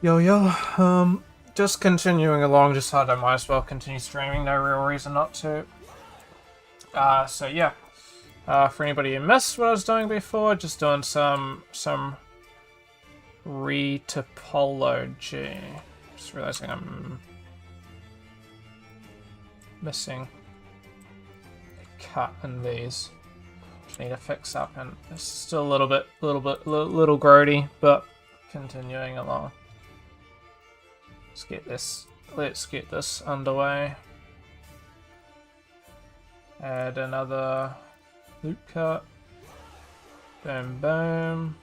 Yo, yo. Just continuing along, just thought I might as well continue streaming, no real reason not to. So yeah. For anybody who missed what I was doing before, just doing some retopology. Just realizing I'm missing a cut in these. Just need to fix up, and it's still a little grody, but continuing along. Let's get this underway. Add another loop cut. Boom, boom.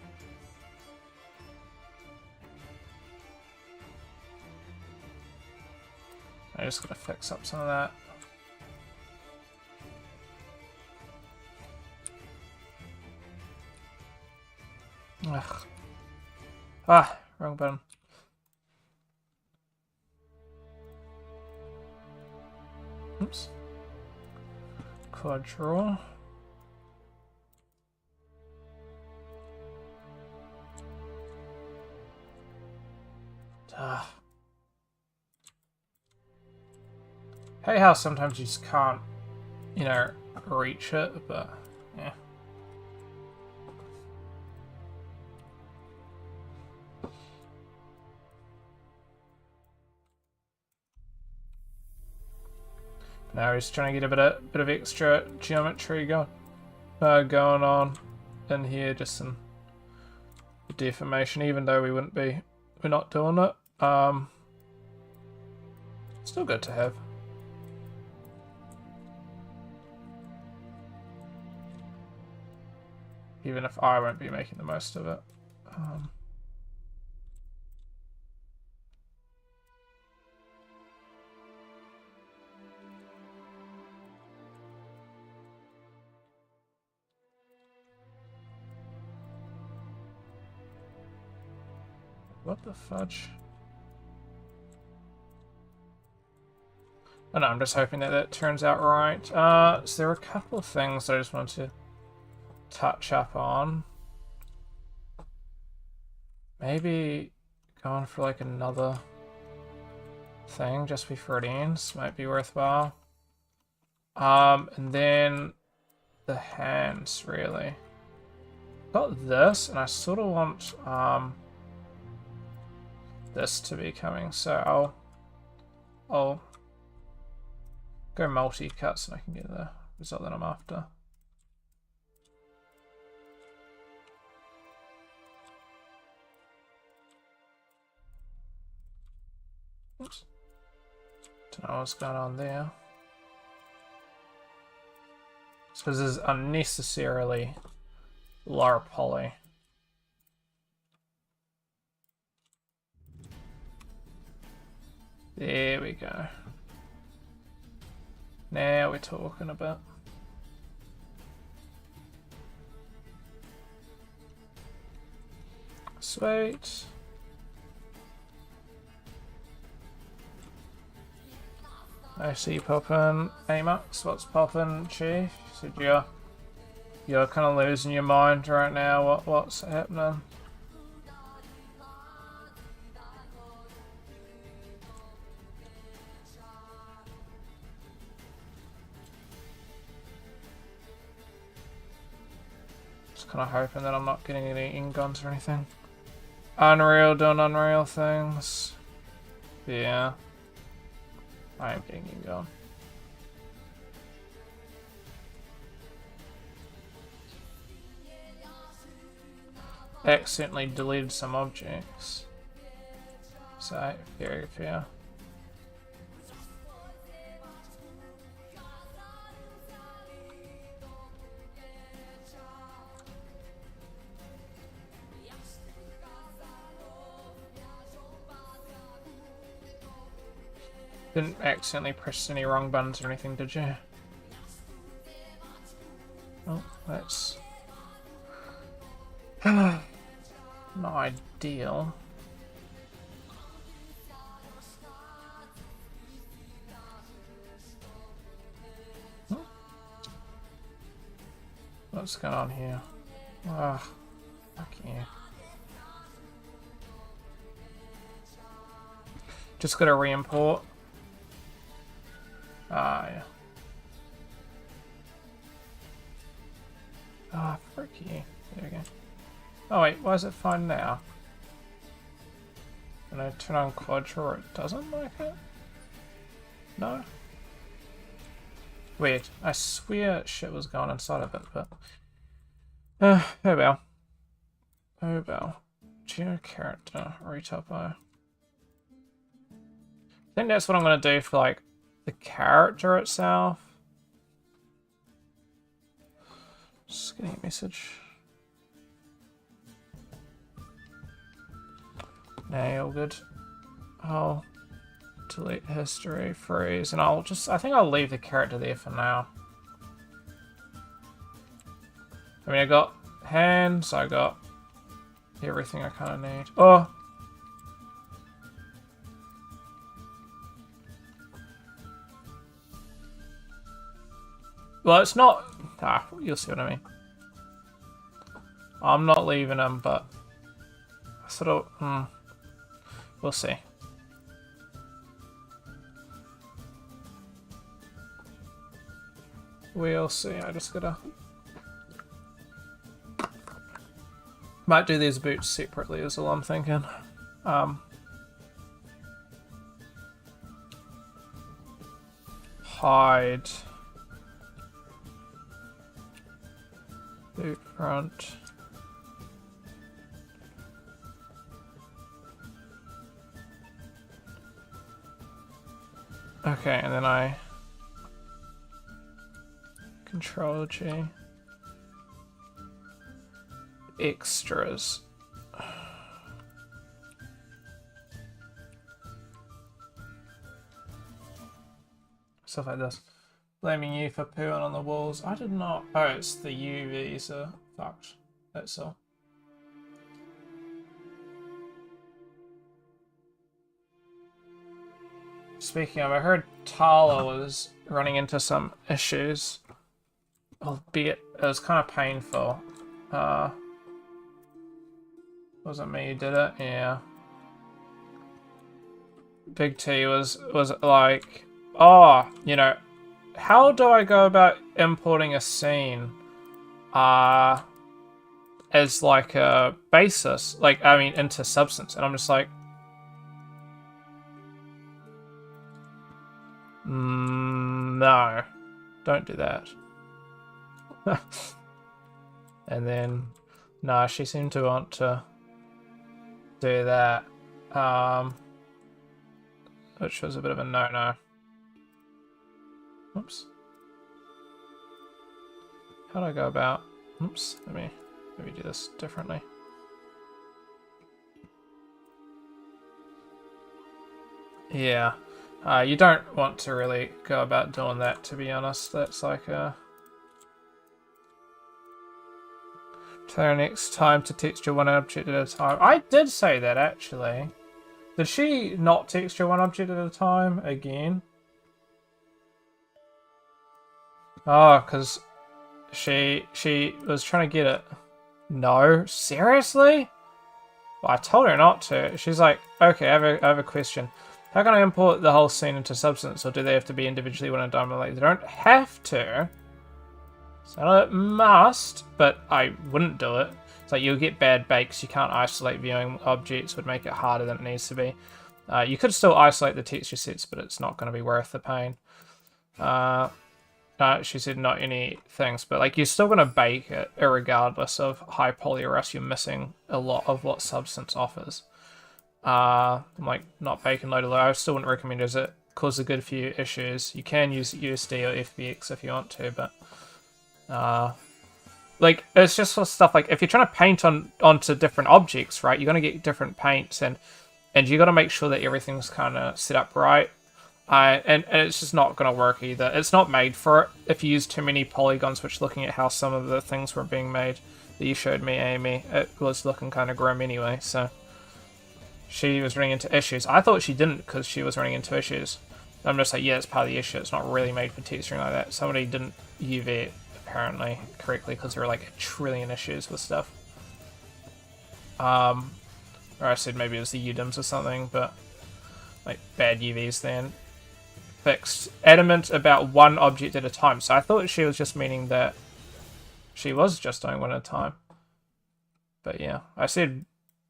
I just gotta fix up some of that. Ugh. Ah, wrong button. Oops. Quad draw. Ah. Hey, how sometimes you just can't, reach it, but yeah. Now he's trying to get a bit of extra geometry going on in here, just some deformation. Even though we're not doing it. Still good to have. Even if I won't be making the most of it. What the fudge? Oh no, I'm just hoping that that turns out right. So there are a couple of things I just want to touch up on. Maybe going for like another thing just before it ends might be worthwhile. And then the hands, really. Got this, and I sort of want this to be coming, so I'll go multi-cut so I can get the result that I'm after. Oops. Don't know what's going on there. So this is unnecessarily lower poly. There we go. Now we're talking a bit. Sweet. I see you popping. Amax, what's popping, Chief? You said you're kind of losing your mind right now. What's happening? Just kind of hoping that I'm not getting any ink guns or anything. Unreal doing Unreal things. Yeah. I am getting ink gun. Accidentally deleted some objects. So, very fair. Didn't accidentally press any wrong buttons or anything, did you? Oh, that's not ideal. What's going on here? Ah, fuck you. Just gotta re-import. Ah, yeah. Ah, frick you. There we go. Oh wait, why is it fine now? Can I turn on Quadra or it doesn't like it? No? Weird. I swear shit was going inside of it, but... oh well. Oh well. Geo character, retopo. I think that's what I'm gonna do for, like, the character itself. Just getting a message. Nah, all good. I'll delete history, freeze, and I think I'll leave the character there for now. I mean, I got hands, I got everything I kind of need. Oh! Well, it's not... ah, you'll see what I mean. I'm not leaving him, but... I sort of... we'll see. We'll see. I just gotta... might do these boots separately is all I'm thinking. Hide. Boot front. Okay, and then I Control G. Extras. Stuff like this. Blaming you for pooing on the walls. I did not. Oh, it's the UVs are fucked. That's all. Speaking of, I heard Tala was running into some issues. Albeit, it was kind of painful. Wasn't me who did it? Yeah. Big T was like, oh, you know, how do I go about importing a scene as like a basis, like, I mean, into Substance? And I'm just like, no, don't do that. And then, no, she seemed to want to do that, which was a bit of a no-no. Oops. How do I go about? Oops. Let me maybe do this differently. Yeah. You don't want to really go about doing that, to be honest. That's like a... tell her next time to texture one object at a time. I did say that, actually. Did she not texture one object at a time again? Oh, because she was trying to get it. No? Seriously? Well, I told her not to. She's like, okay, I have a question. How can I import the whole scene into Substance, or do they have to be individually when I download? They don't have to. So it must, but I wouldn't do it. It's like you'll get bad bakes. You can't isolate viewing objects, would make it harder than it needs to be. You could still isolate the texture sets, but it's not going to be worth the pain. She said not any things, but like you're still going to bake it irregardless of high poly, or else you're missing a lot of what Substance offers. I'm like not baking load. I still wouldn't recommend it as it causes a good few issues. You can use USD or FBX if you want to, but like it's just for stuff like if you're trying to paint onto different objects, right? You're going to get different paints, and you got to make sure that everything's kind of set up right. And it's just not going to work either. It's not made for it if you use too many polygons, which looking at how some of the things were being made that you showed me, Amy, it was looking kind of grim anyway, so she was running into issues. I thought she didn't because she was running into issues. I'm just like, yeah, it's part of the issue. It's not really made for texturing like that. Somebody didn't UV it, apparently, correctly, because there were like a trillion issues with stuff. Or I said maybe it was the UDIMs or something, but like bad UVs then. Fixed. Adamant about one object at a time. So I thought she was just meaning that she was just doing one at a time. But yeah, I said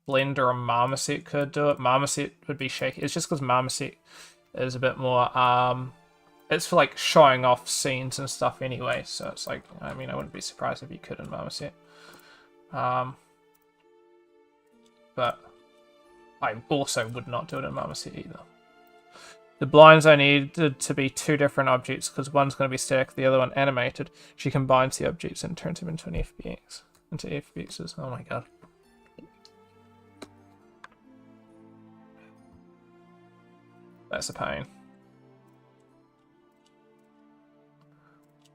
Blender or Marmoset could do it. Marmoset would be shaky. It's just because Marmoset is a bit more, it's for like showing off scenes and stuff anyway. So it's like, I mean, I wouldn't be surprised if you could in Marmoset. But I also would not do it in Marmoset either. The blinds I needed to be two different objects because one's going to be static, the other one animated. She combines the objects and turns them into an FBX. Into FBXs. Oh my god. That's a pain.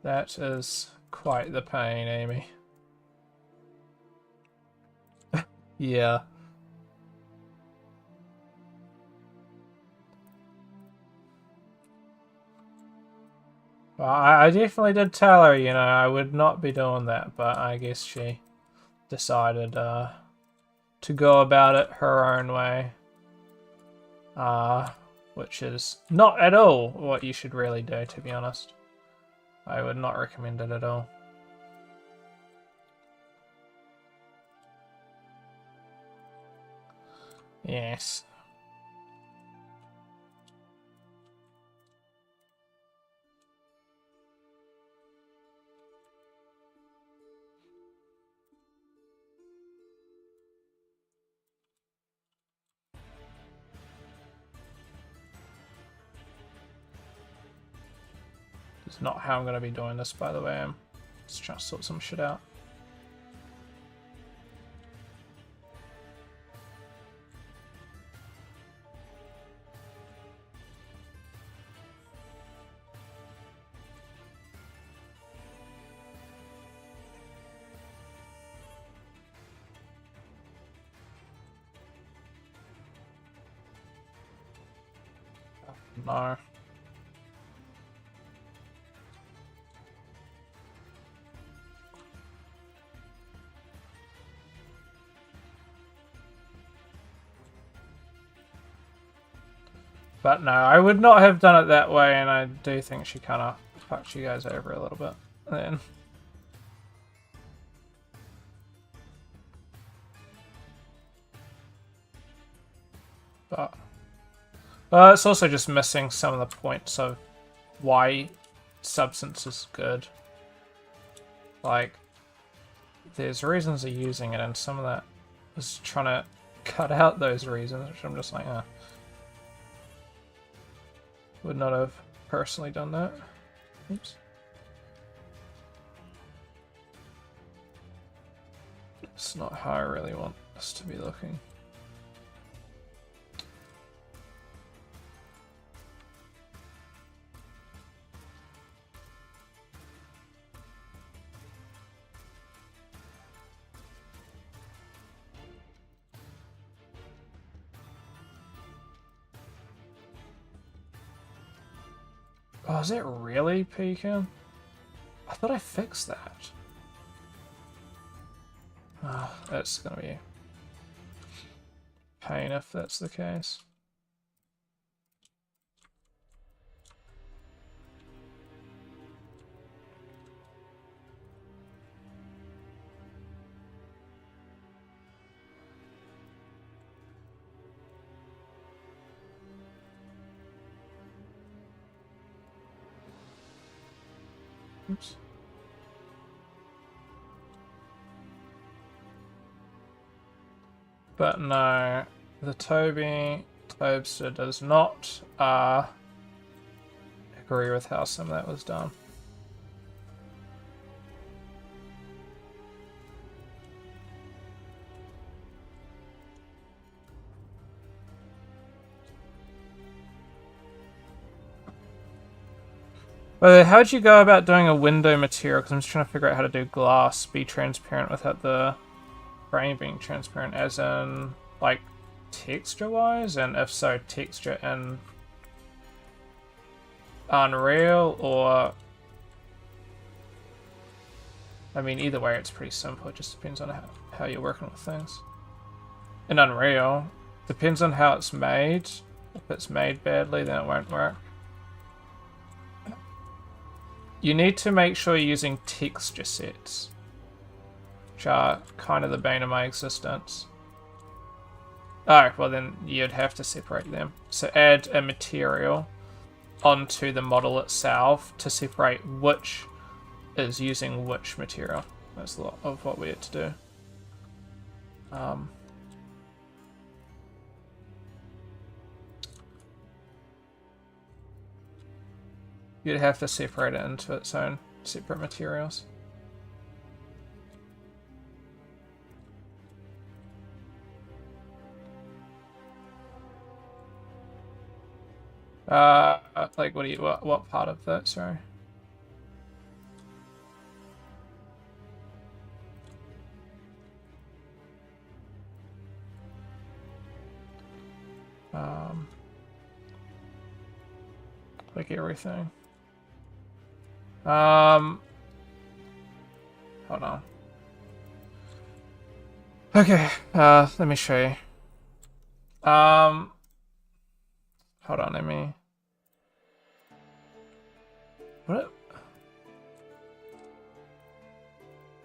That is quite the pain, Amy. Yeah. Well, I definitely did tell her, you know, I would not be doing that, but I guess she decided to go about it her own way. Which is not at all what you should really do, to be honest. I would not recommend it at all. Yes. It's not how I'm going to be doing this, by the way. I'm just trying to sort some shit out. No. But no, I would not have done it that way, and I do think she kind of fucked you guys over a little bit then. But it's also just missing some of the points of why substance is good. Like, there's reasons of using it, and some of that is trying to cut out those reasons, which I'm just like, would not have personally done that. Oops. It's not how I really want us to be looking. Oh, is it really peeking? I thought I fixed that. Oh, that's gonna be a pain if that's the case. Oops. But no, the Tobster does not agree with how some of that was done. But how'd you go about doing a window material? Because I'm just trying to figure out how to do glass be transparent without the frame being transparent, as in, like, texture-wise? And if so, texture in Unreal, or... I mean, either way, it's pretty simple. It just depends on how you're working with things. In Unreal, depends on how it's made, If it's made badly, then it won't work. You need to make sure you're using texture sets, which are kind of the bane of my existence. Oh, well then you'd have to separate them. So add a material onto the model itself to separate which is using which material. That's a lot of what we had to do. You'd have to separate it into its own separate materials. Like what part of that, sorry? Like everything. Hold on. Okay, let me show you. Hold on, let me... What?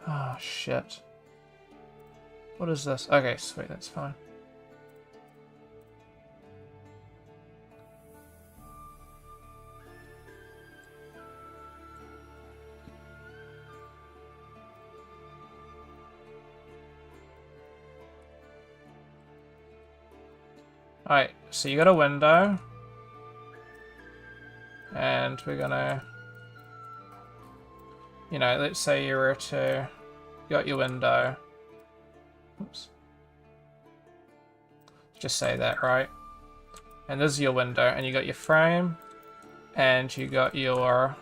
Oh, shit. What is this? Okay, sweet, that's fine. Alright, so you got a window. And we're gonna... You know, let's say you were to... You got your window. Oops. Just say that, right? And this is your window, and you got your frame, and you got your...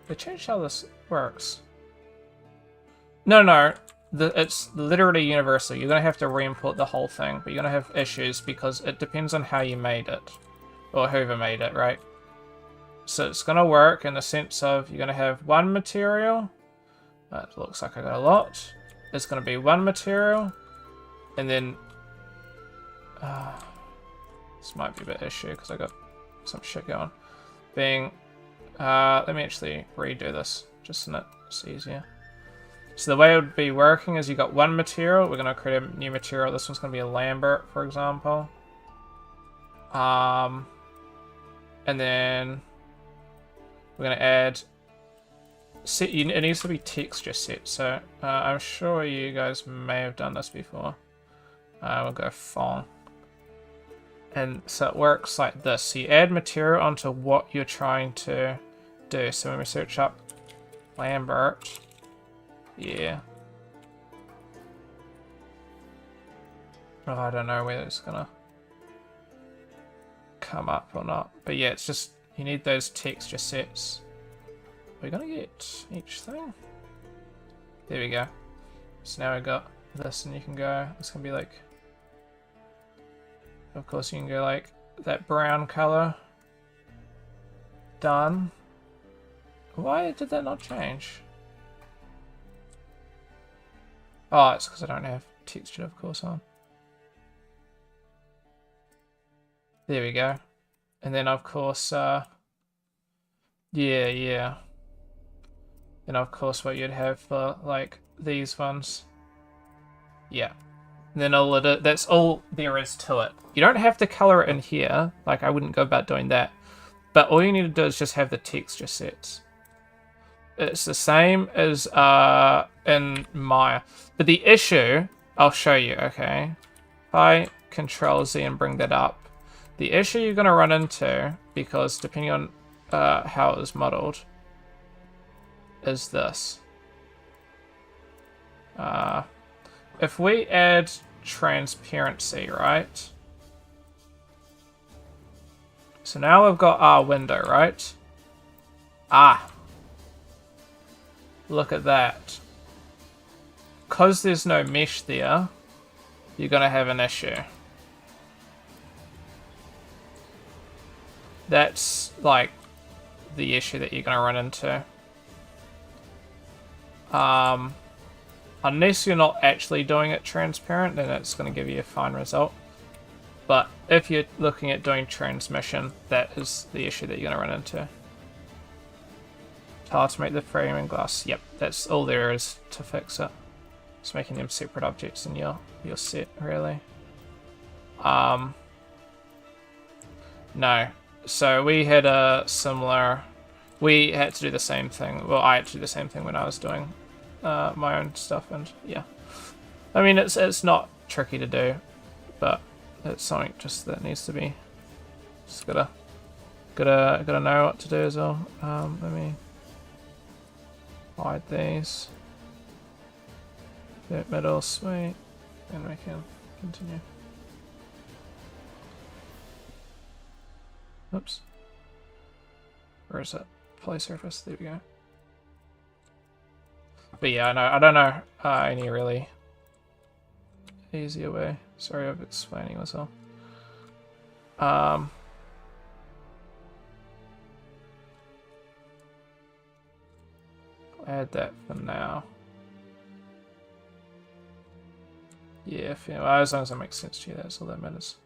They changed how this works. No. It's literally universal. You're going to have to re-import the whole thing, but you're going to have issues because it depends on how you made it. Or whoever made it, right? So it's going to work in the sense of you're going to have one material. It looks like I got a lot. It's going to be one material. And then... this might be a bit issue because I got some shit going. Let me actually redo this, just so it's easier. So the way it would be working is you got one material. We're going to create a new material. This one's going to be a Lambert, for example. And then we're going to add... it needs to be texture set. So I'm sure you guys may have done this before. We'll go font. And so it works like this. So you add material onto what you're trying to do. So when we search up Lambert... Yeah. Oh, I don't know whether it's gonna come up or not. But yeah, it's just, you need those texture sets. We're gonna get each thing. There we go. So now we've got this and you can go, it's gonna be like, of course you can go like that brown color. Done. Why did that not change? Oh, it's because I don't have texture, of course, on. There we go. And then, of course, yeah. Then, of course, what you'd have for, like, these ones. Yeah. And then that's all there is to it. You don't have to color it in here. Like, I wouldn't go about doing that. But all you need to do is just have the texture sets. It's the same as in Maya. But the issue, I'll show you, okay? If I Control Z and bring that up, the issue you're going to run into, because depending on how it was modeled, is this. If we add transparency, right? So now we've got our window, right? Look at that. Because there's no mesh there, you're going to have an issue. That's, like, the issue that you're going to run into. Unless you're not actually doing it transparent, then it's going to give you a fine result. But if you're looking at doing transmission, that is the issue that you're going to run into. Tile to make the framing glass. Yep, that's all there is to fix it. Just making them separate objects in your set, really. No. So we had a similar... We had to do the same thing. Well, I had to do the same thing when I was doing my own stuff, and yeah. I mean, it's not tricky to do, but it's something just that needs to be... Just gotta know what to do as well. Let me hide these. That middle, sweet. And we can continue. Oops. Where is it? Play surface. There we go. But yeah, I don't know any really easier way. Sorry of explaining myself. Add that for now. Yeah, well, as long as it makes sense to you, that's all that matters.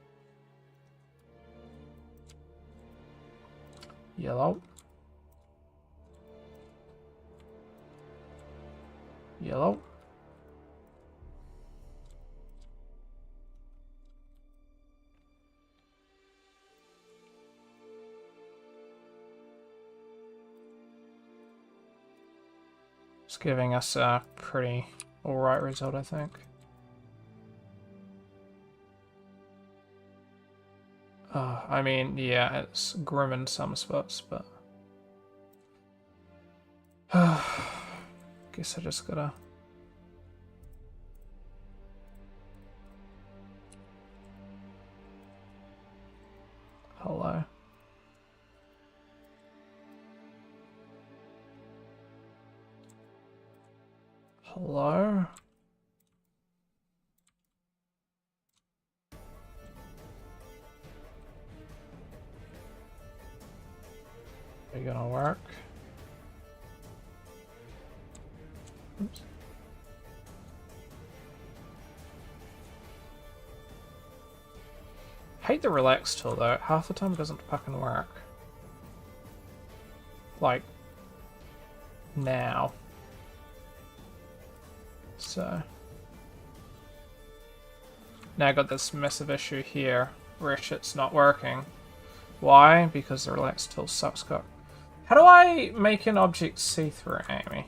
Yellow. Yellow. It's giving us a pretty alright result, I think. I mean, yeah, it's grim in some spots, but... Guess I just gotta... Hello. Hello? Are you gonna work? Oops. Hate the relax tool though. Half the time it doesn't fucking work. Like now. So now I got this massive issue here where shit's not working. Why? Because the relax tool sucks cock. How do I make an object see-through, Amy?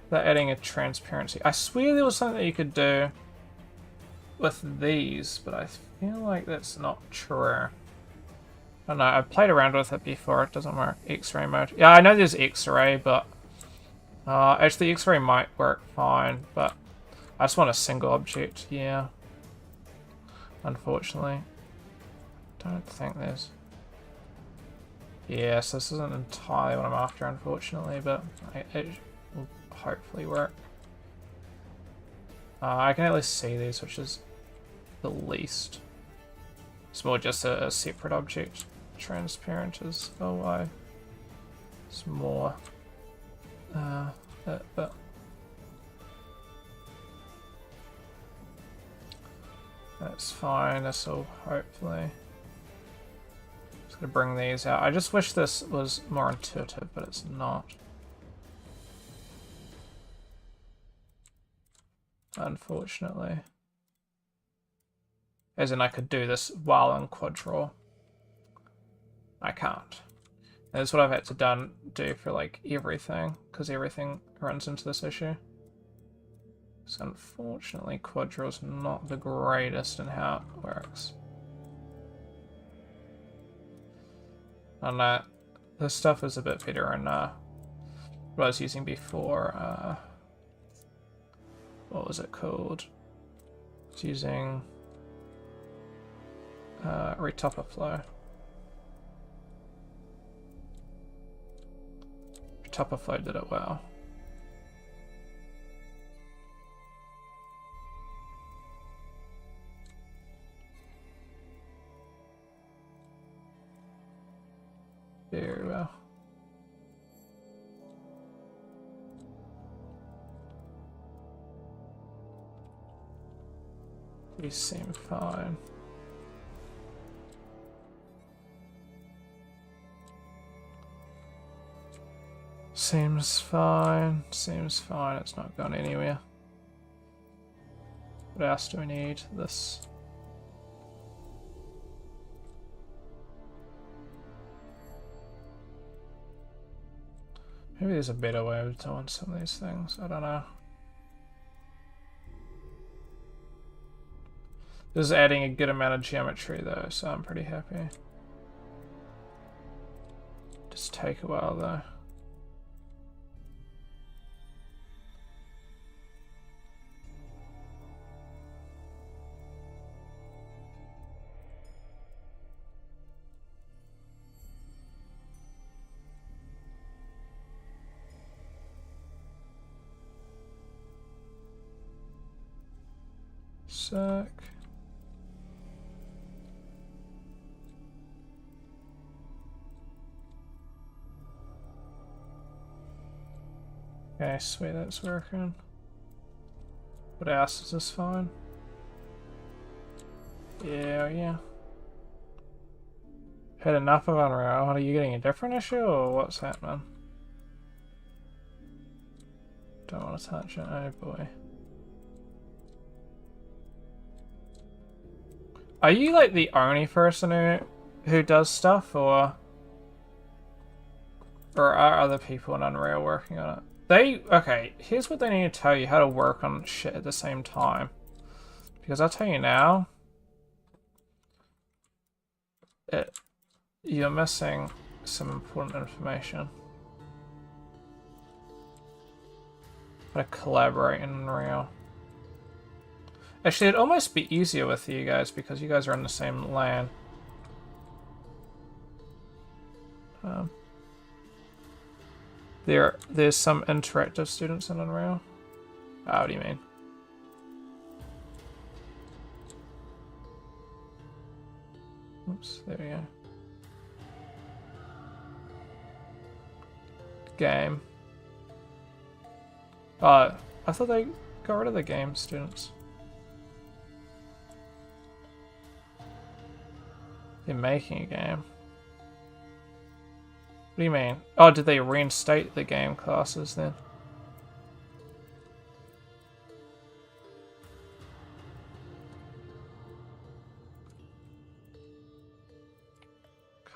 Without adding a transparency. I swear there was something that you could do with these, but I feel like that's not true. I don't know, I've played around with it before, it doesn't work. X-ray mode. Yeah, I know there's X-ray, but... actually, X-ray might work fine, but... I just want a single object, yeah. Unfortunately. Don't think there's... Yes, this isn't entirely what I'm after, unfortunately, but it will hopefully work. I can at least see these, which is the least. It's more just a separate object. Transparent is why it's more. But that's fine. This will hopefully. Just gonna bring these out. I just wish this was more intuitive, but it's not. Unfortunately. As in I could do this while in quad draw. I can't. And that's what I've had to do for like everything, because everything runs into this issue. So unfortunately quad draw is not the greatest in how it works. And this stuff is a bit better in what I was using before. What was it called? It's using Retopologizing. Retopologizing did it well. Very well. We seem fine. Seems fine. Seems fine. It's not gone anywhere. What else do we need? This. Maybe there's a better way of doing some of these things. I don't know. This is adding a good amount of geometry though, so I'm pretty happy. Just take a while though. Sec. Okay, sweet, that's working. What else is this fine? Yeah. Had enough of Unreal. Are you getting a different issue or what's happening? Don't want to touch it, oh boy. Are you like the only person who does stuff, or are other people in Unreal working on it? Okay, here's what they need to tell you how to work on shit at the same time. Because I'll tell you now, you're missing some important information. How to collaborate in Unreal. Actually, it'd almost be easier with you guys because you guys are in the same LAN. There's some interactive students in Unreal. Oh, what do you mean? Oops, there we go. Game. I thought they got rid of the game students. They're making a game. What do you mean? Oh, did they reinstate the game classes then?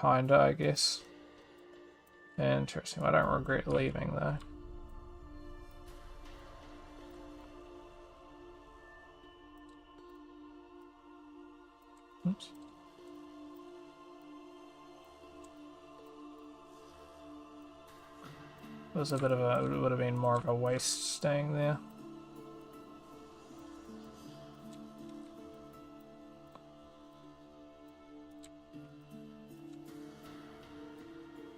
Kinda, I guess. Interesting. I don't regret leaving though. Oops. It was a bit of a, it would have been more of a waste staying there.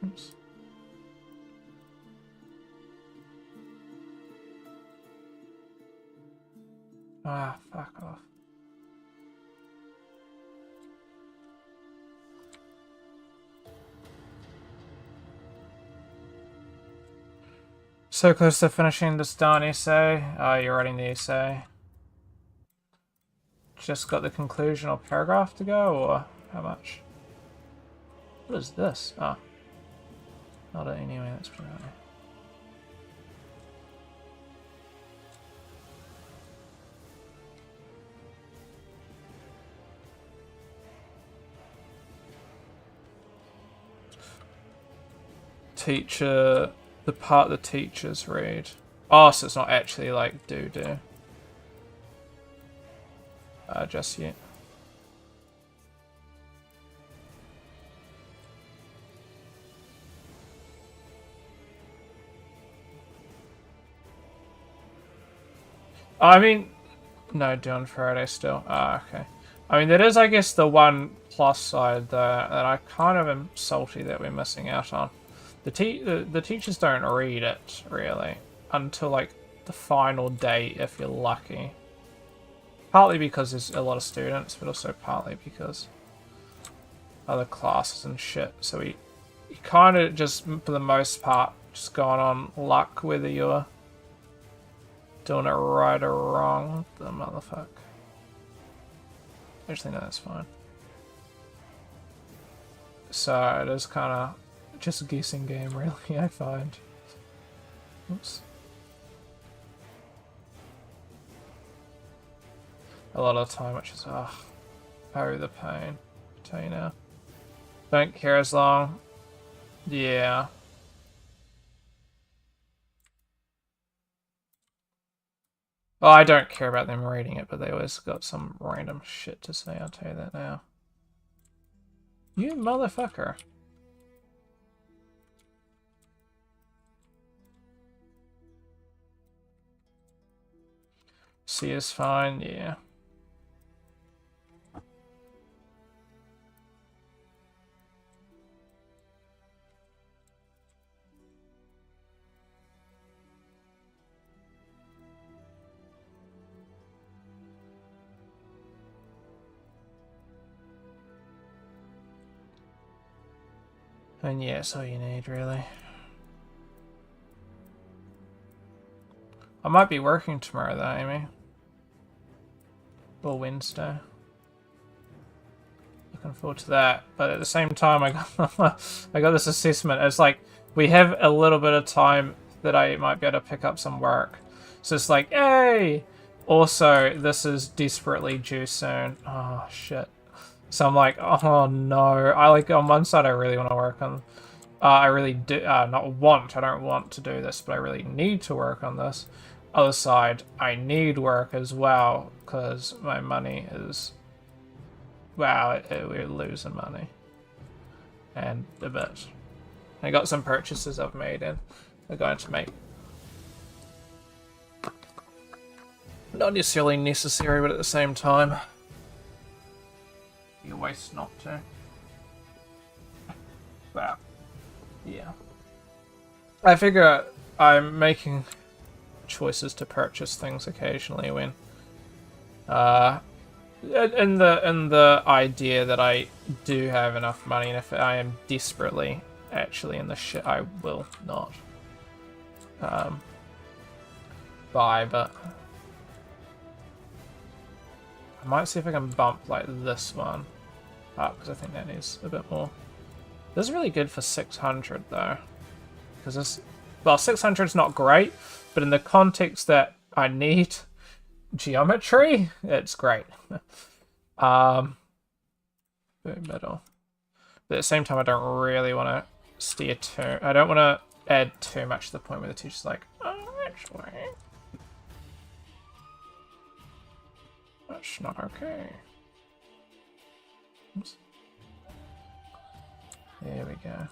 Oops. Ah, fuck off. So close to finishing this darn essay. You're writing the essay. Just got the conclusion or paragraph to go, or how much? What is this? Ah. Not it anyway, that's pretty right. Teacher, the part the teachers read. Oh, so it's not actually like do. Just yet. I mean, no, due on Friday still. Ah, okay. I mean, that is, I guess, the one plus side that I kind of am salty that we're missing out on. The teachers don't read it, really, until, like, the final day, if you're lucky. Partly because there's a lot of students, but also partly because other classes and shit. So we kind of just, for the most part, just going on luck, whether you're doing it right or wrong. The motherfucker. Actually, no, that's fine. So it is kind of just a guessing game, really, I find. Oops. A lot of the time, which is, oh, the pain. I tell you now. Don't care as long. Yeah. Well, I don't care about them reading it, but they always got some random shit to say, I'll tell you that now. You motherfucker. C is fine, yeah. And yeah, that's all you need, really. I might be working tomorrow, though, Amy. Or Wednesday. Looking forward to that. But at the same time, I got this assessment. It's like, we have a little bit of time that I might be able to pick up some work. So it's like, yay! Also, this is desperately due soon. Oh, shit. So I'm like, oh no. I like, on one side I really want to work on... I really do... not want. I don't want to do this, but I really need to work on this. Other side, I need work as well, because my money is... Wow, we're losing money. And a bit. I got some purchases I've made, and they're going to make... Not necessarily necessary, but at the same time... Be a waste not to. Wow. Yeah. I figure I'm making choices to purchase things occasionally when... in the idea that I do have enough money, and if I am desperately actually in the shit, I will not buy, but I might see if I can bump like this one up, because I think that needs a bit more. This is really good for 600 though, because this, well, 600 is not great, but in the context that I need geometry, it's great. Very middle. But at the same time, I don't really want to steer too... I don't want to add too much to the point where the teacher's like, oh, actually... That's not okay. Oops. There we go.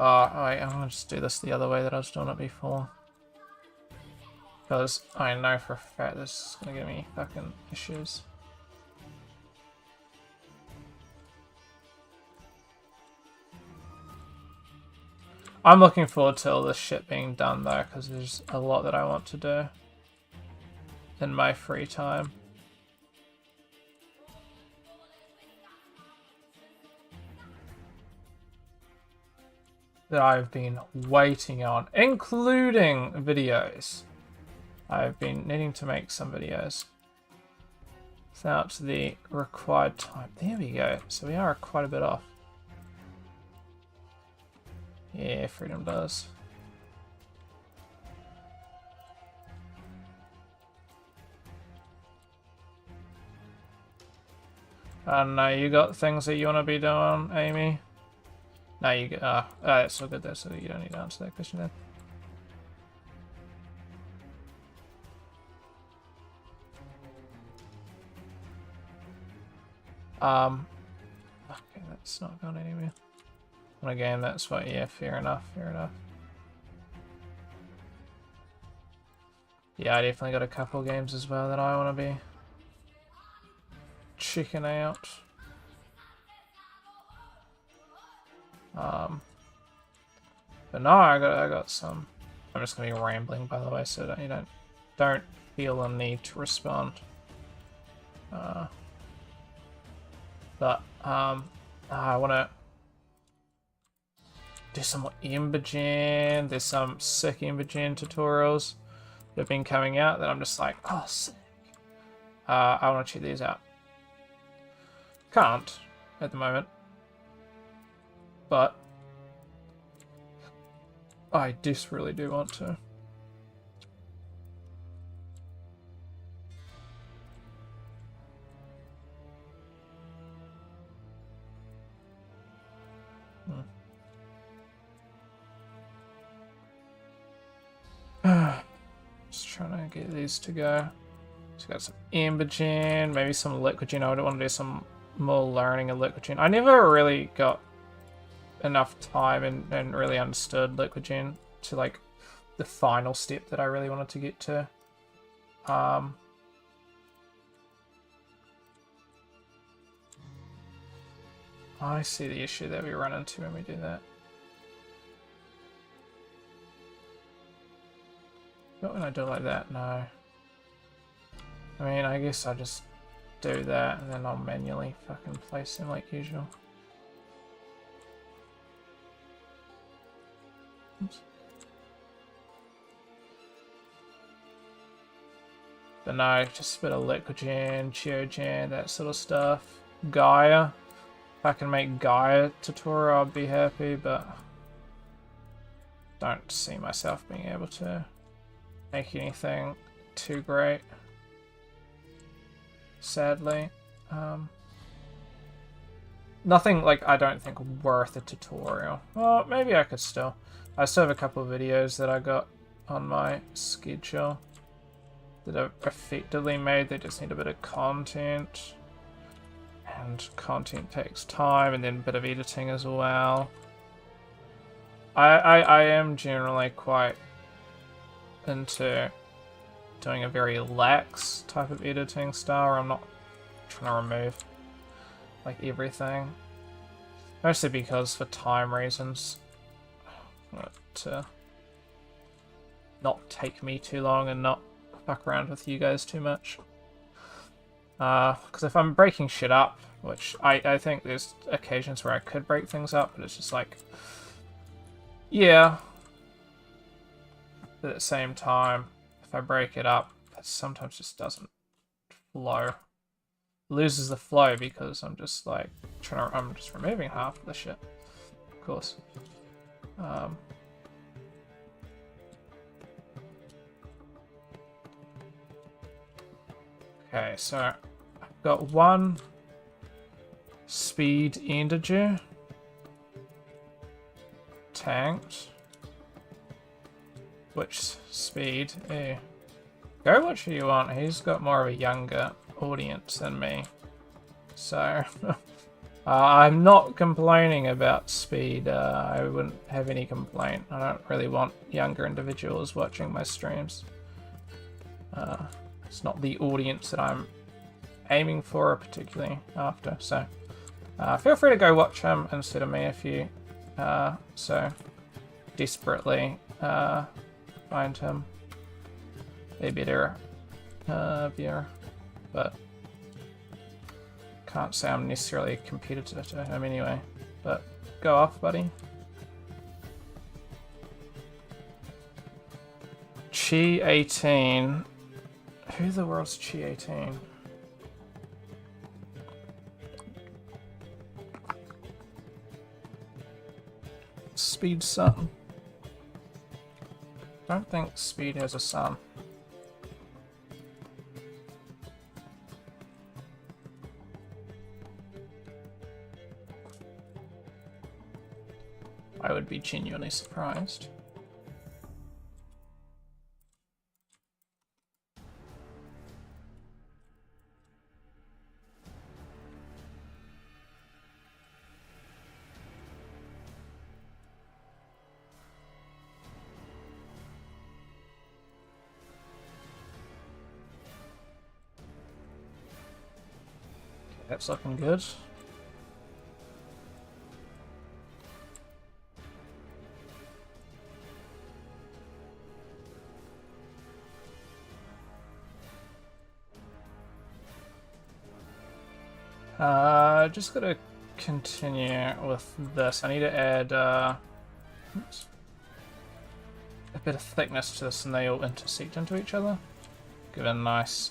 I'm going to just do this the other way that I was doing it before. Because I know for a fact this is going to give me fucking issues. I'm looking forward to all this shit being done though, because there's a lot that I want to do in my free time. That I've been waiting on, including videos. I've been needing to make some videos without the required time. There we go. So we are quite a bit off. Yeah, freedom does. I don't know, you got things that you want to be doing, Amy? No, you get. That's so good there, so you don't need to answer that question then. Okay, that's not going anywhere. And again, that's what, yeah, fair enough, fair enough. Yeah, I definitely got a couple games as well that I want to be checking out. But no, I got some. I'm just gonna be rambling, by the way, so that you don't feel a need to respond. I want to do some more Embergen. There's some sick Embergen tutorials that have been coming out that I'm just like, oh, sick. I want to check these out. Can't at the moment, but I desperately do want to. Just trying to get these to go. So got some Ambergen, maybe some Liquigen. I would want to do some more learning of Liquigen. I never really got enough time and really understood Liquigen to like the final step that I really wanted to get to. I see the issue that we run into when we do that. Not when I do it like that, no. I mean, I guess I just do that and then I'll manually fucking place them like usual. Oops. But no, just a bit of Liquigen, Geogen, that sort of stuff. Gaia. If I can make Gaia tutorial, I'll be happy, but don't see myself being able to make anything too great. Sadly. Nothing, like, I don't think worth a tutorial. Well, maybe I could still. I still have a couple of videos that I got on my schedule that are effectively made. They just need a bit of content. And content takes time, and then a bit of editing as well. I am generally quite into doing a very lax type of editing style, where I'm not trying to remove like everything. Mostly because for time reasons. I want it to not take me too long and not fuck around with you guys too much. Because if I'm breaking shit up, which I think there's occasions where I could break things up, but it's just like, yeah. But at the same time, if I break it up, it sometimes just doesn't flow. It loses the flow because I'm just like I'm just removing half of the shit. Of course. Okay, so I've got one speed integer tanked. Which speed? Ew. Go which you want. He's got more of a younger audience than me. So, I'm not complaining about speed. I wouldn't have any complaint. I don't really want younger individuals watching my streams. It's not the audience that I'm aiming for, or particularly after. So, feel free to go watch him instead of me if you so desperately find him a better viewer, but can't say I'm necessarily a competitor to him anyway. But go off, buddy. Chi 18. Who the world's Chi 18? Speed son. Don't think Speed has a son. I would be genuinely surprised. That's looking good. Just gotta continue with this. I need to add oops, a bit of thickness to this, and they all intersect into each other. Give it a nice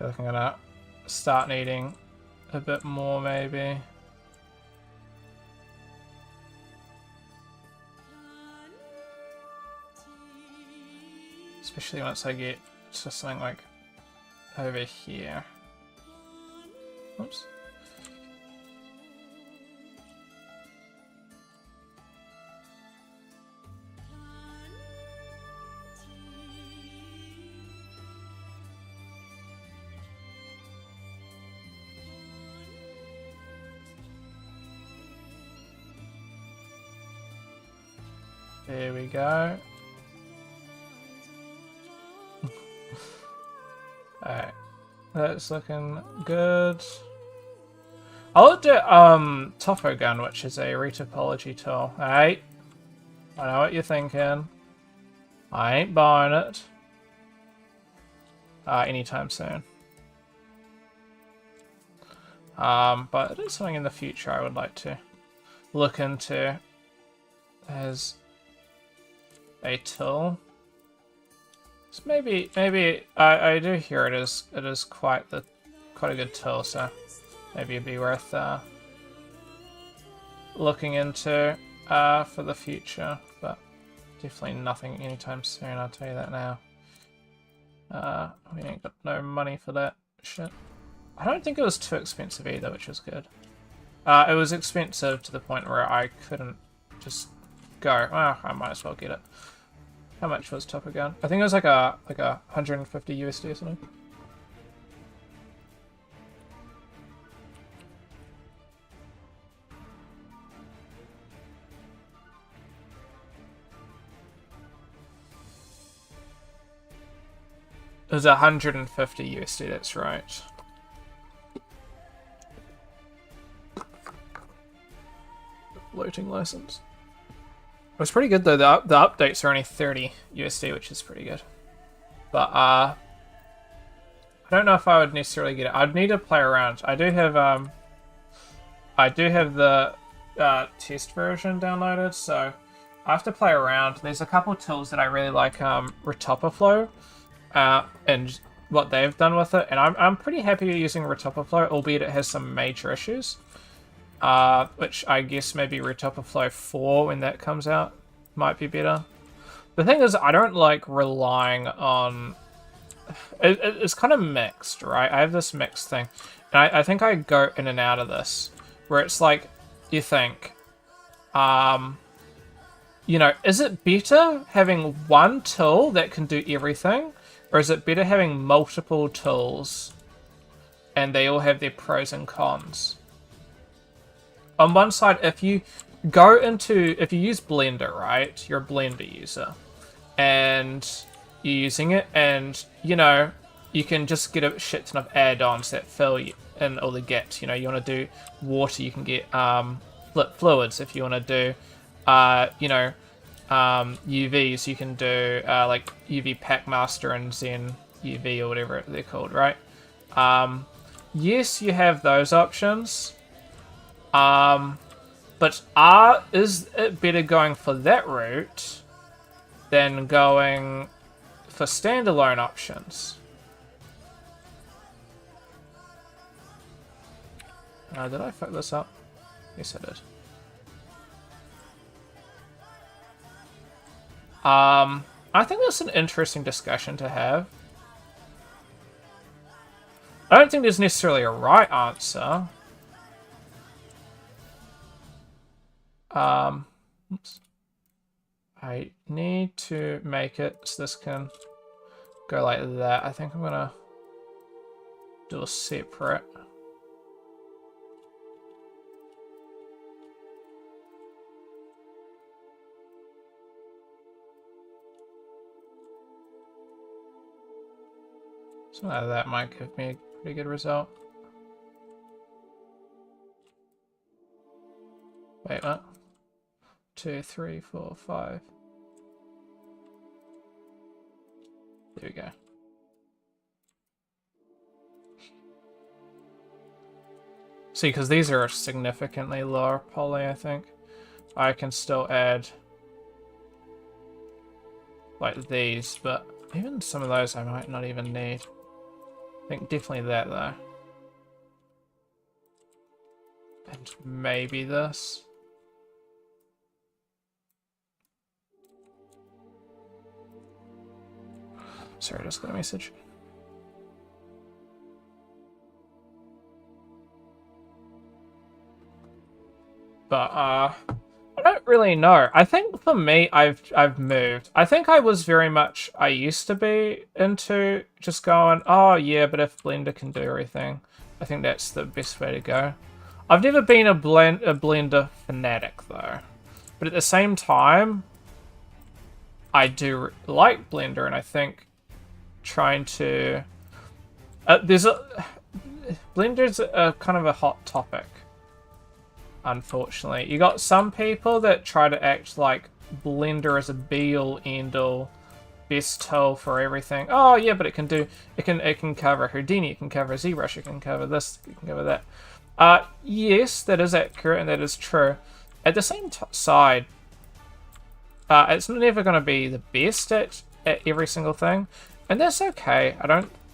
feel like I'm gonna start needing a bit more, maybe. Especially once I get to something like over here. Oops. There we go. Alright. That's looking good. I looked at Topo Gun, which is a retopology tool. Alright. I know what you're thinking. I ain't buying it. Anytime soon. But it is something in the future I would like to look into as a tool. So maybe I do hear it is quite a good tool, so maybe it'd be worth looking into for the future, but definitely nothing anytime soon, I'll tell you that now. We ain't got no money for that shit. I don't think it was too expensive either, which was good. It was expensive to the point where I couldn't just go, oh, I might as well get it. How much was Topo Gun? I think it was like a 150 USD or something. It was 150 USD, that's right. Floating license. It was pretty good though. The updates are only 30 USD, which is pretty good. But I don't know if I would necessarily get it. I'd need to play around. I do have the test version downloaded, so I have to play around. There's a couple of tools that I really like, Retopologizing, and what they've done with it, and I'm pretty happy using Retopologizing, albeit it has some major issues. Which I guess maybe Retopologizing 4, when that comes out, might be better. The thing is, I don't like relying on... It's kind of mixed, right? I have this mixed thing. And I think I go in and out of this, where it's like, you think, you know, is it better having one tool that can do everything? Or is it better having multiple tools and they all have their pros and cons? On one side, if you use Blender, right? You're a Blender user. And you're using it, and, you know, you can just get a shit ton of add-ons that fill in all the gaps. You know, you want to do water, you can get fluids. If you want to do, you know, UVs, you can do like UV Packmaster and Zen UV or whatever they're called, right? Yes, you have those options. But is it better going for that route than going for standalone options? Did I fuck this up? Yes, I did. I think that's an interesting discussion to have. I don't think there's necessarily a right answer. Oops. I need to make it so this can go like that. I think I'm gonna do a separate. Something like that might give me a pretty good result. Wait, what? 2, 3, 4, 5. There we go. See, because these are significantly lower poly, I think. I can still add like these, but even some of those I might not even need. think definitely that though. And maybe this. Sorry, I just got a message. But I don't really know. I think for me, I've moved. I think I was very much, I used to be into just going, oh yeah, but if Blender can do everything, I think that's the best way to go. I've never been a Blender fanatic though, but at the same time, I do like Blender, and I think trying to Blender's a kind of a hot topic. Unfortunately, you got some people that try to act like Blender is a be-all, end-all, best tool for everything. Oh yeah, but it can cover Houdini, it can cover ZBrush, it can cover this, it can cover that. Yes, that is accurate and that is true. At the same side, it's never going to be the best at every single thing, and that's okay.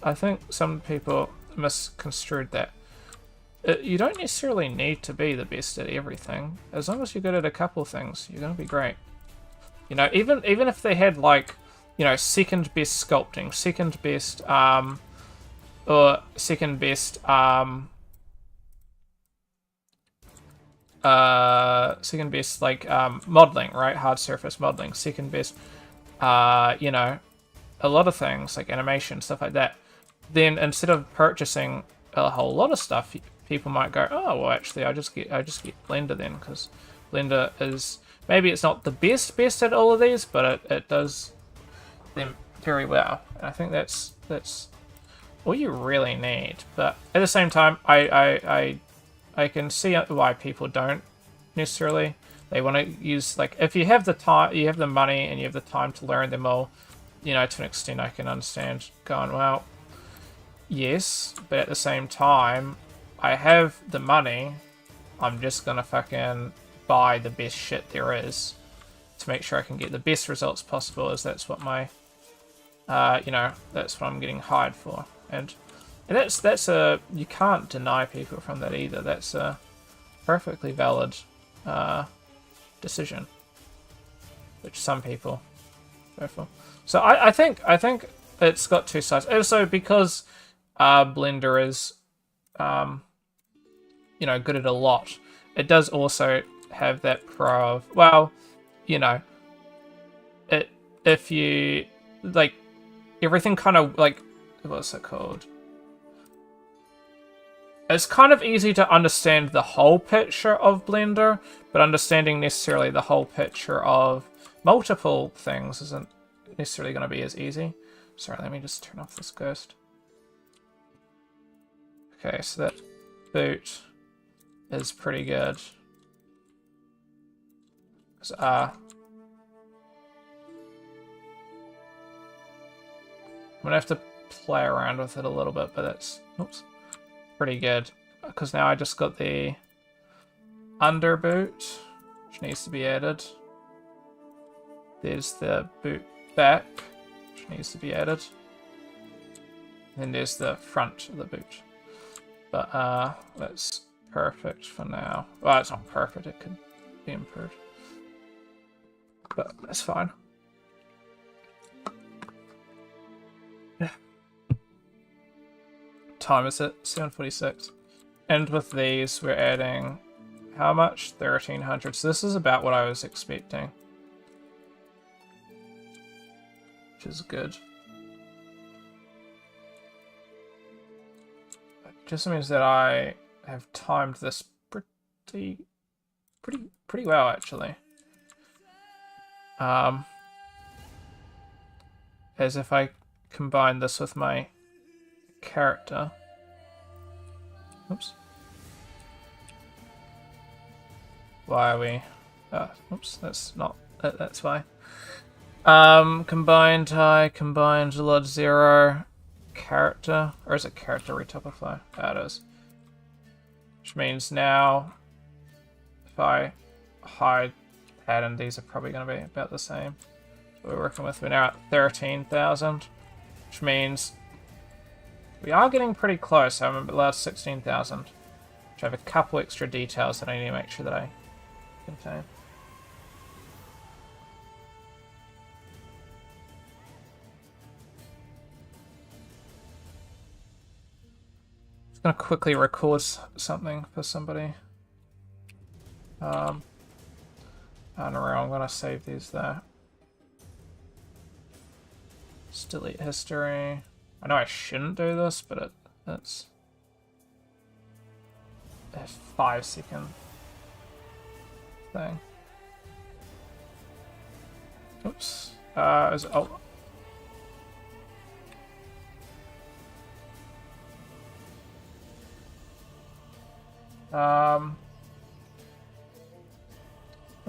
I think some people misconstrued that. You don't necessarily need to be the best at everything. As long as you're good at a couple things, you're going to be great. You know, even if they had, like, you know, second best sculpting, second best, or second best, like, modeling, right? Hard surface modeling. Second best, you know, a lot of things, like animation, stuff like that. Then, instead of purchasing a whole lot of stuff, people might go, oh, well, actually, I just get Blender then, because Blender is, maybe it's not the best at all of these, but it does them very well. And I think that's all you really need. But at the same time, I can see why people don't necessarily. They want to use, like, if you have the time, you have the money, and you have the time to learn them all, you know, to an extent I can understand going, well, yes, but at the same time, I have the money, I'm just gonna fucking buy the best shit there is to make sure I can get the best results possible, as that's what my, you know, that's what I'm getting hired for. And that's a, you can't deny people from that either. That's a perfectly valid decision, which some people go for. So I think it's got two sides. Also, because Blender is, you know, good at a lot, it does also have that pro of, well, you know, if you, like, everything kind of, like, what's it called? It's kind of easy to understand the whole picture of Blender, but understanding necessarily the whole picture of multiple things isn't necessarily going to be as easy. Sorry, let me just turn off this ghost. Okay, so that boot is pretty good. I'm gonna have to play around with it a little bit, but that's, oops, pretty good. Because now I just got the under boot, which needs to be added. There's the boot back, which needs to be added. And then there's the front of the boot. But that's perfect for now. Well, it's not perfect, it could be improved. But that's fine. Yeah. Time is it? 7:46. And with these, we're adding how much? 1,300. So this is about what I was expecting, which is good. It just means that I have timed this pretty well, actually. As if I combine this with my character. Oops. Why are we? Oops, that's not. That's why. Combined high, combined LUT 0, character, or is it character retopify? That is. Which means now, if I hide pattern, these are probably going to be about the same. We're working with. We're now at 13,000, which means We are getting pretty close. I remember last 16,000. Which I have a couple extra details that I need to make sure that I contain. Just gonna quickly record something for somebody. I don't know, I'm gonna save these there. Just delete history. I know I shouldn't do this, but it's a 5-second thing. Oops. Oh.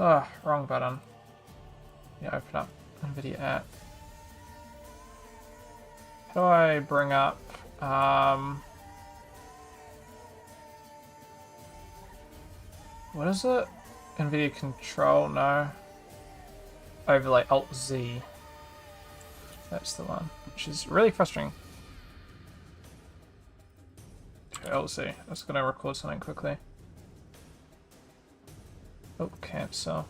Oh, wrong button. Yeah, open up NVIDIA app. How do I bring up, what is it? NVIDIA control, no. Overlay, Alt-Z. That's the one, which is really frustrating. Okay, Alt-Z. I'm just gonna record something quickly. Oh, cancel.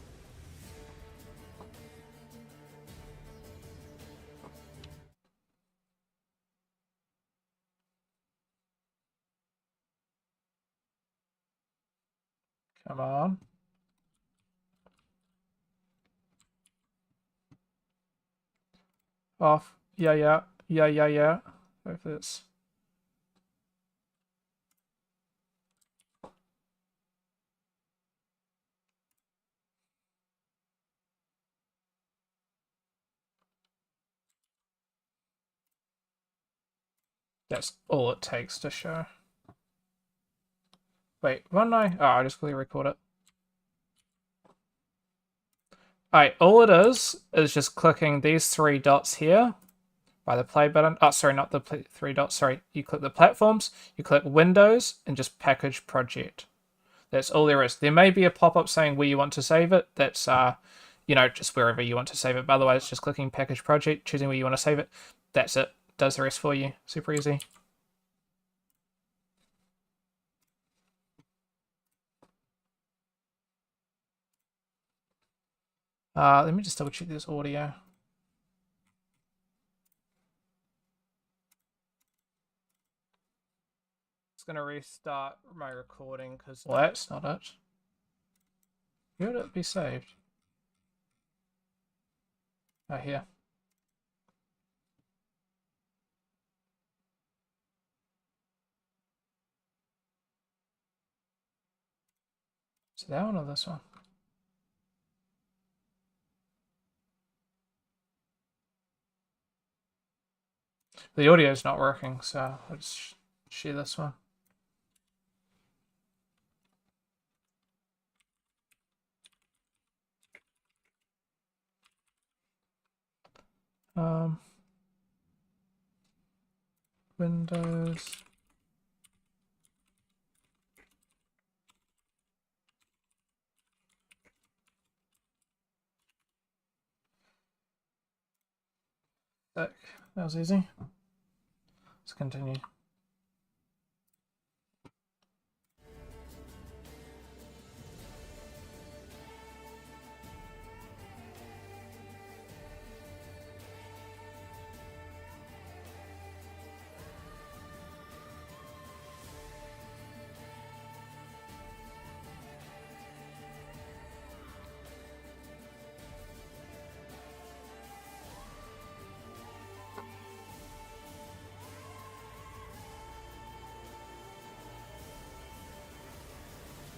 Come on. Off. Yeah. With this. That's all it takes to show. Wait, why don't I? Oh, I just quickly record it. Alright, all it is just clicking these 3 dots here by the play button. Oh, sorry, not the 3 dots. Sorry, you click the platforms, you click Windows, and just Package Project. That's all there is. There may be a pop-up saying where you want to save it. That's, you know, just wherever you want to save it. But otherwise, it's just clicking Package Project, choosing where you want to save it. That's it. Does the rest for you. Super easy. Let me just double check this audio. It's gonna restart my recording because well, that's not it. Where would it be saved? Oh, here. Is it that one or this one? The audio is not working, so I'll just share this one. Windows. That was easy. Let's continue.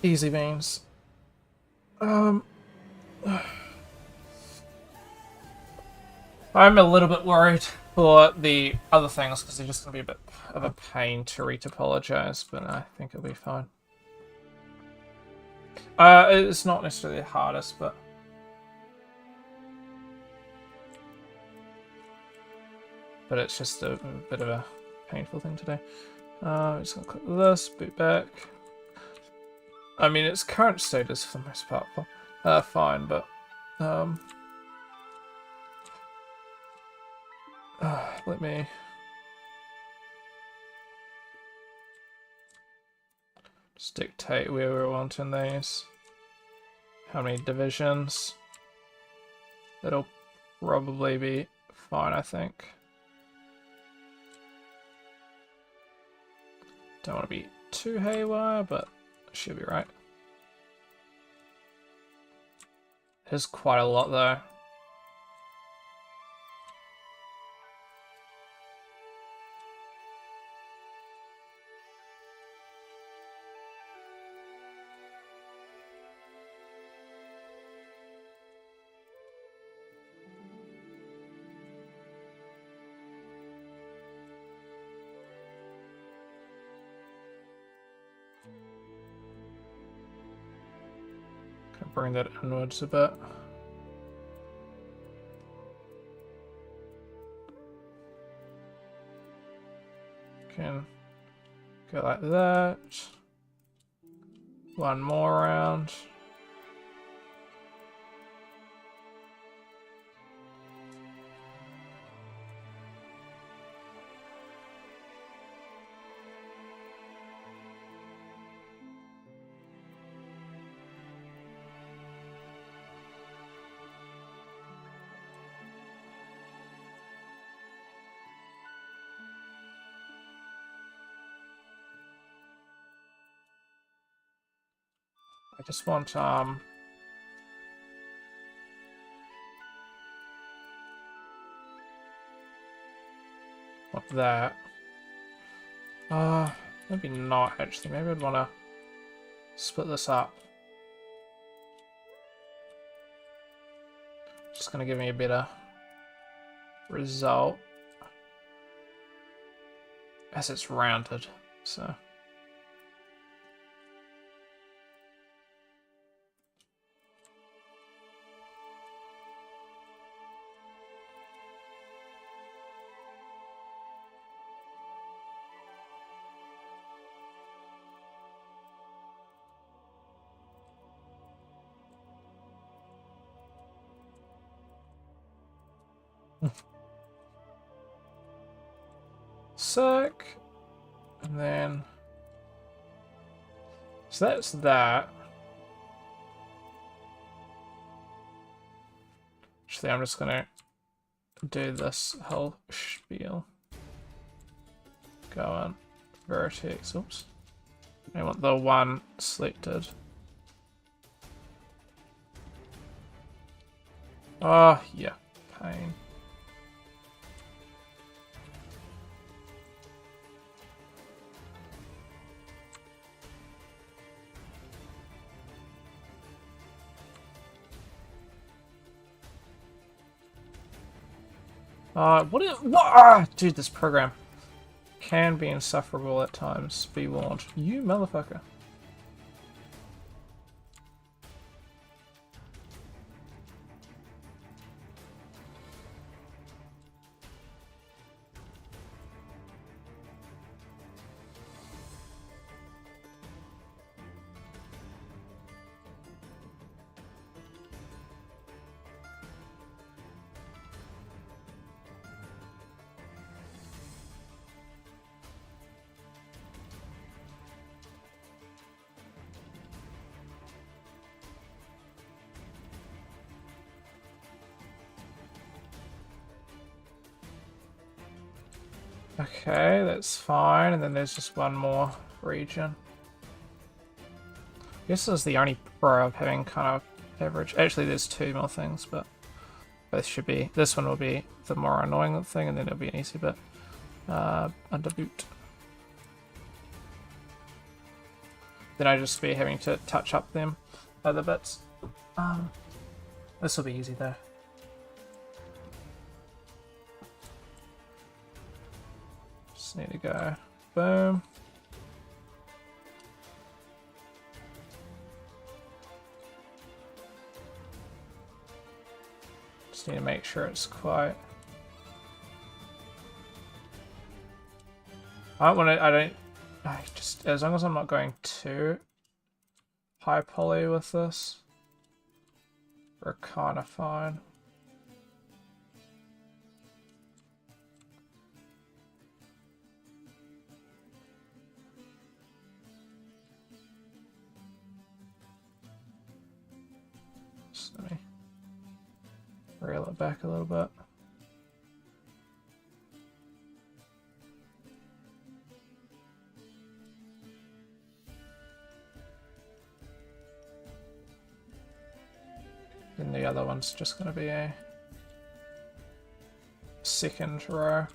Easy beans. I'm a little bit worried for the other things because they're just going to be a bit of a pain to retopologize, but I think it'll be fine. It's not necessarily the hardest, but it's just a bit of a painful thing to do. I'm just going to click this, boot back. I mean, its current state is for the most part fine, but let me Just dictate where we want in these. How many divisions. That'll probably be fine, I think. Don't want to be too haywire, but it should be right. There's quite a lot though. Bring that inwards a bit. Can go like that. One more round. I just want that. Maybe not actually. Maybe I'd want to split this up. Just gonna give me a better result as it's rounded. So. Sick. And then so that's that. Actually, I'm just gonna do this whole spiel. Go on vertex. Oops. I want the one selected. Oh yeah, pain. Dude, this program can be insufferable at times. Be warned. You motherfucker. Okay, that's fine, and then there's just one more region. I guess this is the only pro of having kind of average. Actually, there's two more things, but both should be. This one will be the more annoying thing, and then it'll be an easy bit under boot. Then I just be having to touch up them other bits. This will be easy though. Just need to go boom. Just need to make sure it's quite. I just, as long as I'm not going too high poly with this, we're kind of fine. Oops, let me reel it back a little bit. Then the other one's just going to be a second row.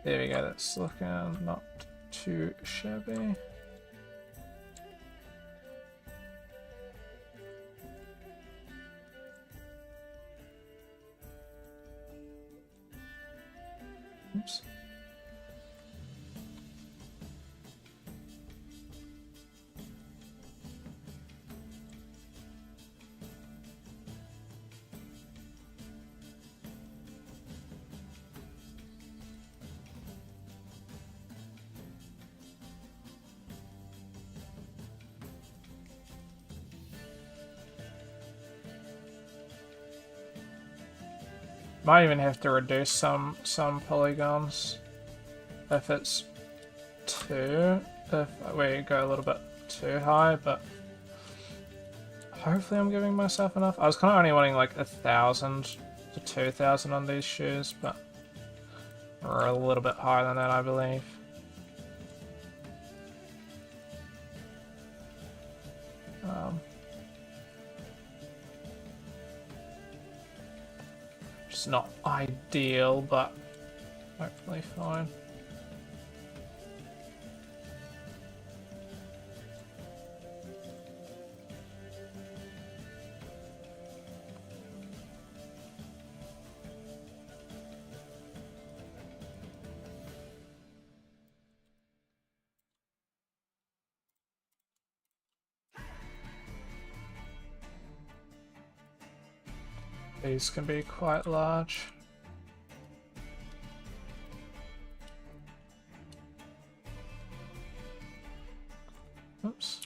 There we go, that's looking not too shabby. Oops. Might even have to reduce some polygons if it's if we go a little bit too high, but hopefully I'm giving myself enough. I was kind of only wanting like 1,000 to 2,000 on these shoes, but we're a little bit higher than that, I believe. It's not ideal, but hopefully fine. These can be quite large. Oops.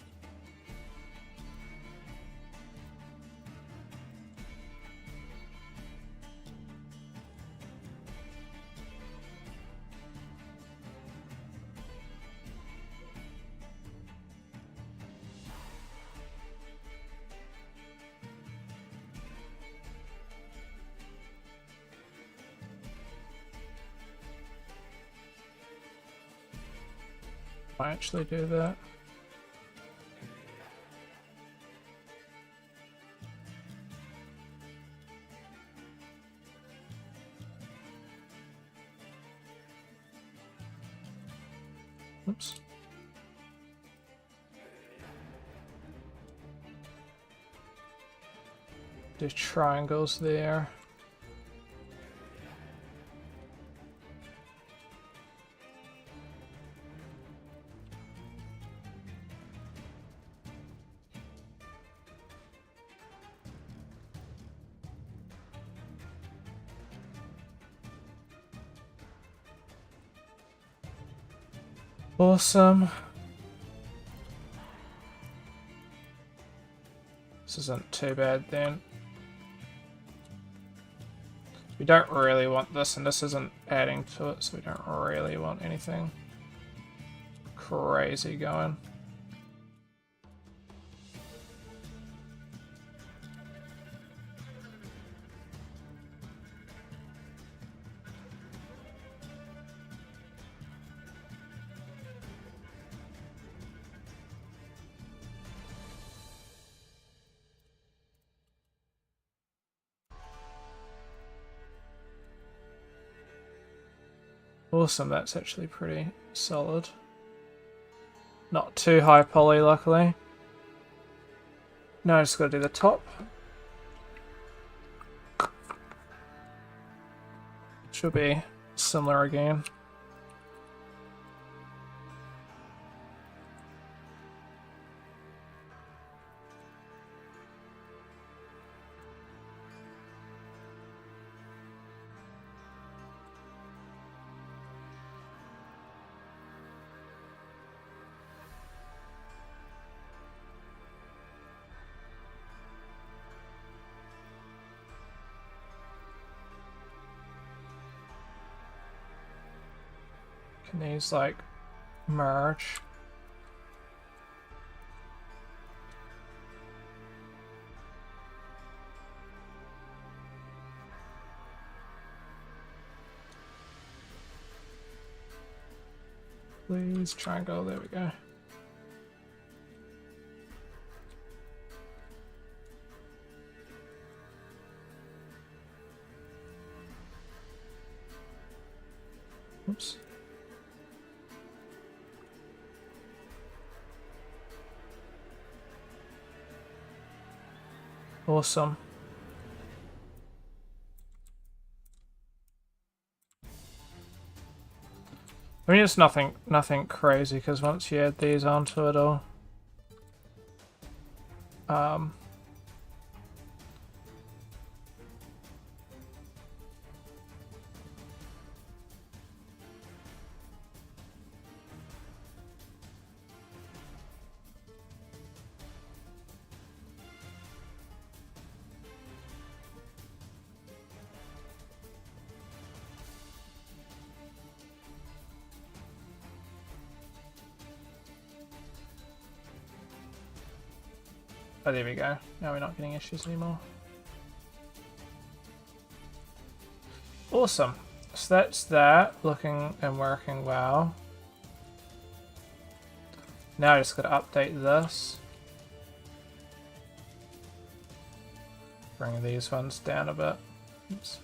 I actually do that. Oops. Do triangles there. Awesome. This isn't too bad then. We don't really want this, and this isn't adding to it, so we don't really want anything crazy going. Awesome, that's actually pretty solid. Not too high poly, luckily. Now I just gotta do the top. Should be similar again. Can these like merge? Please triangle, there we go. Oops. Awesome. I mean, it's nothing crazy, because once you add these onto it all, oh, there we go. Now we're not getting issues anymore. Awesome. So that's that, looking and working well. Now I just gotta update this. Bring these ones down a bit. Oops.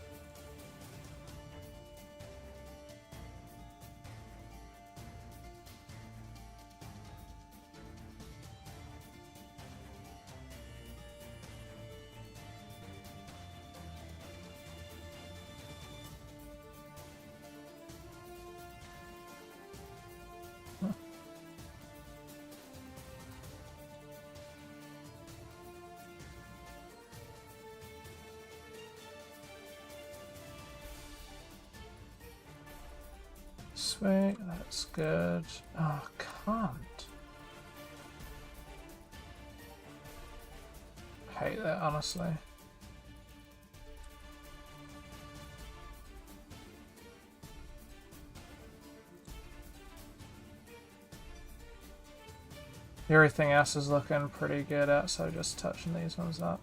Sweet, that's good. Oh, can't. Hate that, honestly. Everything else is looking pretty good outside of just touching these ones up.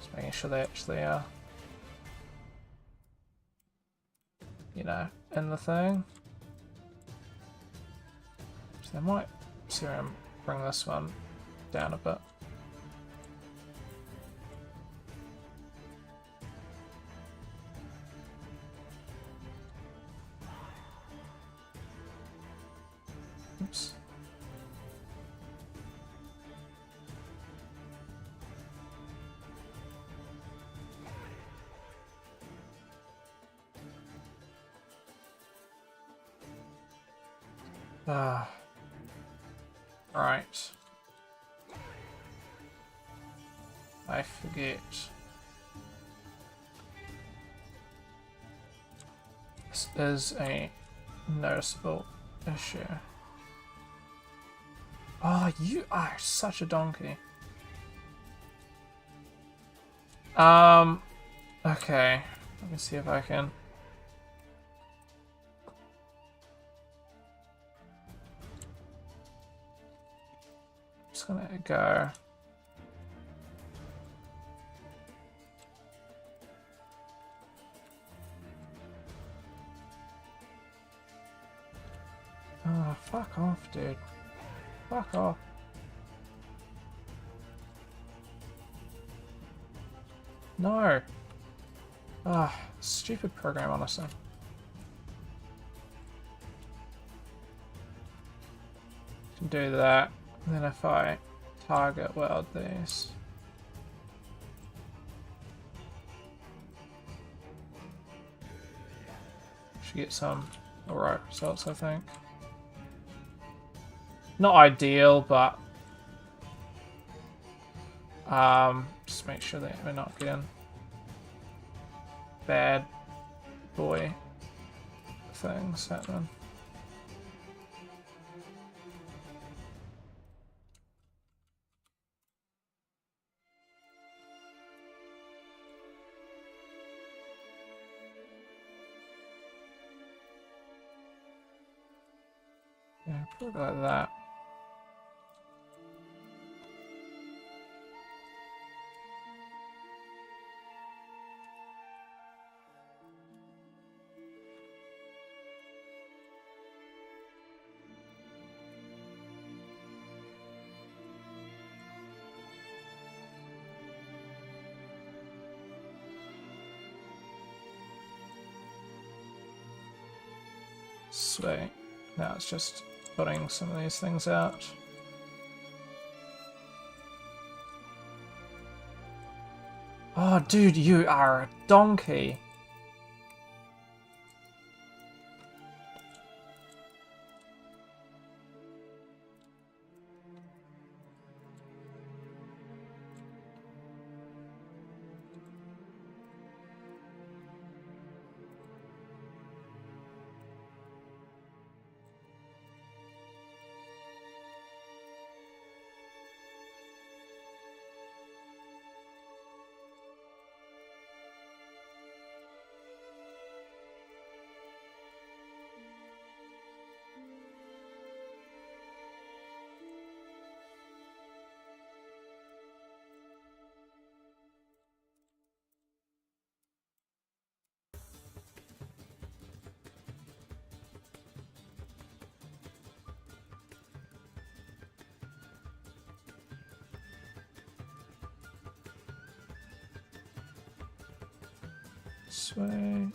Just making sure they actually are, you know, in the thing. So I might see if I can bring this one down a bit. Oops. Right. I forget. This is a noticeable issue. Oh, you are such a donkey. Okay. Let me see if I can. Just gonna go. Oh, fuck off, dude. Fuck off. No. Ah, stupid program, honestly. Can do that. And then if I target weld these. Should get some alright results, I think. Not ideal, but just make sure that we're not getting bad boy things happening. Put it like that. Sweet. Now it's just putting some of these things out. Oh, dude, you are a donkey. Sweet.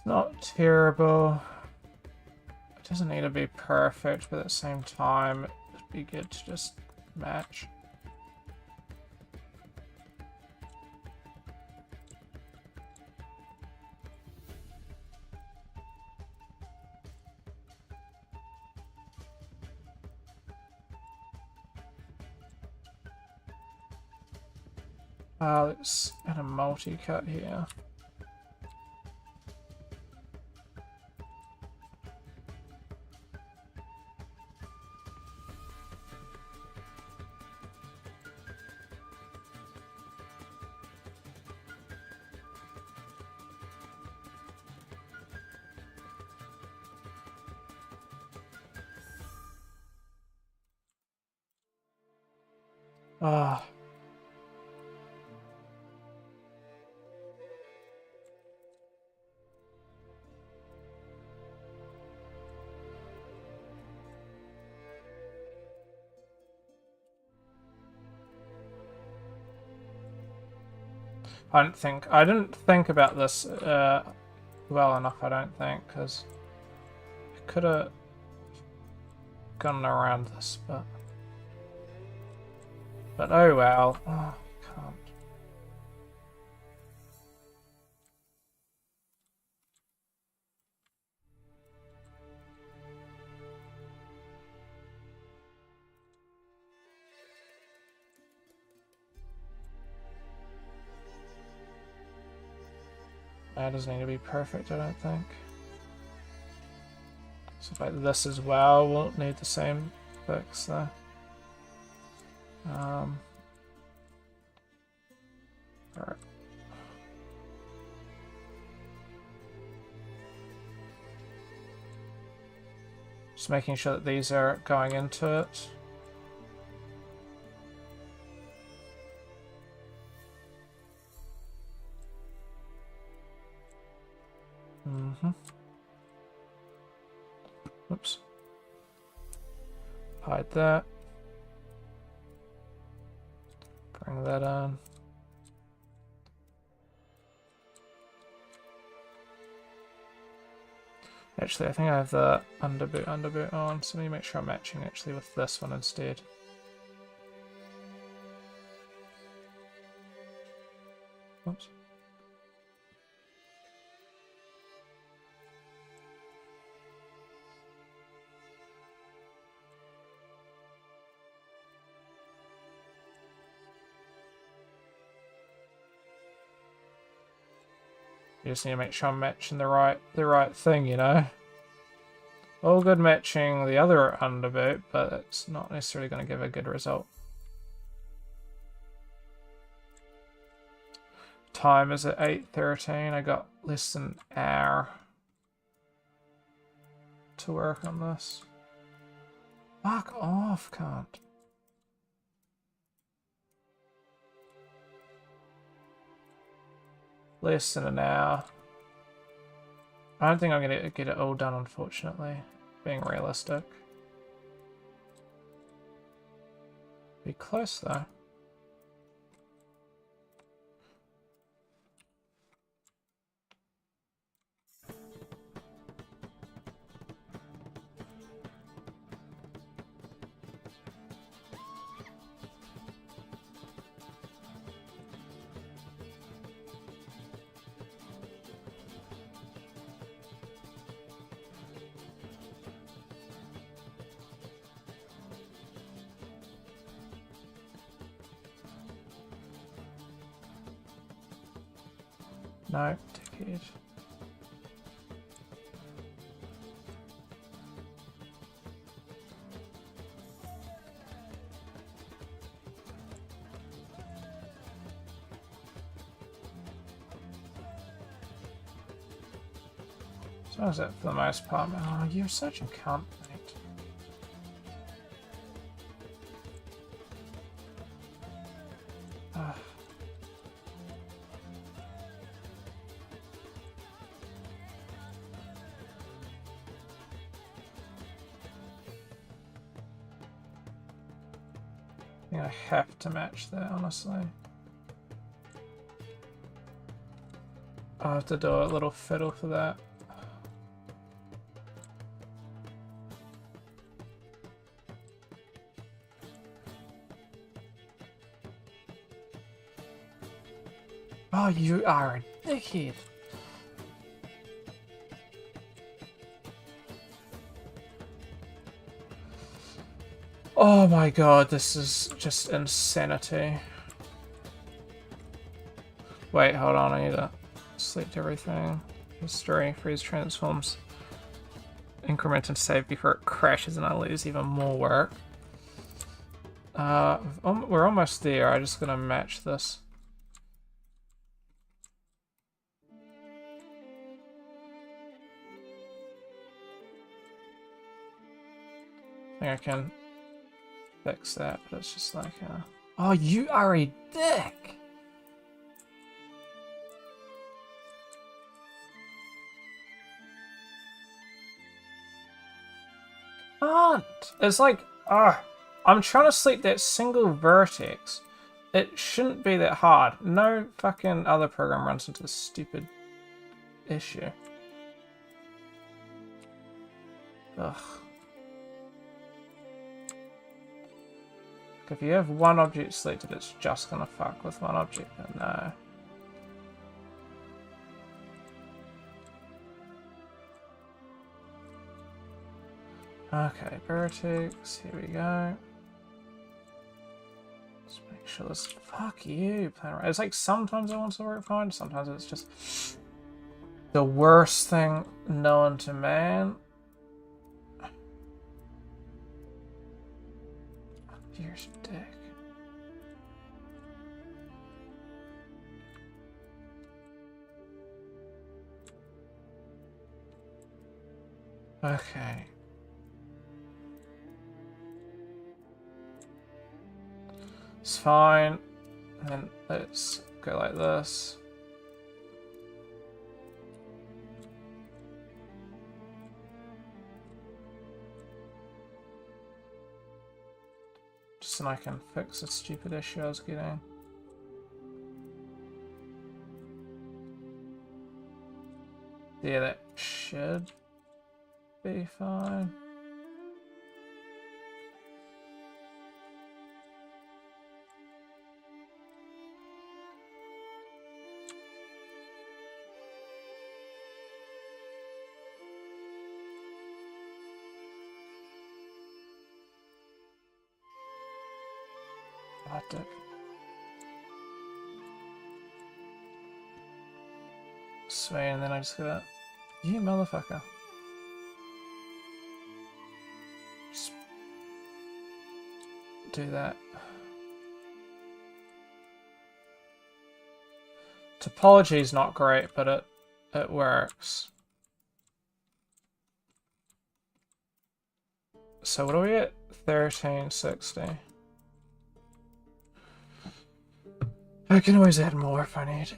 Not terrible. It doesn't need to be perfect, but at the same time, it'd be good to just match. Let's add a multi-cut here. Ah. I didn't think about this well enough, I don't think, because I could have gone around this, but oh well. Oh, can't. That doesn't need to be perfect, I don't think. So like this as well won't need the same fix there. Alright. Just making sure that these are going into it. Oops. Hide that. Bring that on. Actually, I think I have the underboot on, so let me make sure I'm matching actually with this one instead. Oops. You just need to make sure I'm matching the right thing, you know? All good matching the other underboot, but it's not necessarily going to give a good result. Time is at 8:13. I got less than an hour to work on this. Fuck off, cunt. Less than an hour. I don't think I'm going to get it all done, unfortunately. Being realistic. Be close, though. No, ticket. So is that for the most part? Oh, you're such a cunt, mate. Ugh. I think I have to match that, honestly. I have to do a little fiddle for that. Oh, you are a dickhead. Oh my god, this is just insanity. Wait, hold on, I need to select everything. History, freeze transforms. Increment and save before it crashes and I lose even more work. We're almost there, I'm just gonna match this. I think I can fix that, but it's just like, oh, you are a dick! Can't! It's like, I'm trying to select that single vertex. It shouldn't be that hard. No fucking other program runs into this stupid issue. Ugh. If you have one object selected, it's just gonna fuck with one object, but no. Okay, vertex, here we go. Let's make sure this. Fuck you, plan right. It's like sometimes I want to work fine, sometimes it's just the worst thing known to man. Here's your dick. Okay. It's fine. And then let's go like this. Just so I can fix the stupid issue I was getting. Yeah, that should be fine. Oh, dick. Sweet, and then I just gotta... You motherfucker. Just do that. Topology is not great, but it works. So what are we at? 1360. I can always add more if I need.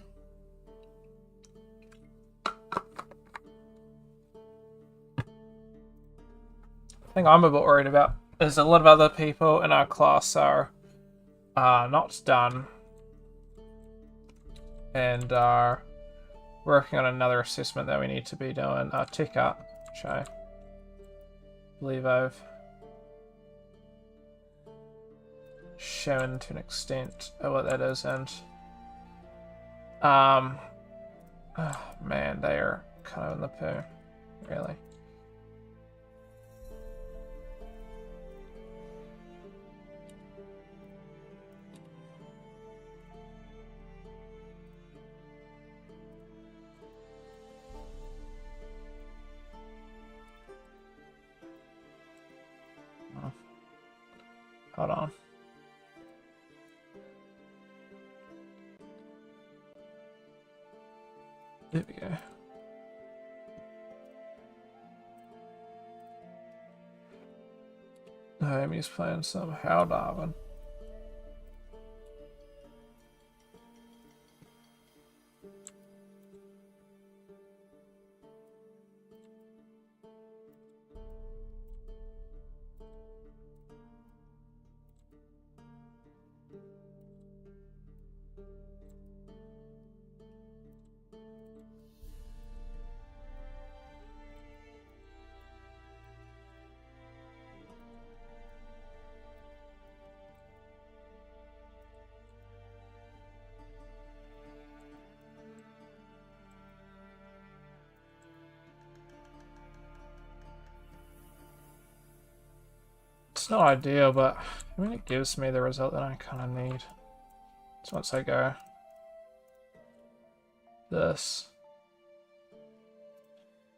The thing I'm a bit worried about is a lot of other people in our class are not done and are working on another assessment that we need to be doing. Tech Art, which I believe I've shown to an extent what that is, and oh man, they are kind of in the poo, really. Hold on. There we go. Naomi's playing some How Darwin. It's not ideal, but I mean it gives me the result that I kind of need. So once I go this,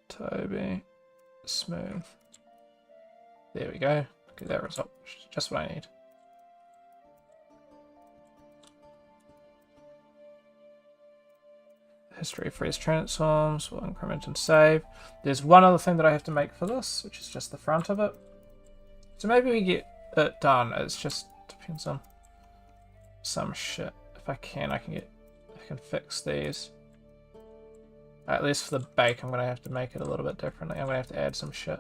Toby, smooth. There we go. Get that result. Just what I need. History freeze transforms, will increment and save. There's one other thing that I have to make for this, which is just the front of it. So maybe we get it done. It just depends on some shit. If I can fix these. At least for the bake, I'm gonna have to make it a little bit differently. I'm gonna have to add some shit.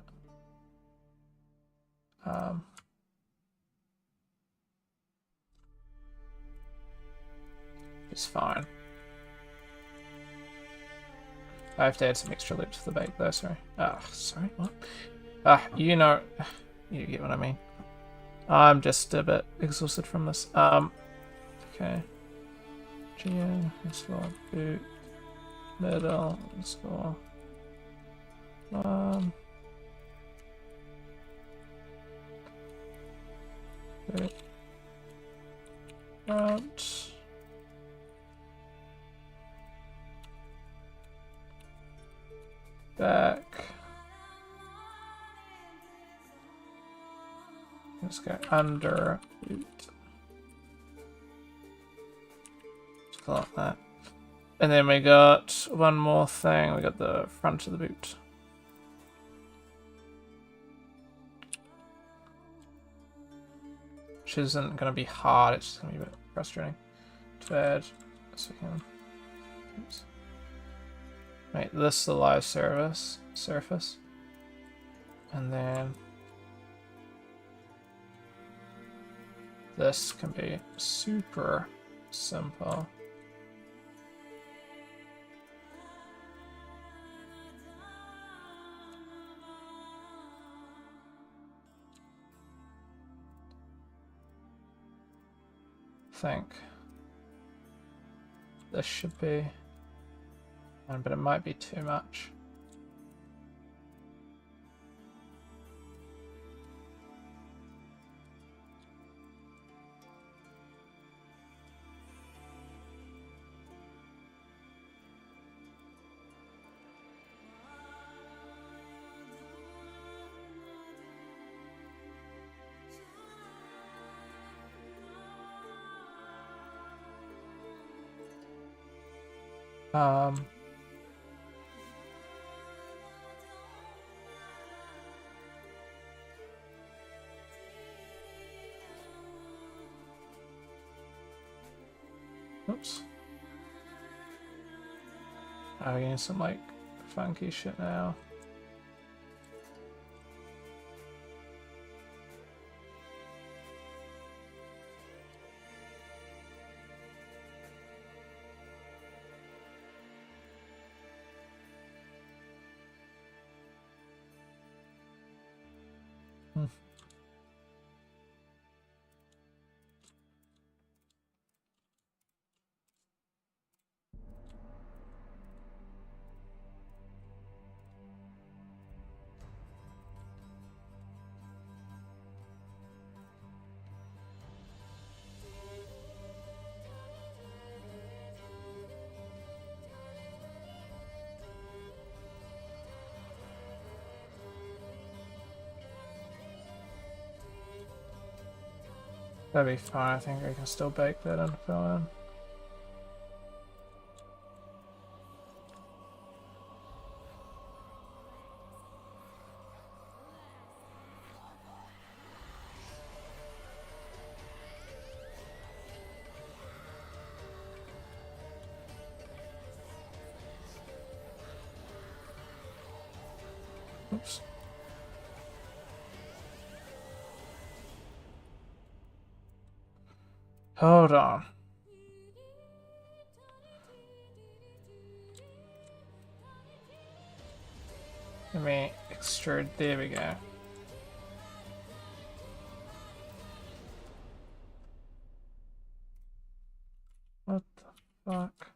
It's fine. I have to add some extra loops for the bake though, sorry. Sorry, what? You know, you get what I mean. I'm just a bit exhausted from this. Okay. GN, install boot, middle, install. Boot. Front. Back. Let's go under boot. Just like that. And then we got one more thing. We got the front of the boot. Which isn't going to be hard, it's just going to be a bit frustrating to add. So we can... Oops. Make this the live surface. And then this can be super simple. I think this should be, but it might be too much. Um, oops. Oh, we're getting some like funky shit now. That'd be fine. I think I can still bake that and fill in. Oops. Hold on. Let me extrude. There we go. What the fuck?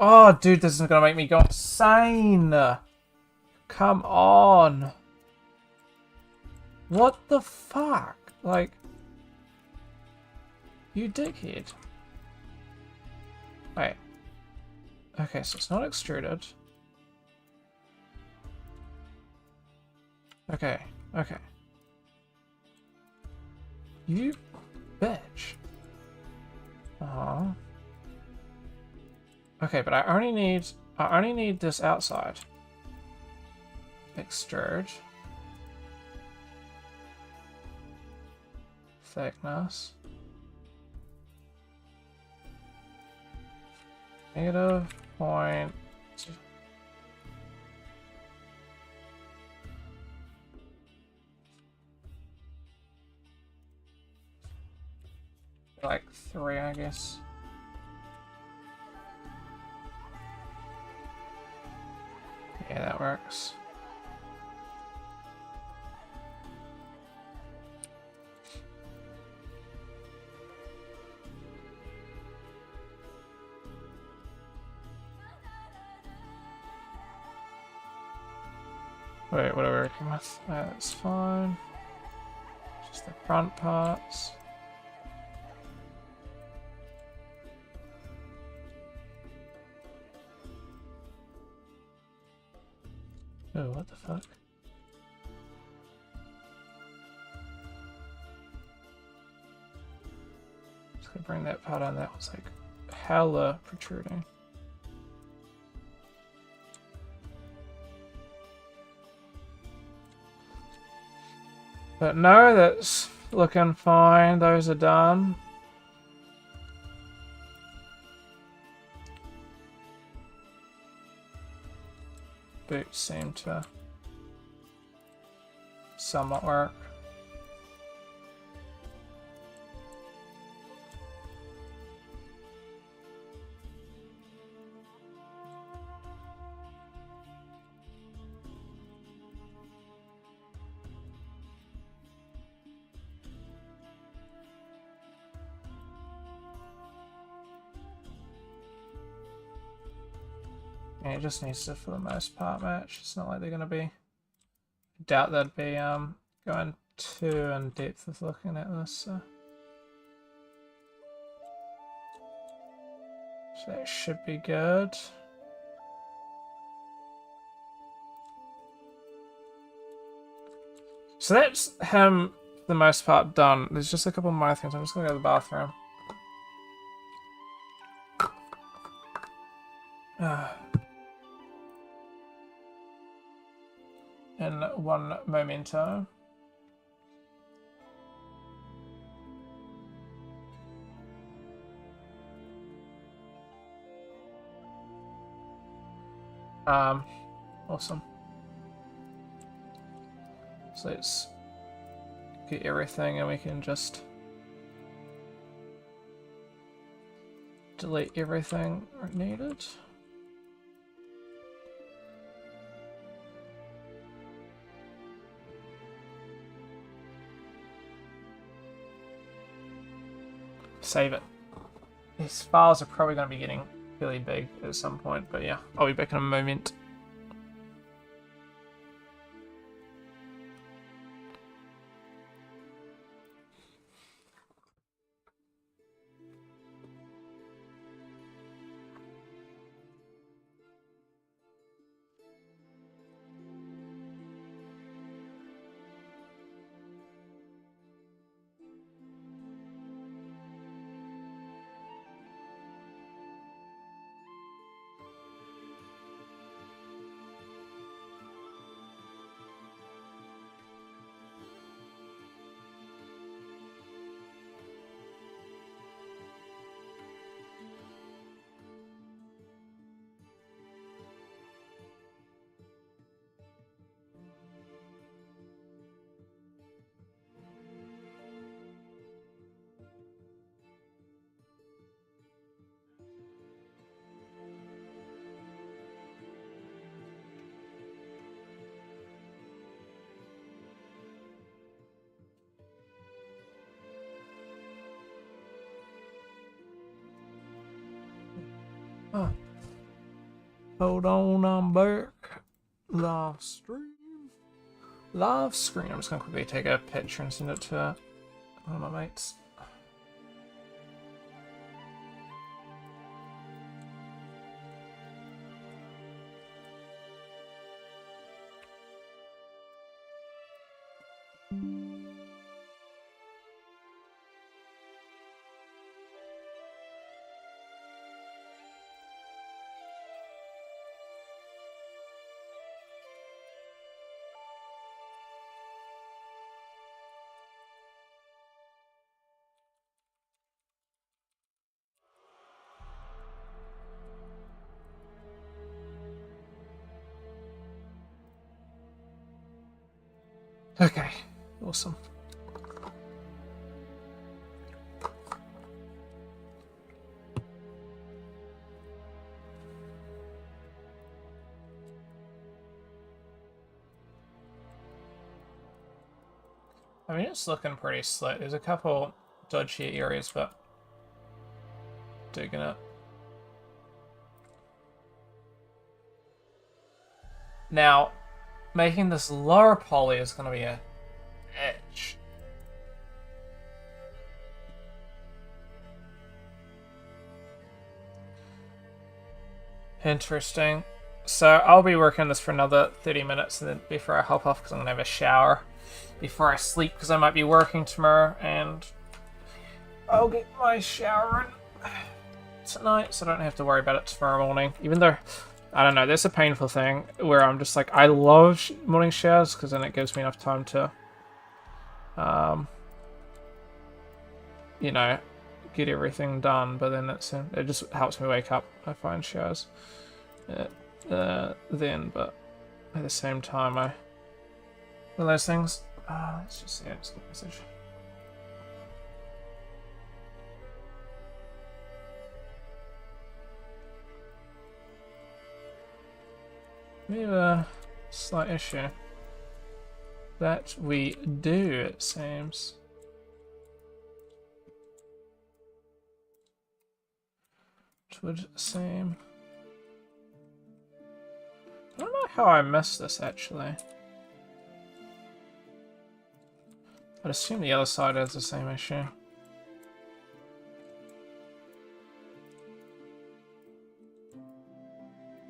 Oh, dude, this is gonna make me go insane. Come on. What the fuck? Like, you dickhead. Wait. Okay, so it's not extruded. Okay, okay. You bitch. Uh-huh. Okay, but I only need this outside. Extrude. Thickness. -0.. Like 3, I guess. Yeah, that works. Wait, what are we working with? That's fine. Just the front parts. Oh, what the fuck? Just gonna bring that part on. That was like hella protruding. But no, that's looking fine. Those are done. Boots seem to somewhat work. And it just needs to, for the most part, match. It's not like they're going to be... I doubt they'd be going too in depth with looking at this. So that should be good. So that's him, for the most part, done. There's just a couple more things. I'm just going to go to the bathroom. And one memento. Awesome. So let's get everything and we can just delete everything needed. Save it. These files are probably going to be getting really big at some point, but yeah, I'll be back in a moment. Oh. Hold on, I'm back. Live stream. Live screen. I'm just gonna quickly take a picture and send it to one of my mates. Okay, awesome. I mean, it's looking pretty slick. There's a couple dodgy areas, but digging it. Now, making this lower poly is going to be a edge. Interesting. So I'll be working on this for another 30 minutes and then before I hop off because I'm going to have a shower before I sleep because I might be working tomorrow and I'll get my shower in tonight so I don't have to worry about it tomorrow morning. Even though, I don't know, there's a painful thing where I'm just like, I love morning showers because then it gives me enough time to, you know, get everything done, but then it just helps me wake up. I find showers then, but at the same time, one of those things. Let's just see. It's a message. We have a slight issue. That we do, it seems. It would seem. I don't know how I missed this actually. I'd assume the other side has the same issue.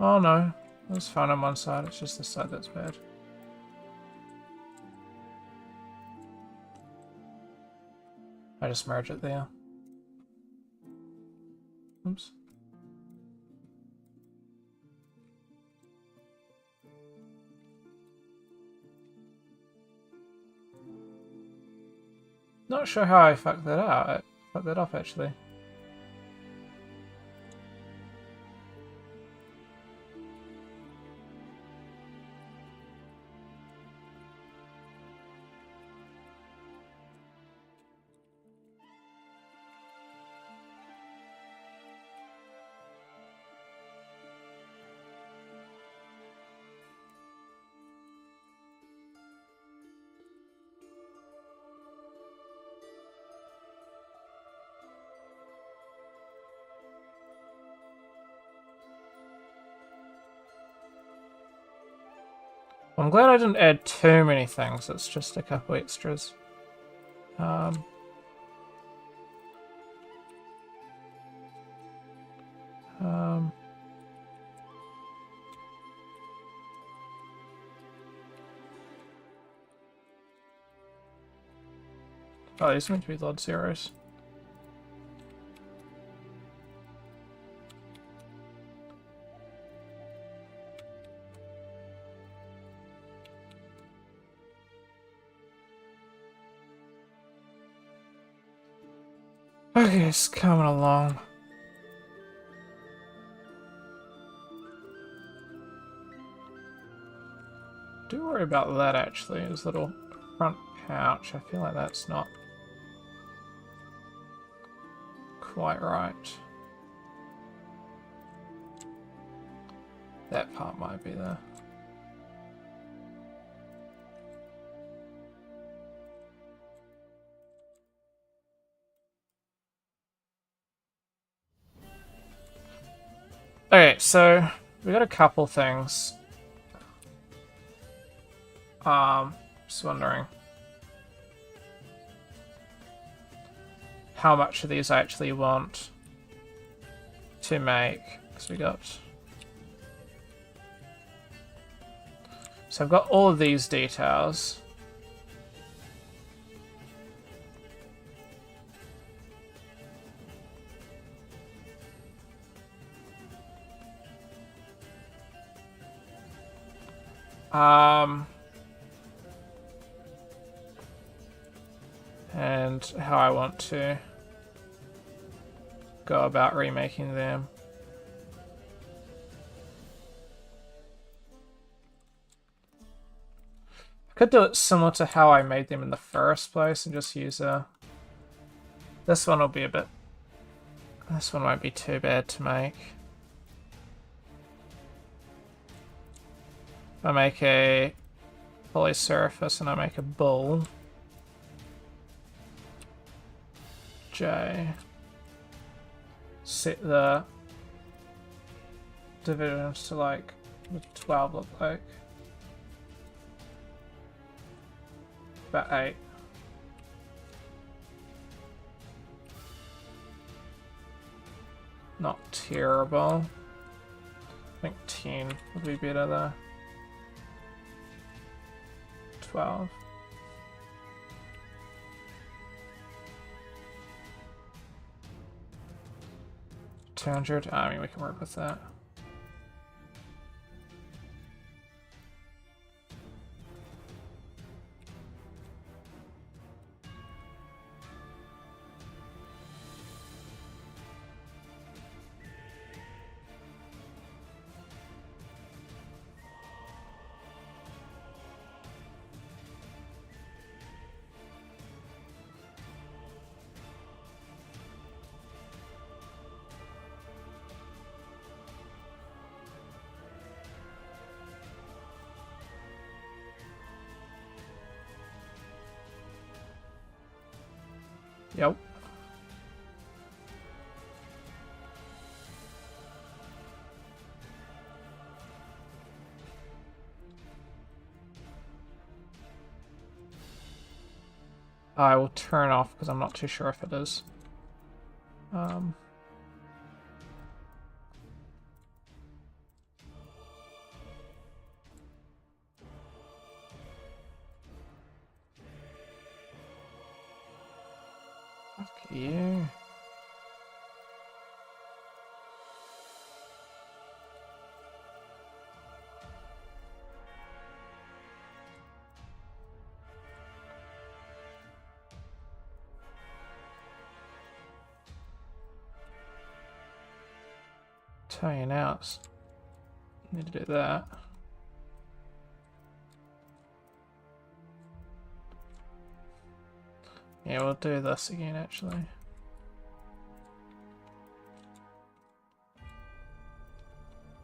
Oh no, it's fine on one side, it's just this side that's bad. I just merge it there. Oops. Not sure how I fucked that out. I fucked that up actually. I'm glad I didn't add too many things. It's just a couple extras. Um, um, oh, these are meant to be load zeros. Okay, it's coming along. Do worry about that actually, his little front pouch. I feel like that's not quite right. That part might be there. Okay, so we got a couple things. Just wondering how much of these I actually want to make, because we got. So I've got all of these details. And how I want to go about remaking them. I could do it similar to how I made them in the first place and just use a... This one will be a bit... This one won't be too bad to make. I make a poly surface and I make a bull. J. Set the divisions to like what 12 look like. About 8. Not terrible. I think 10 would be better though. 12. $200. I mean, we can work with that. Yep. I will turn off because I'm not too sure if it is. Fuck you. tell you now, it's... need to do that. Yeah, we'll do this again, actually.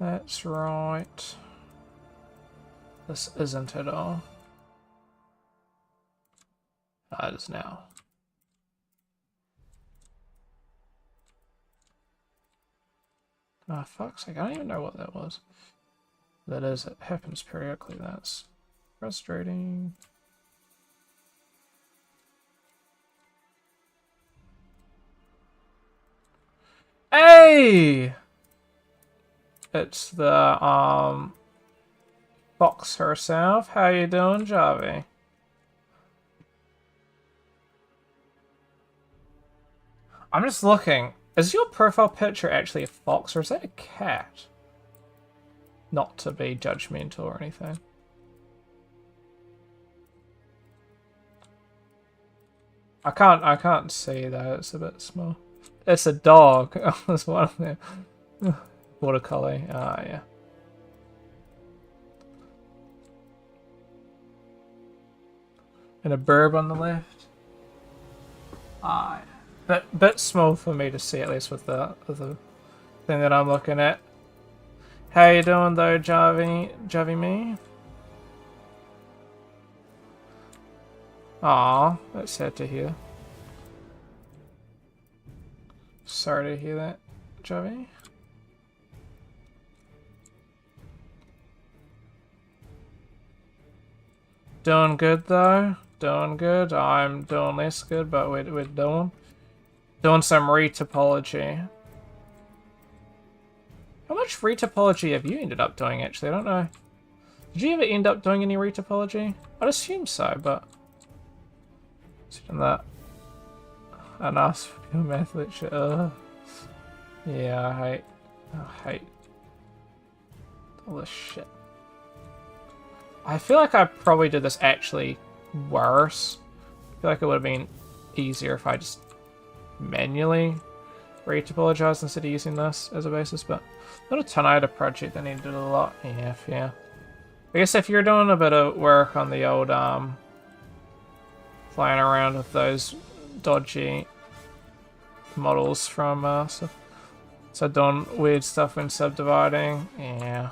That's right. This isn't at all. Ah, it is now. Ah, fuck's sake, I don't even know what that was. That is, it happens periodically, that's frustrating. Hey! It's the, Fox herself. How you doing, Javi? I'm just looking. Is your profile picture actually a fox or is that a cat? Not to be judgmental or anything. I can't see though, it's a bit small. It's a dog. Oh, there's one of them. Border collie. Ah, yeah. And a burb on the left. Ah, yeah. Bit small for me to see, at least with the thing that I'm looking at. How you doing though, Javi me? Aw, that's sad to hear. Sorry to hear that, Javi. Doing good though. Doing good. I'm doing less good, but we're doing some retopology. How much retopology have you ended up doing actually? I don't know. Did you ever end up doing any retopology? I'd assume so, but considering that an ask for your math lecture. Yeah, I hate all this shit. I feel like I probably did this actually worse. I feel like it would have been easier if I just manually retopologized instead of using this as a basis, but not a ton. I had a project that needed a lot. Yeah. I guess if you're doing a bit of work on the old flying around with those dodgy models from so doing weird stuff when subdividing, yeah.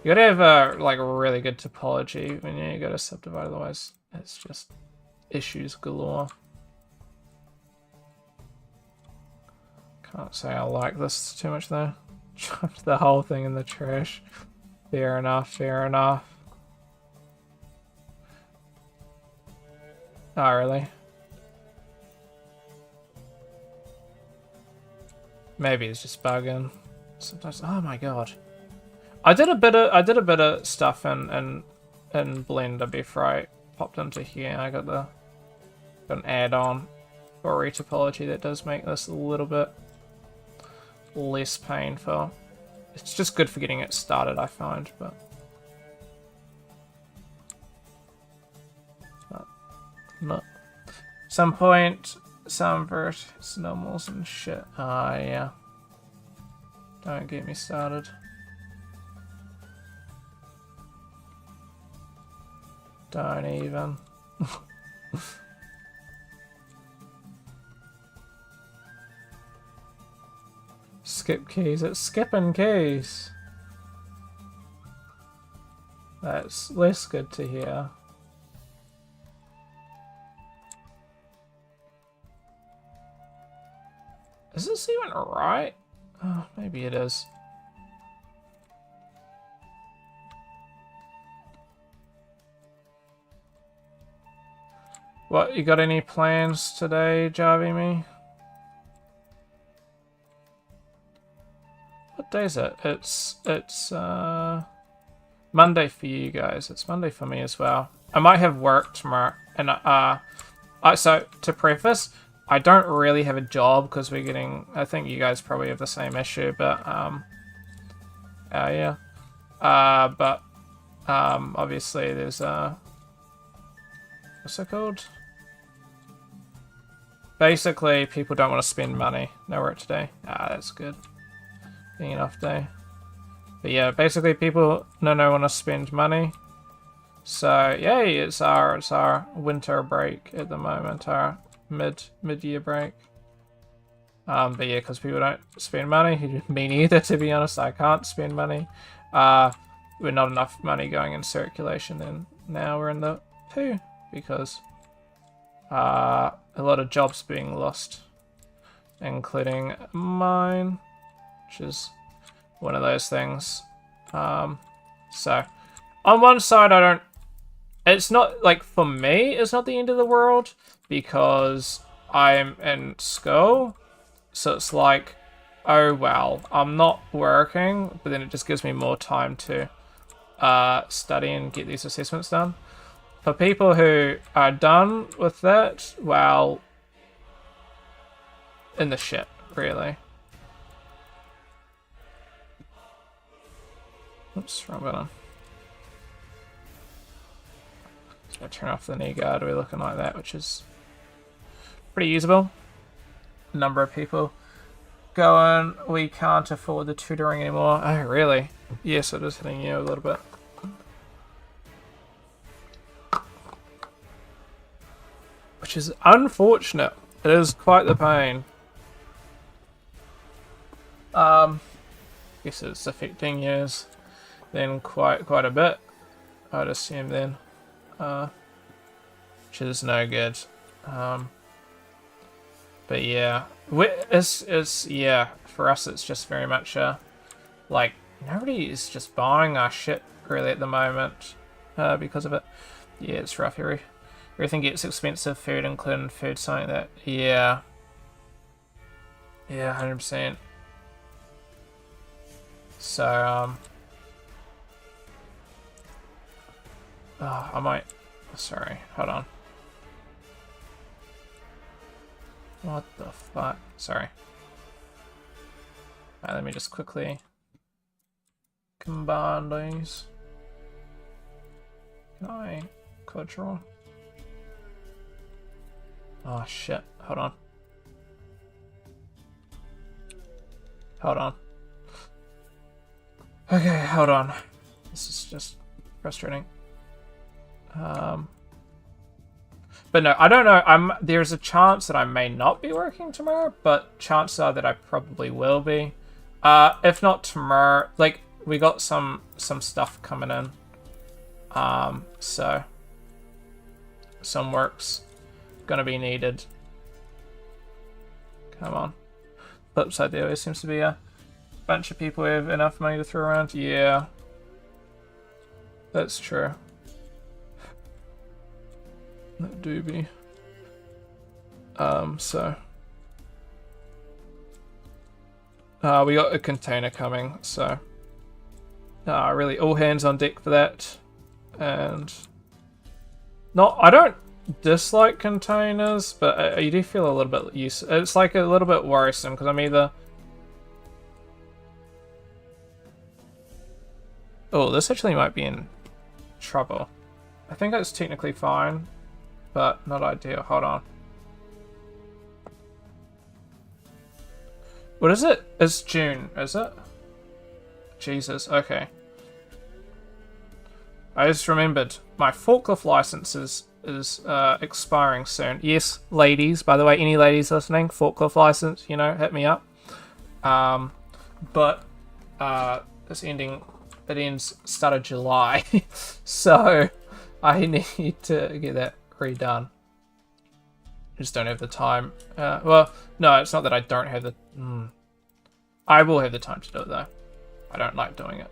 You gotta have like really good topology when you go to subdivide, otherwise it's just issues galore. Can't say I like this too much though. Chucked the whole thing in the trash. Fair enough, fair enough. Oh, really? Maybe it's just bugging. Sometimes. Oh my god. I did a bit of stuff in Blender before I popped into here. I got an add-on for retopology that does make this a little bit less painful. It's just good for getting it started, I find, but no. Some point, some vertex normals and shit. Ah, yeah. Don't get me started. Don't even. Skip keys. It's skipping keys. That's less good to hear. Is this even right? Oh, maybe it is. What, you got any plans today, Javi me? What day is it? It's Monday for you guys. It's Monday for me as well. I might have work tomorrow, and so to preface, I don't really have a job because we're getting. I think you guys probably have the same issue, but yeah. But obviously there's what's it called? Basically, people don't want to spend money. No work today. Ah, that's good. being an off day. But yeah, basically people don't want to spend money. So yay, it's our winter break at the moment, our mid-year break. But yeah, because people don't spend money, me neither, to be honest. I can't spend money. We're not enough money going in circulation, and now we're in the poo because a lot of jobs being lost, including mine, which is one of those things. So on one side, it's not like, for me, it's not the end of the world because I'm in school. So it's like, oh well, I'm not working, but then it just gives me more time to study and get these assessments done. For people who are done with that, well, in the shit, really. Oops, wrong button. Just gonna turn off the knee guard. We're looking like that, which is pretty usable. Number of people going, we can't afford the tutoring anymore. Oh, really? Yes, it is hitting you a little bit. Which is unfortunate. It is quite the pain. Guess it's affecting yours then quite a bit, I'd assume then. Which is no good. But yeah, it's yeah, for us it's just very much like, nobody is just buying our shit really at the moment because of it. Yeah, it's rough. Everything gets expensive, food including food, something that, yeah. Yeah, 100%. So, oh, I might, sorry, hold on. What the fuck? Sorry. Alright, let me just quickly combine these. Can I control? Oh shit, hold on. Hold on. Okay, hold on. This is just frustrating. But no, I don't know. There's a chance that I may not be working tomorrow, but chances are that I probably will be. If not tomorrow, like, we got some stuff coming in. So some work's gonna be needed. Come on. Flip side, there always seems to be a bunch of people who have enough money to throw around. Yeah, that's true. That do be. So we got a container coming, so really all hands on deck for that. And I don't dislike containers, but you do feel a little bit it's like a little bit worrisome because I'm either, oh, this actually might be in trouble. I think it's technically fine, but not ideal. Hold on. What is it? It's June, is it? Jesus, okay. I just remembered my forklift license is expiring soon. Yes, ladies, by the way, any ladies listening, forklift license, you know, hit me up. But it's ending, it ends start of July, so I need to get that redone. I just don't have the time. Well, no, it's not that I don't have the... I will have the time to do it, though. I don't like doing it.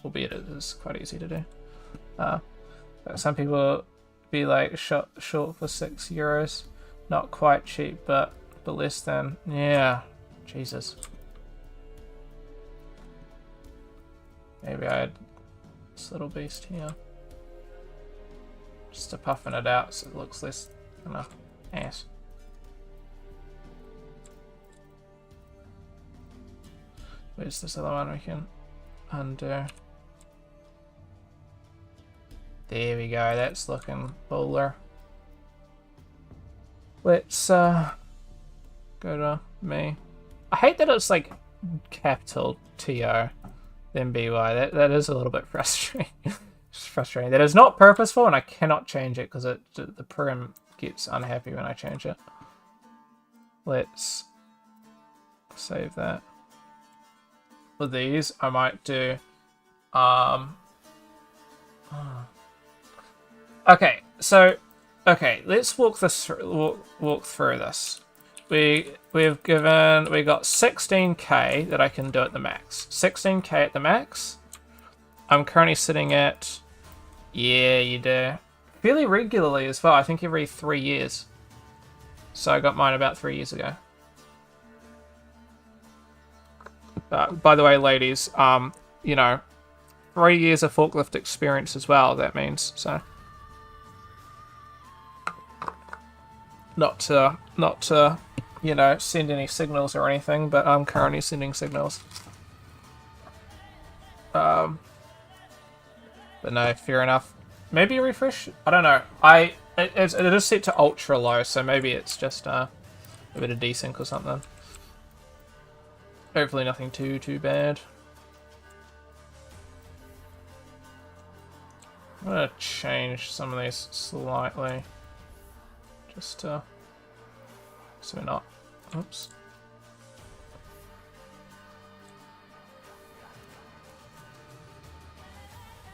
Albeit it is quite easy to do. But some people be like short for €6. Not quite cheap, but less than... Yeah, Jesus. Maybe I had this little beast here. Just to puffing it out so it looks less kind of ass. Where's this other one we can undo? There we go, that's looking fuller. Let's go to me. I hate that it's like capital T-O, then B-Y. That is a little bit frustrating. It's frustrating. That is not purposeful, and I cannot change it because the program gets unhappy when I change it. Let's save that. For these, I might do... Okay, so... Okay, let's walk through this. We got 16k that I can do at the max. 16k at the max. I'm currently sitting at... Yeah, you do. Fairly regularly as well. I think every 3 years. So I got mine about 3 years ago. By the way, ladies, you know, 3 years of forklift experience as well, that means, so. Not to, you know, send any signals or anything, but I'm currently sending signals. But no, fair enough. Maybe a refresh? I don't know. It is set to ultra low, so maybe it's just a bit of desync or something. Hopefully nothing too bad. I'm gonna change some of these slightly, just to, so we're not, oops.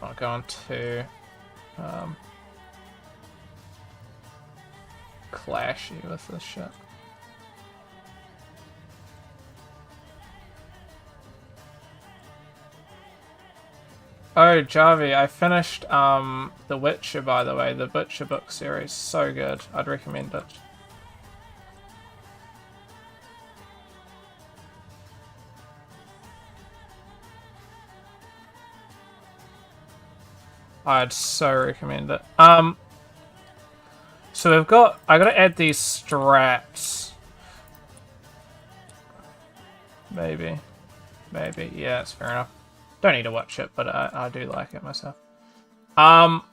Not going too clashy with this shit. Oh, Javi, I finished The Witcher, by the way. The Witcher book series. So good. I'd recommend it. I'd so recommend it. So I gotta add these straps. Maybe. Yeah, it's fair enough. Don't need to watch it, but I do like it myself. At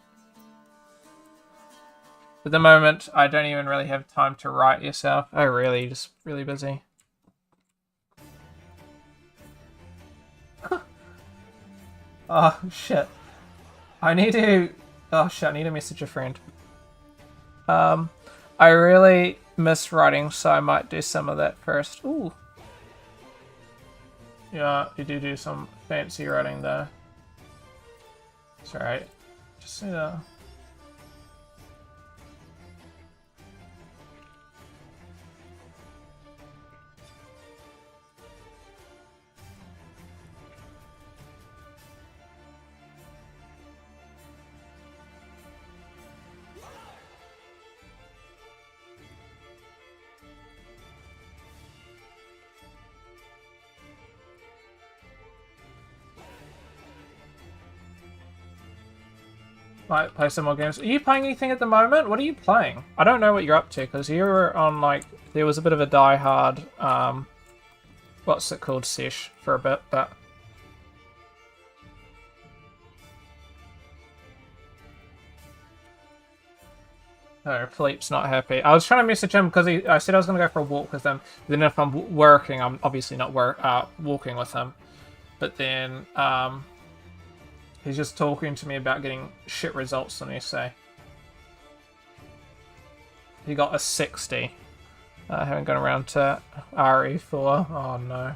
the moment, I don't even really have time to write yourself. Oh, really? Just really busy. Oh, shit. I need to... Oh, shit, I need to message a friend. I really miss writing, so I might do some of that first. Ooh. Yeah, you do some fancy writing there. It's alright. Just need to... Might play some more games. Are you playing anything at the moment? What are you playing? I don't know what you're up to, because you were on, like, there was a bit of a die-hard, what's it called, sesh for a bit, but... Oh, Philippe's not happy. I was trying to message him because I said I was going to go for a walk with him. Then if I'm working, I'm obviously not walking with him. But then, he's just talking to me about getting shit results on essay. He got a 60. I haven't gone around to RE4. Oh no.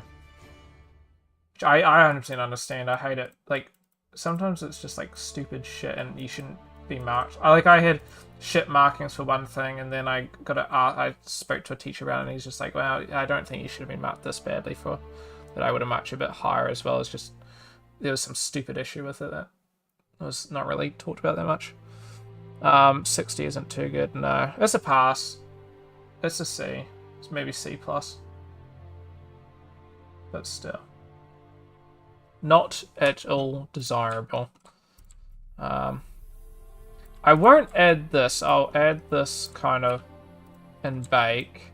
I 100% understand. I hate it. Like, sometimes it's just like stupid shit and you shouldn't be marked. I had shit markings for one thing, and then I spoke to a teacher about it, and he's just like, well, I don't think you should have been marked this badly for that. I would have marked you a bit higher as well. As just there was some stupid issue with it that was not really talked about that much. 60 isn't too good. No, it's a pass. It's a C. It's maybe C+. But still. Not at all desirable. I won't add this. I'll add this kind of in bake.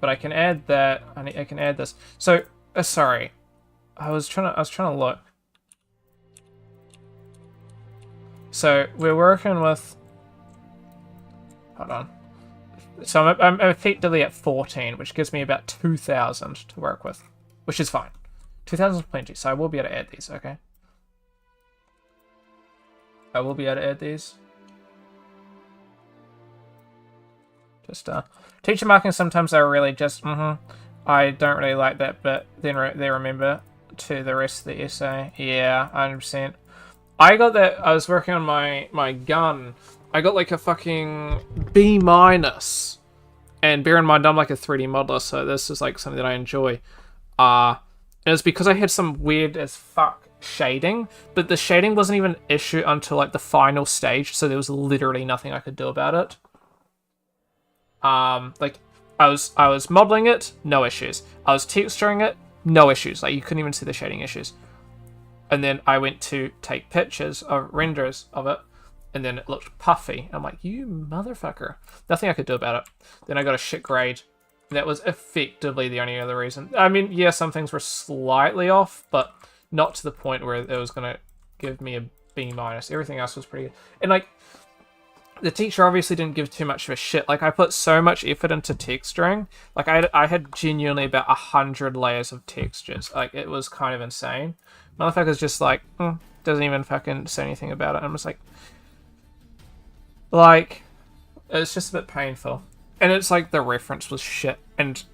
But I can add that. I can add this. So, sorry. I was trying to look. So we're working with. Hold on. So I'm effectively at 14, which gives me about 2,000 to work with. which is fine. 2,000 is plenty, so I will be able to add these, okay? I will be able to add these. Just, teacher marking, sometimes they're really just, I don't really like that, but then they remember to the rest of the essay. Yeah, 100%. I got that, I was working on my gun. I got like a fucking B-. And bear in mind, I'm like a 3D modeler, so this is like something that I enjoy. And it's because I had some weird as fuck shading, but the shading wasn't even an issue until like the final stage, so there was literally nothing I could do about it. Like I was modeling it, no issues. I was texturing it, no issues. Like you couldn't even see the shading issues. And then I went to take pictures of renders of it, and then it looked puffy. I'm like, you motherfucker. Nothing I could do about it. Then I got a shit grade. That was effectively the only other reason. I mean, yeah, some things were slightly off, but not to the point where it was going to give me a B-. Everything else was pretty good. And, like, the teacher obviously didn't give too much of a shit. Like, I put so much effort into texturing. Like, I had genuinely about 100 layers of textures. Like, it was kind of insane. Motherfucker's just like, doesn't even fucking say anything about it. I'm just like, it's just a bit painful. And it's like the reference was shit. And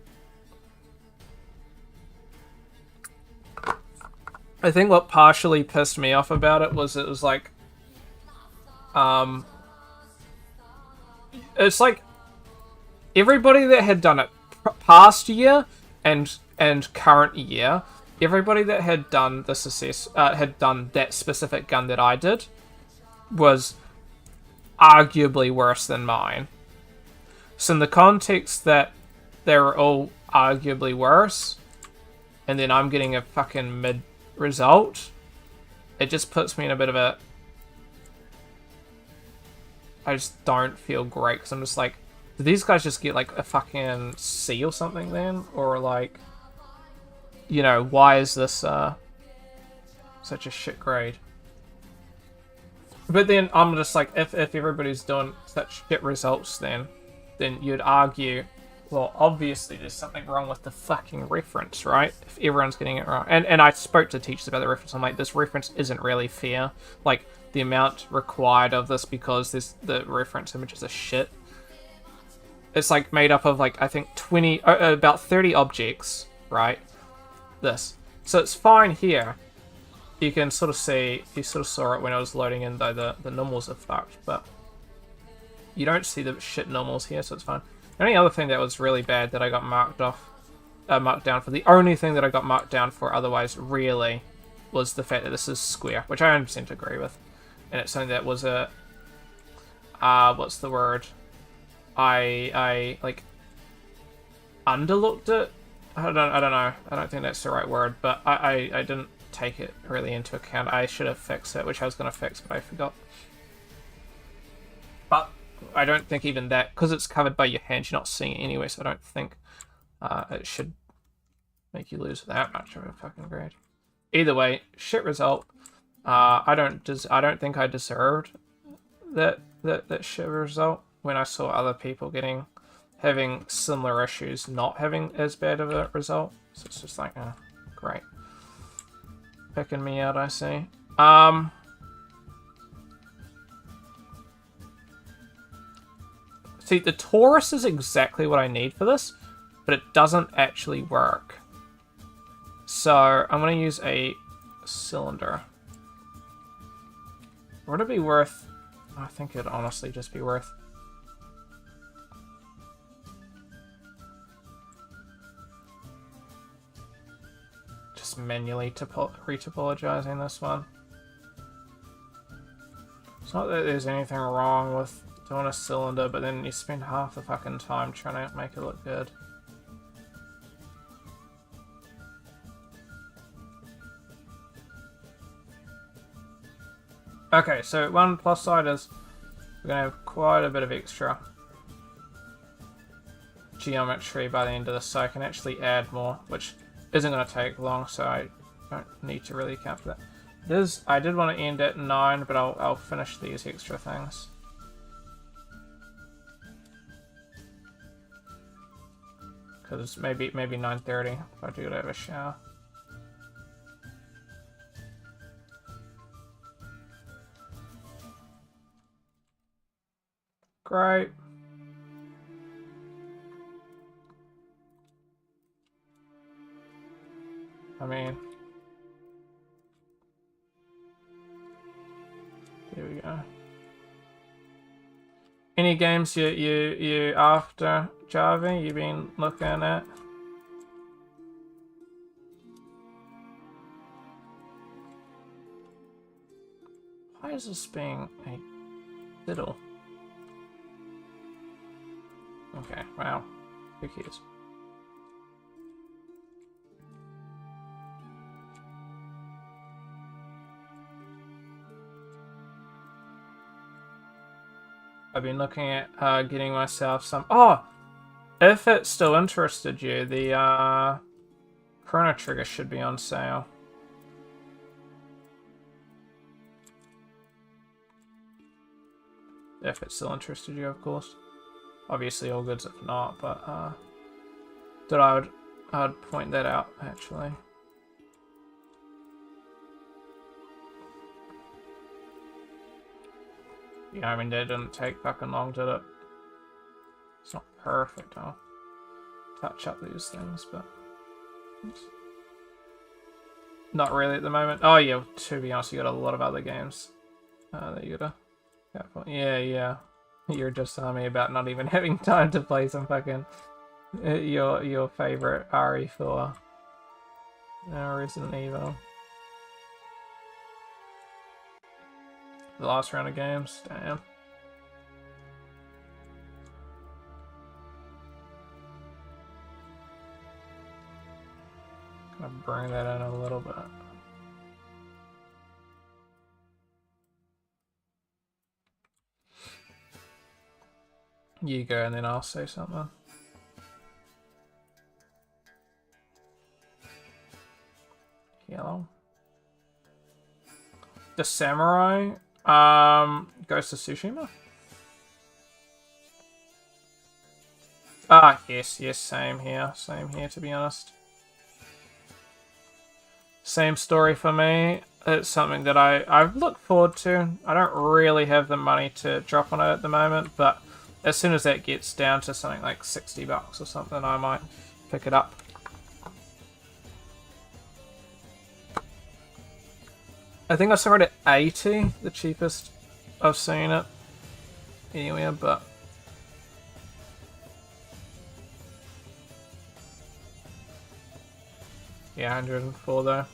I think what partially pissed me off about it was like, it's like everybody that had done it past year and current year, everybody that had done the success, had done that specific gun that I did was arguably worse than mine. So in the context that they were all arguably worse, and then I'm getting a fucking mid result, it just puts me in a bit of a... I just don't feel great, because I'm just like, did these guys just get like a fucking C or something then? Or like, you know, why is this such a shit grade? But then I'm just like, if everybody's doing such shit results then you'd argue, well, obviously there's something wrong with the fucking reference, right? If everyone's getting it wrong. And I spoke to teachers about the reference. I'm like, this reference isn't really fair. Like, the amount required of this, because the reference images are shit. It's like made up of like, I think about 30 objects, right? This. So it's fine here. You can sort of see, you sort of saw it when I was loading in, though the normals are fucked, but you don't see the shit normals here, so it's fine. The only other thing that was really bad that I got marked down for, the only thing that I got marked down for otherwise really, was the fact that this is square, which I 100% agree with. And it's something that was a, what's the word? I like, underlooked it? I don't know. I don't think that's the right word, but I didn't take it really into account. I should have fixed it, which I was going to fix, but I forgot. But I don't think even that, because it's covered by your hands, you're not seeing it anyway, so I don't think it should make you lose that much of a fucking grade. Either way, shit result. I don't think I deserved that shit result when I saw other people having similar issues, not having as bad of a result. So it's just like, great. Picking me out, I see. See, the Taurus is exactly what I need for this, but it doesn't actually work. So I'm going to use a cylinder. Would it be worth... I think it'd honestly just be worth... just manually retopologizing this one. It's not that there's anything wrong with doing a cylinder, but then you spend half the fucking time trying to make it look good. Okay, so one plus side is we're going to have quite a bit of extra geometry by the end of this, so I can actually add more, which isn't going to take long, so I don't need to really count for that. I did want to end at 9, but I'll finish these extra things. because maybe 9:30 if I do have a shower. Great. I mean, there we go. Any games you after, Javi, you've been looking at? Why is this being a fiddle? Okay, wow. Who cares? I've been looking at getting myself some... Oh! If it still interested you, the Chrono Trigger should be on sale. If it still interested you, of course. Obviously all goods if not, but thought I'd point that out, actually. Yeah, I mean, that didn't take fucking long, did it? It's not perfect, I'll touch up these things, but... Not really at the moment. Oh yeah, to be honest, you got a lot of other games that you gotta... Yeah. You're just telling me about not even having time to play some fucking... your favorite RE4. Resident Evil. The last round of games? Damn. Gonna bring that in a little bit. You go and then I'll say something. Yellow. The Samurai Ghost of Tsushima. Ah, yes, same here to be honest. Same story for me. It's something that I've looked forward to. I don't really have the money to drop on it at the moment, but as soon as that gets down to something like $60 or something, I might pick it up. I think I saw it at 80, the cheapest I've seen it anywhere, but yeah, 104 though.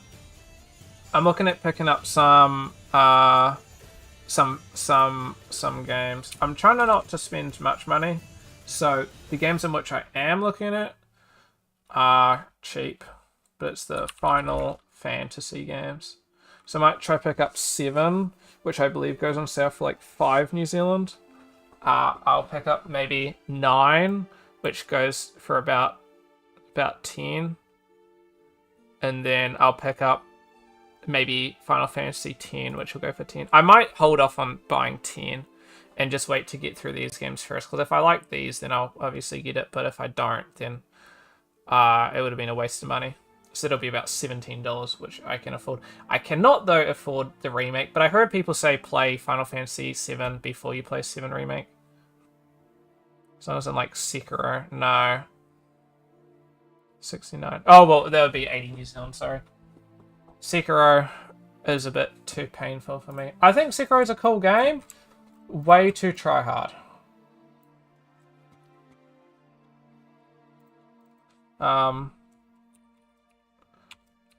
I'm looking at picking up some games. I'm trying not to spend much money, so the games in which I am looking at are cheap, but it's the Final Fantasy games. So I might try pick up 7, which I believe goes on sale for like 5 New Zealand. I'll pick up maybe 9, which goes for about 10. And then I'll pick up maybe Final Fantasy 10, which will go for 10. I might hold off on buying 10 and just wait to get through these games first. Because if I like these, then I'll obviously get it. But if I don't, then it would have been a waste of money. So it'll be about $17, which I can afford. I cannot, though, afford the remake. But I heard people say play Final Fantasy 7 before you play 7 Remake. So I wasn't like Sekiro. No. 69. Oh, well, that would be 80 New Zealand, sorry. Sekiro is a bit too painful for me. I think Sekiro is a cool game. Way too try hard.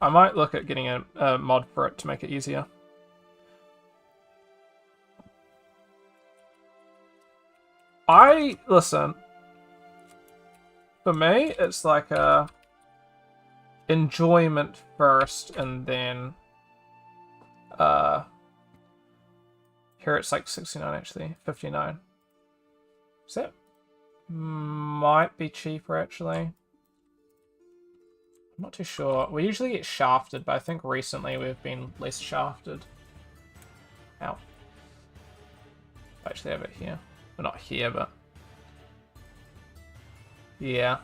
I might look at getting a mod for it to make it easier. Listen. For me, it's like a enjoyment first, and then here it's like 69 actually, 59. Is that might be cheaper actually? I'm not too sure. We usually get shafted, but I think recently we've been less shafted. Ow. I actually have it here. Well, not here, but... yeah.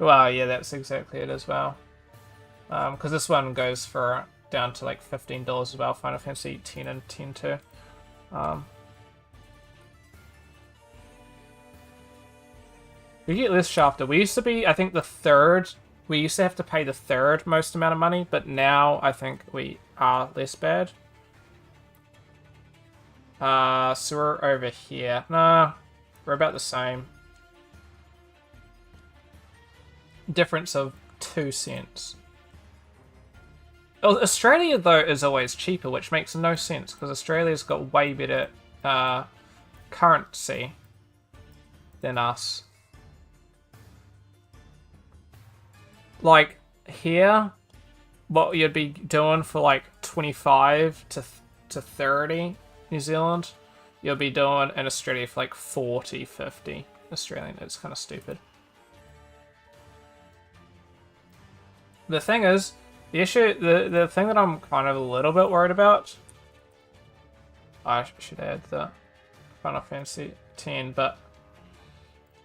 Well, yeah, that's exactly it as well. Because this one goes for down to like $15 as well. Final Fantasy 10 and 10 too. We get less shafted. We used to be, I think, the third. We used to have to pay the third most amount of money, but now I think we are less bad. So we're over here. No, we're about the same. Difference of 2 cents. Australia, though, is always cheaper, which makes no sense, because Australia's got way better currency than us. Like, here, what you'd be doing for, like, 25 to 30 New Zealand, you'll be doing in Australia for, like, 40, 50 Australian. It's kind of stupid. The thing is, the thing that I'm kind of a little bit worried about, I should add the Final Fantasy X, but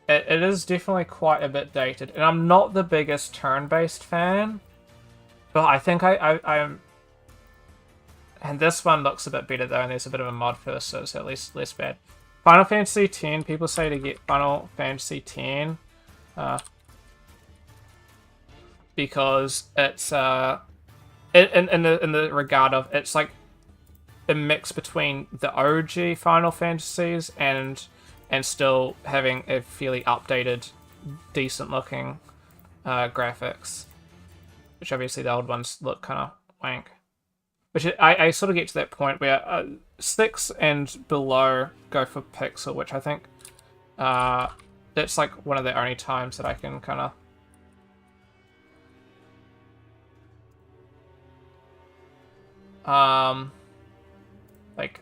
it is definitely quite a bit dated, and I'm not the biggest turn-based fan, but I think I'm, and this one looks a bit better though, and there's a bit of a mod for this, so it's at least less bad. Final Fantasy X, people say to get Final Fantasy X, because it's in the regard of it's like a mix between the OG Final Fantasies and still having a fairly updated, decent looking graphics, which obviously the old ones look kind of wank. Which I sort of get to that point where 6 and below go for pixel, which I think that's like one of the only times that I can kind of like,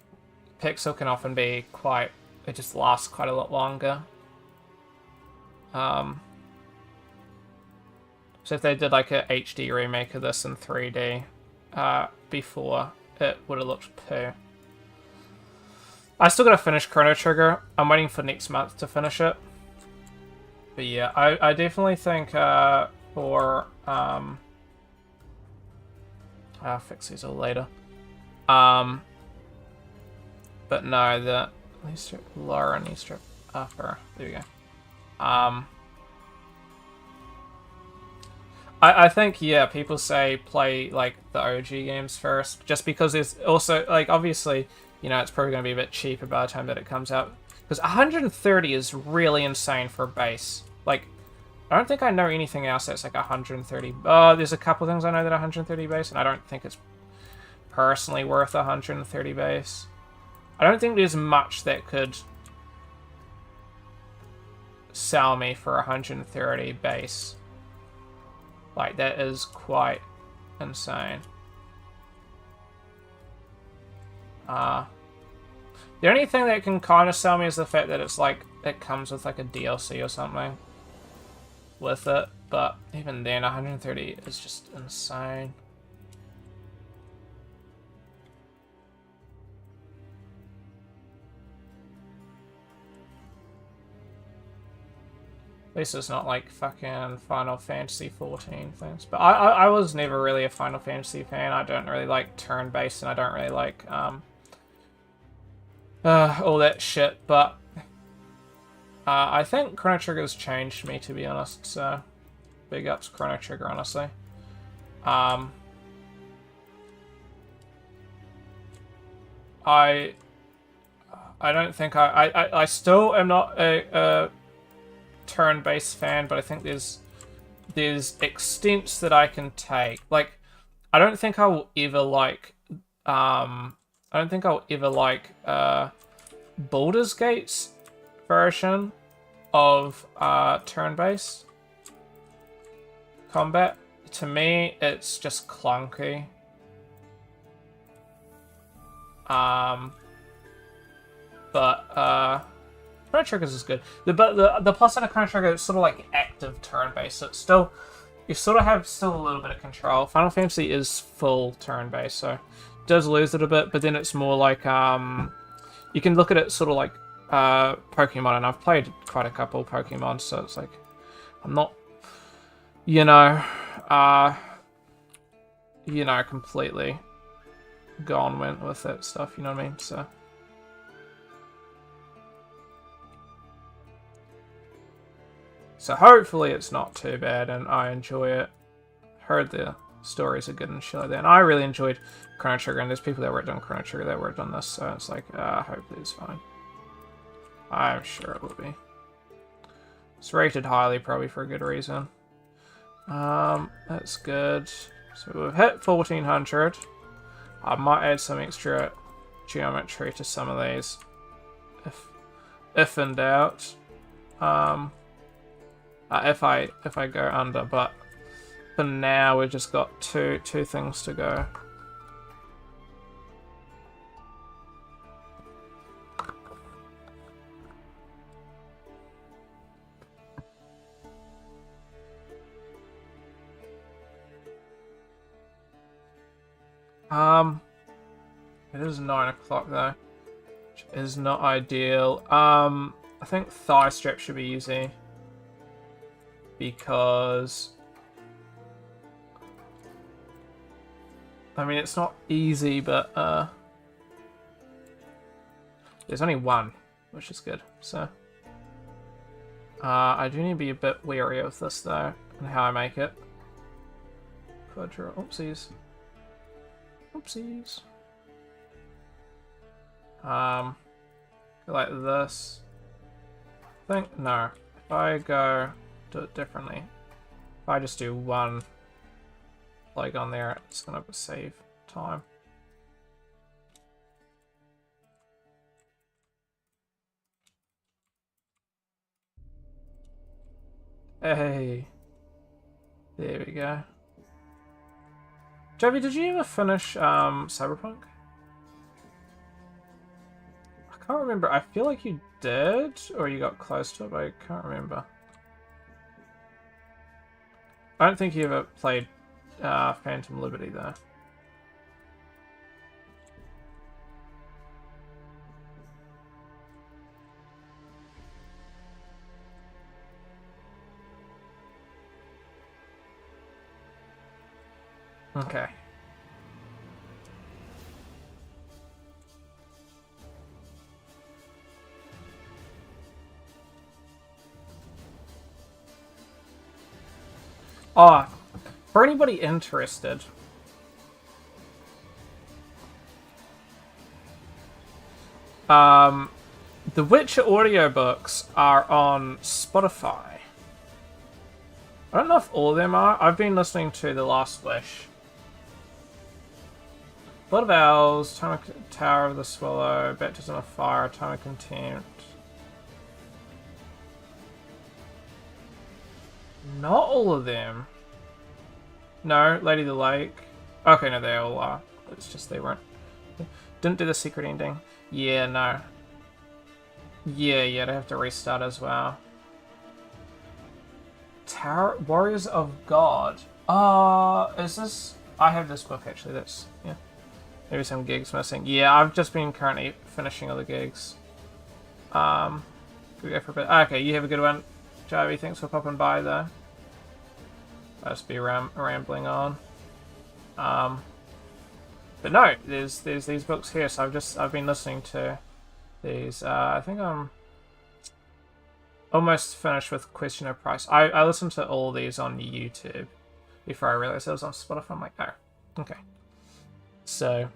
pixel can often be quite, it just lasts quite a lot longer. So if they did like a HD remake of this in 3D before, it would have looked poo. I still gotta finish Chrono Trigger. I'm waiting for next month to finish it. But yeah, I definitely think for I'll fix these all later. But no, the least strip lower and strip upper. There we go. I think, yeah, people say play like the OG games first, just because there's also, like, obviously, you know, it's probably going to be a bit cheaper by the time that it comes out. Because 130 is really insane for a base. Like, I don't think I know anything else that's like 130. Oh, there's a couple things I know that are 130 base, and I don't think it's personally worth 130 base. I don't think there's much that could sell me for 130 base. Like, that is quite insane. The only thing that can kind of sell me is the fact that it's like, it comes with like a DLC or something with it, but even then 130 is just insane. At least it's not like fucking Final Fantasy 14 things. But I was never really a Final Fantasy fan. I don't really like turn-based, and I don't really like all that shit. But I think Chrono Trigger's changed me, to be honest. So big ups Chrono Trigger, honestly. I don't think I still am not a turn-based fan, but I think there's extents that I can take. Like, I don't think I will ever like Baldur's Gate's version of turn-based combat. To me, it's just clunky. Chrono Trigger's is good. The plus on a Chrono Trigger is sort of like active turn-based, so it's still, you sort of have still a little bit of control. Final Fantasy is full turn-based, so it does lose it a bit, but then it's more like, you can look at it sort of like Pokemon, and I've played quite a couple Pokemon, so it's like, I'm not you know, uh, completely gone went with that stuff, you know what I mean? So hopefully it's not too bad and I enjoy it. Heard the stories are good and shit like that. And I really enjoyed Chrono Trigger, and there's people that worked on Chrono Trigger that worked on this, so it's like, hopefully it's fine. I'm sure it will be. It's rated highly, probably for a good reason. That's good. So we've hit 1400. I might add some extra geometry to some of these, if in doubt. If I go under, but for now we've just got two things to go. It is 9 o'clock though, which is not ideal. I think thigh strap should be easy because I mean it's not easy, but there's only one, which is good. So I do need to be a bit wary of this though, and how I make it. Quadra, oopsies. Oopsies. Like this. I think, no. If I go do it differently, if I just do one like on there, it's gonna save time. Hey. There we go. Jovi, did you ever finish Cyberpunk? I can't remember. I feel like you did, or you got close to it, but I can't remember. I don't think you ever played Phantom Liberty, though. Okay. Oh, for anybody interested, the Witcher audiobooks are on Spotify. I don't know if all of them are. I've been listening to The Last Wish. Blood of Owls, Tower of the Swallow, Baptism of Fire, Time of Contempt. Not all of them. No, Lady of the Lake. Okay, no, they all are. It's just they weren't. Didn't do the secret ending. Yeah, no. Yeah, they have to restart as well. Tower Warriors of God. Is this? I have this book actually. That's yeah. Maybe some gigs missing. Yeah, I've just been currently finishing other gigs. Could we go for a bit? Okay, you have a good one, Jarvie. Thanks for popping by though. I'll just be rambling on. But no, there's these books here, so I've been listening to these. I think I'm almost finished with Question of Price. I listened to all these on YouTube before I realized it was on Spotify. I'm like, oh, okay. So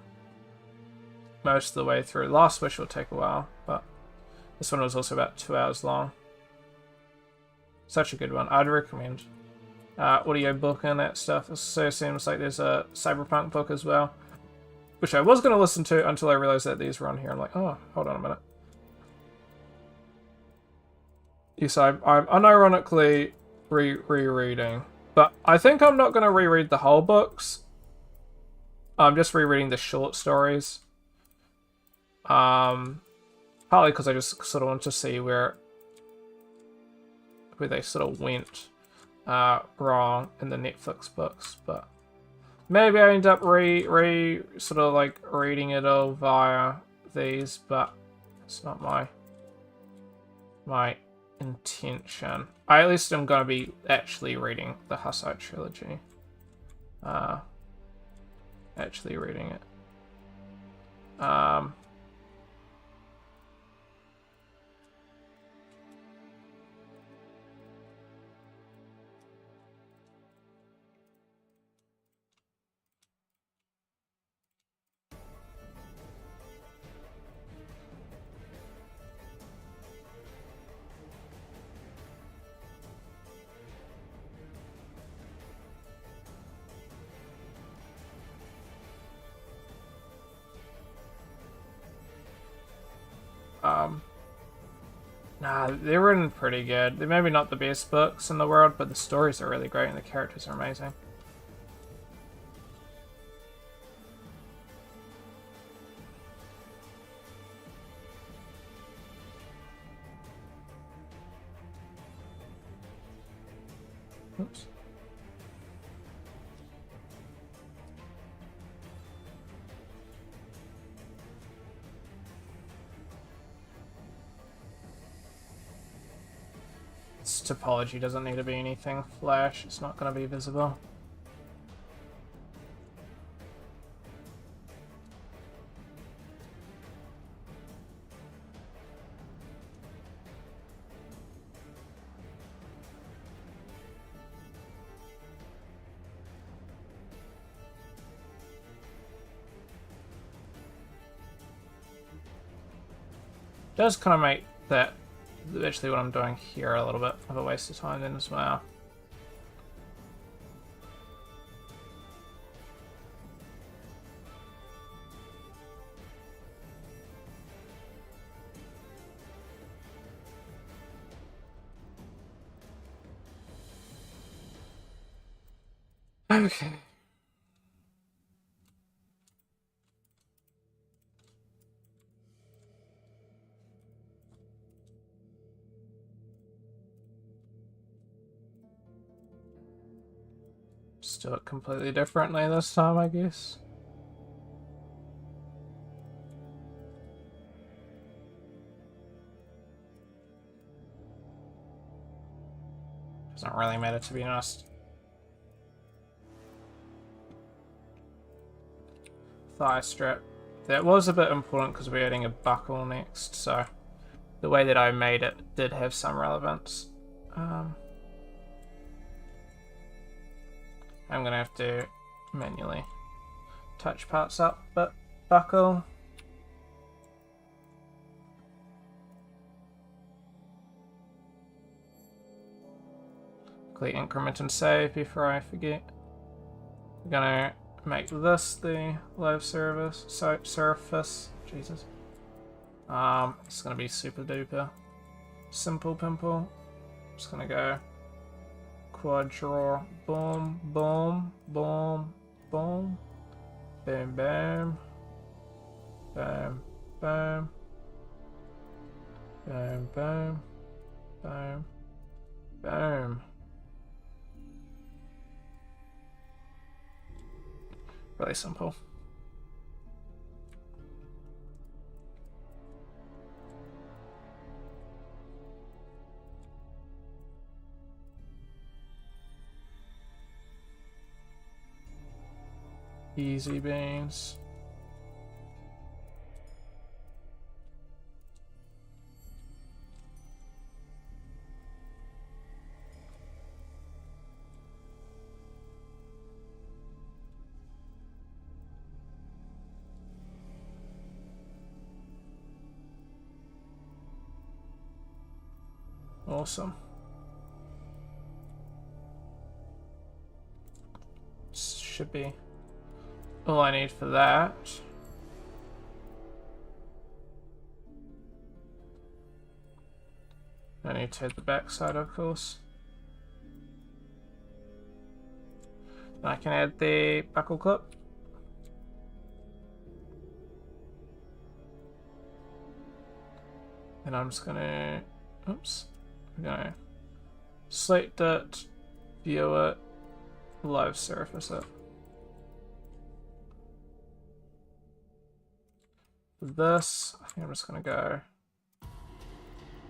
most of the way through. Last Wish will take a while, but this one was also about 2 hours long. Such a good one. I'd recommend. Audio book and that stuff. It so seems like there's a Cyberpunk book as well, which I was going to listen to until I realized that these were on here. I'm like, oh, hold on a minute. Yes, I'm unironically rereading, but I think I'm not going to reread the whole books. I'm just rereading the short stories. Partly because I just sort of want to see where they sort of went wrong in the Netflix books, but maybe I end up sort of like reading it all via these, but it's not my intention. I at least am going to be actually reading the Hussite trilogy. Actually reading it. Nah, they're written pretty good. They're maybe not the best books in the world, but the stories are really great and the characters are amazing. Oops. Its topology doesn't need to be anything flash. It's not going to be visible. Does kind of make that actually what I'm doing here a little bit of a waste of time then as well. Okay. Just do it completely differently this time, I guess. Doesn't really matter, to be honest. Thigh strap. That was a bit important because we're adding a buckle next, so the way that I made it did have some relevance. I'm gonna have to manually touch parts up, but buckle. Quickly increment and save before I forget. We're gonna make this the live surface. Jesus. It's gonna be super duper simple pimple. Just gonna go quad draw, boom, boom, boom, boom, boom, boom, boom, boom, boom, boom, boom, boom. Really simple. Easy beans. Awesome. Should be all I need for that. I need to hit the back side, of course. I can add the buckle clip. And I'm just gonna, oops, I'm gonna select it, view it, live surface it. For this, I think I'm just gonna go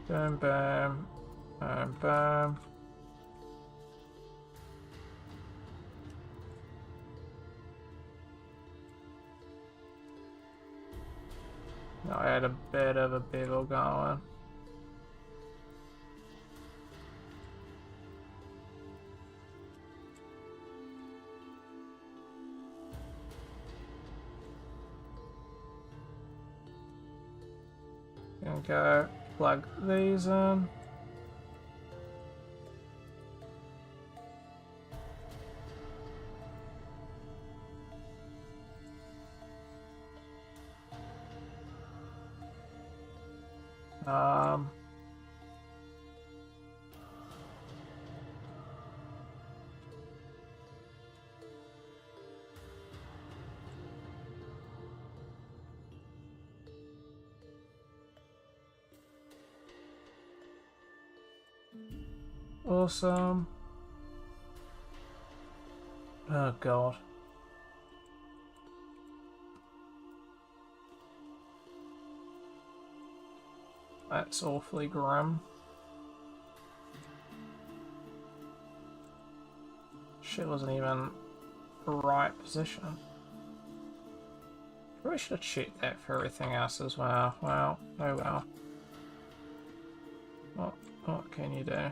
boom, boom, Boom, boom. I had a bit of a bevel going. Gonna go plug these in. Awesome. Oh god. That's awfully grim. Shit wasn't even the right position. Probably should have checked that for everything else as well. Well, oh well. What can you do?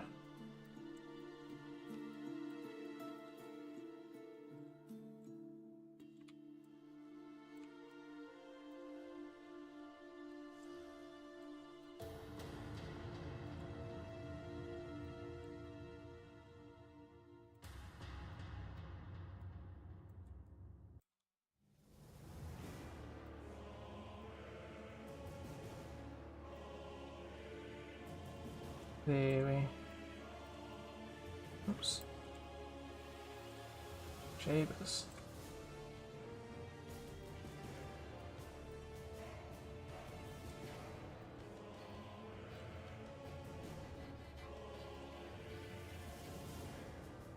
There we... Oops. Jeebus.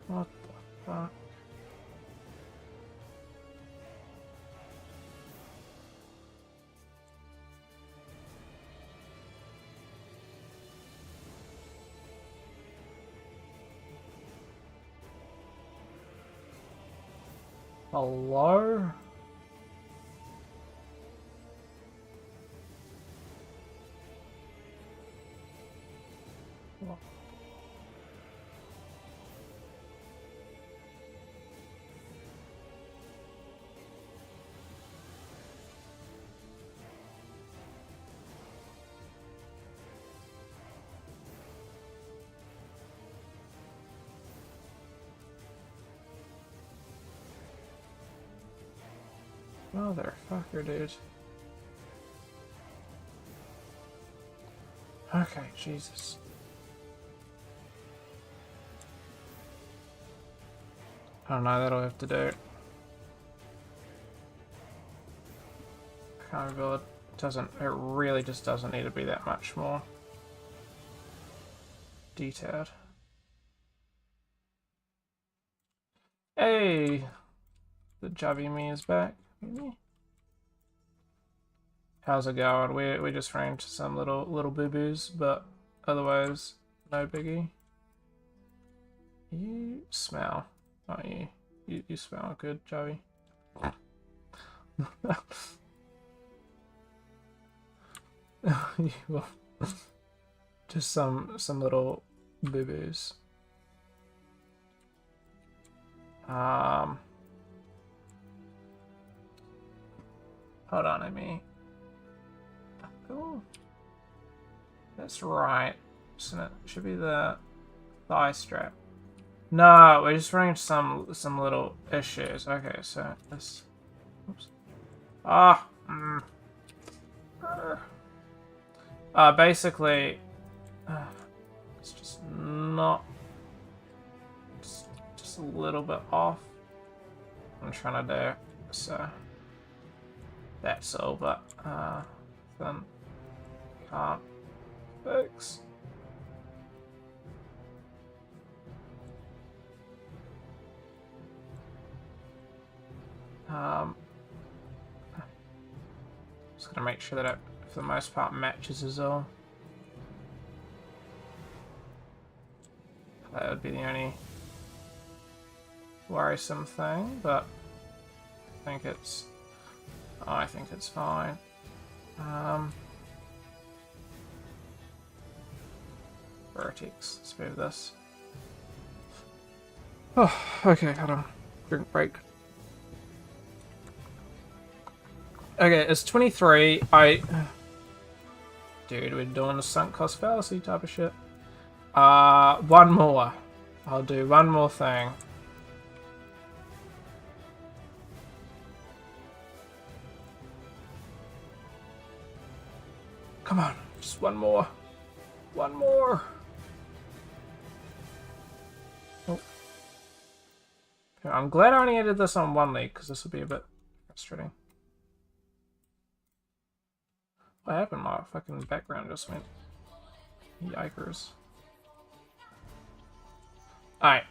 What the fuck? Hello? What? Motherfucker, dude. Okay, Jesus. I don't know, that'll have to do. Can't reveal it really just doesn't need to be that much more detailed. Hey! The Jubby me is back. Maybe? How's it going? We just ran into some little boo-boos, but otherwise, no biggie. You smell. Oh, you smell good, Joey. Well, just some little boo-boos. Hold on, I mean. Oh, that's right. So it should be the thigh strap. No, we're just running into some little issues. Okay, so this. Oops. Basically, it's just not. Just a little bit off. I'm trying to do so. That's all, but then can't fix. Just gonna make sure that it, for the most part, matches as well. That would be the only worrisome thing, but I think it's fine. Vertex, let's move this. Oh, okay, hold on. Drink break. Okay, it's 23. Dude, we're doing the sunk cost fallacy type of shit. One more. I'll do one more thing. Come on, just one more. One more. Oh. Okay, I'm glad I only added this on one league, because this will be a bit frustrating. What happened? My fucking background just went yikers. Alright.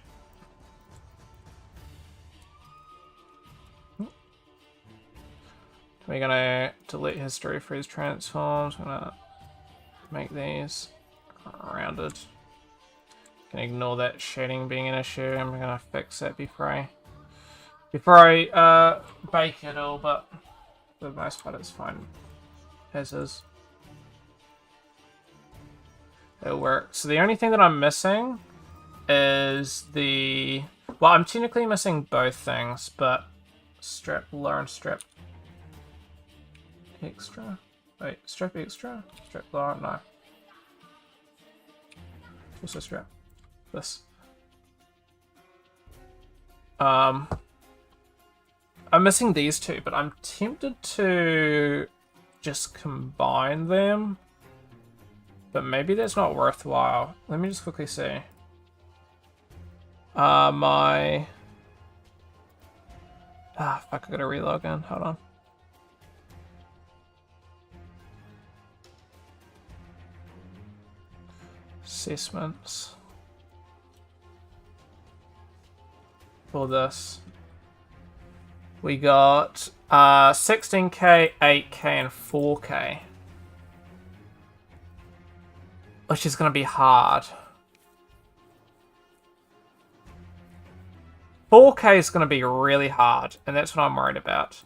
We're gonna delete history for his transforms. We're gonna make these rounded. Can ignore that shading being an issue, and we're gonna fix that before I bake it all, but for the most part it's fine as is. It'll work. So the only thing that I'm missing is the... Well, I'm technically missing both things, but strap lower and strap extra. Wait, strap extra? Strap lower? No. Also strap this. I'm missing these two, but I'm tempted to just combine them. But maybe that's not worthwhile. Let me just quickly see. Fuck, I gotta relog in. Hold on. Assessments. For this. We got 16K, 8K, and 4K. Which is going to be hard. 4K is going to be really hard, and that's what I'm worried about.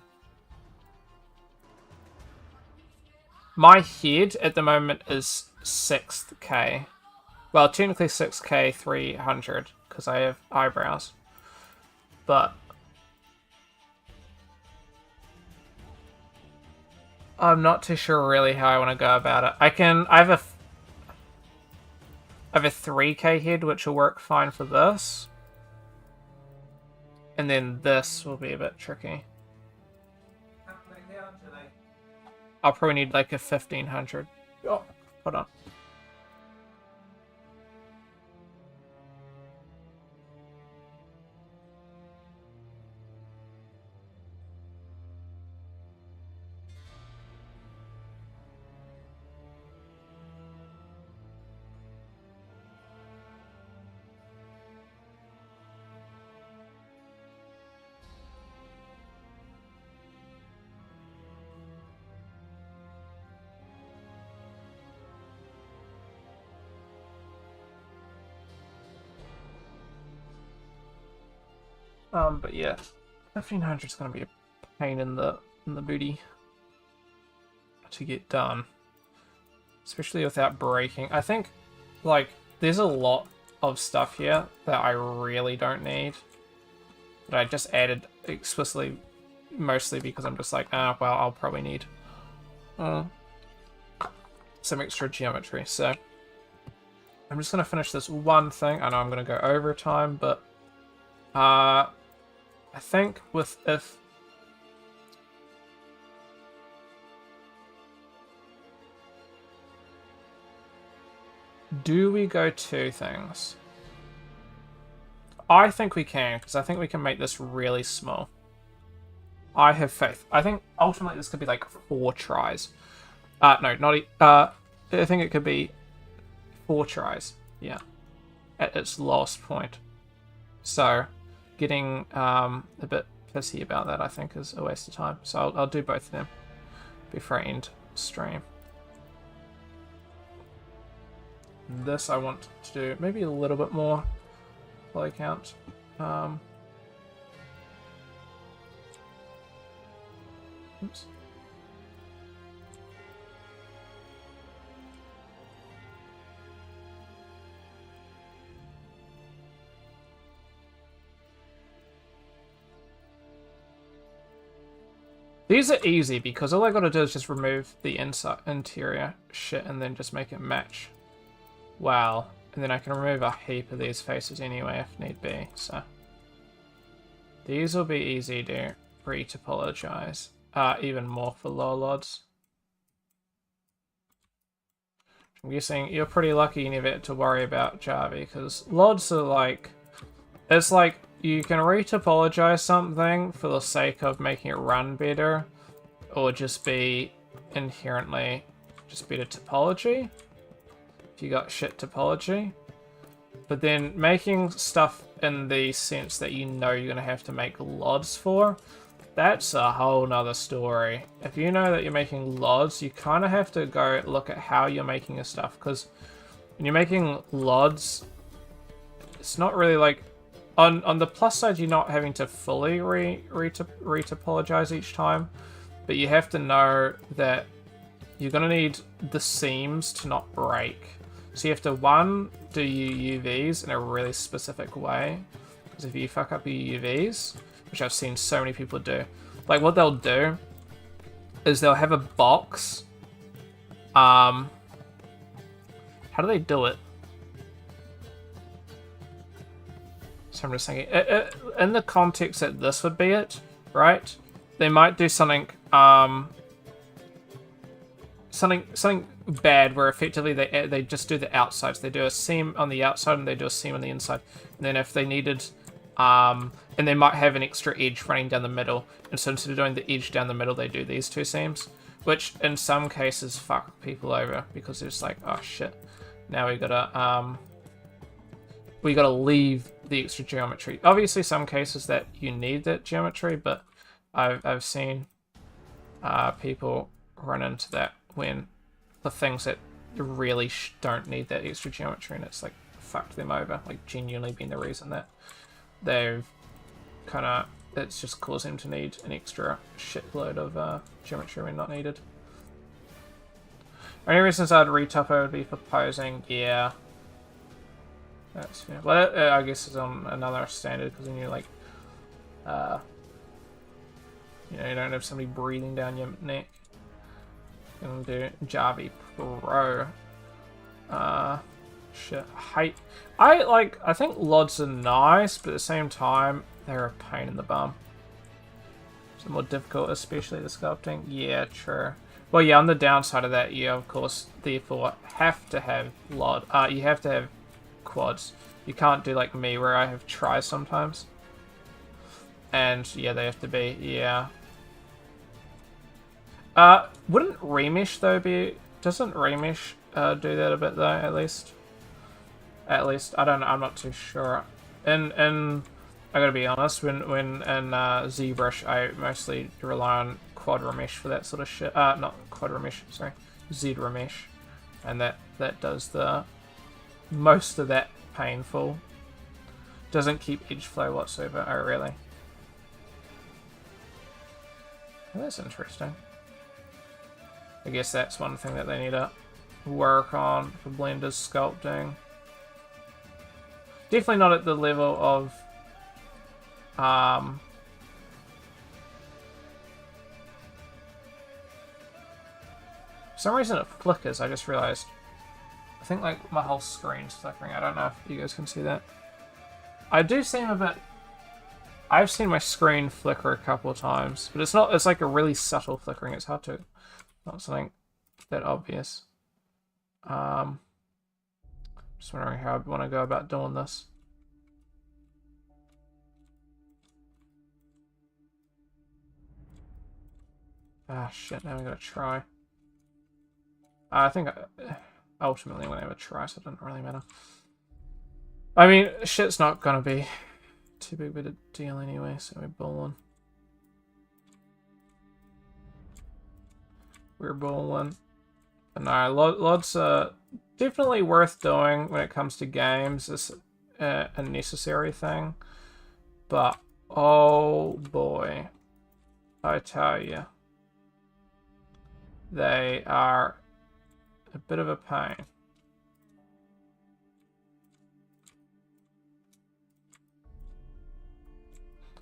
My head at the moment is 6K. Well, technically 6K 300, because I have eyebrows. But I'm not too sure really how I want to go about it. I have a 3K head, which will work fine for this. And then this will be a bit tricky. I'll probably need like a 1500. Oh, hold on. But yeah, 1500 is going to be a pain in the booty to get done, especially without breaking. I think, like, there's a lot of stuff here that I really don't need, that I just added explicitly, mostly because I'm just like, well, I'll probably need some extra geometry. So I'm just going to finish this one thing. I know I'm going to go over time, but I think if do we go two things? I think we can, because I think we can make this really small. I have faith. I think ultimately this could be like 4 tries. No, not I think it could be 4 tries. Yeah, at its lowest point. So getting a bit pissy about that, I think, is a waste of time. So I'll do both of them before I end stream. This I want to do maybe a little bit more poly count. Oops. These are easy because all I gotta do is just remove the interior shit and then just make it match. Wow. And then I can remove a heap of these faces anyway if need be, so. These will be easy to retopologize. Even more for lower LODs. I'm guessing you're pretty lucky you never had to worry about Java because LODs are like... It's like you can retopologize something for the sake of making it run better, or just be inherently just better topology, if you got shit topology. But then making stuff in the sense that you know you're going to have to make LODs for, that's a whole nother story. If you know that you're making LODs, you kind of have to go look at how you're making your stuff, because when you're making LODs, it's not really like... On the plus side, you're not having to fully retopologize each time, but you have to know that you're going to need the seams to not break. So you have to, one, do your UVs in a really specific way, because if you fuck up your UVs, which I've seen so many people do, like what they'll do is they'll have a box. How do they do it? So I'm just thinking, in the context that this would be it, right? They might do something, something bad where effectively they just do the outsides. They do a seam on the outside and they do a seam on the inside. And then if they needed, and they might have an extra edge running down the middle. And so instead of doing the edge down the middle, they do these two seams, which in some cases fuck people over because they're just like, oh shit, now we gotta leave the extra geometry. Obviously, some cases that you need that geometry, but I've seen people run into that when the things that really don't need that extra geometry, and it's like fucked them over, like genuinely being the reason that they've kind of, it's just caused them to need an extra shitload of geometry when not needed. Only reasons I'd retopo would be for posing, yeah. That's fair. Well, I guess it's on another standard because then you're like, you know, you don't have somebody breathing down your neck. You can do Java Pro. Shit. I think LODs are nice, but at the same time, they're a pain in the bum. It's more difficult, especially the sculpting. Yeah, true. Well, yeah, on the downside of that, you of course, therefore, have to have LOD. You have to have quads. You can't do like me where I have tries sometimes. And yeah, they have to be, yeah. Wouldn't remesh though be, doesn't remesh do that a bit though, at least? At least, I don't know, I'm not too sure. I gotta be honest, when in ZBrush, I mostly rely on quad remesh for that sort of shit. Not quad remesh, sorry, Z remesh. And that does the most of that painful. Doesn't keep edge flow whatsoever. Oh, really? Well, that's interesting. I guess that's one thing that they need to work on for Blender's sculpting. Definitely not at the level of for some reason it flickers, I just realized. I think like my whole screen's flickering. I don't know if you guys can see that. I do seem a bit... I've seen my screen flicker a couple of times, but it's not, it's like a really subtle flickering. It's hard to, not something that obvious. Just wondering how I want to go about doing this. Ah, shit, now we gotta try. I think ultimately I'm gonna have a try, so it doesn't really matter. I mean, shit's not gonna be too big of a deal anyway, so we're bowling. We're bowling. But no, LODs are definitely worth doing when it comes to games. a necessary thing. But, oh boy, I tell you, they are a bit of a pain.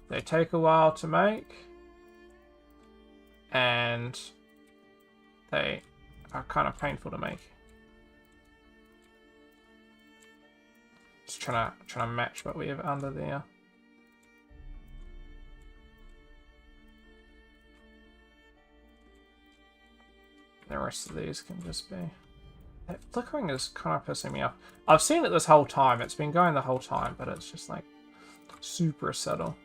They take a while to make, and they are kind of painful to make. Just trying to match what we have under there. The rest of these can just be... That flickering is kind of pissing me off. I've seen it this whole time. It's been going the whole time, but it's just like super subtle.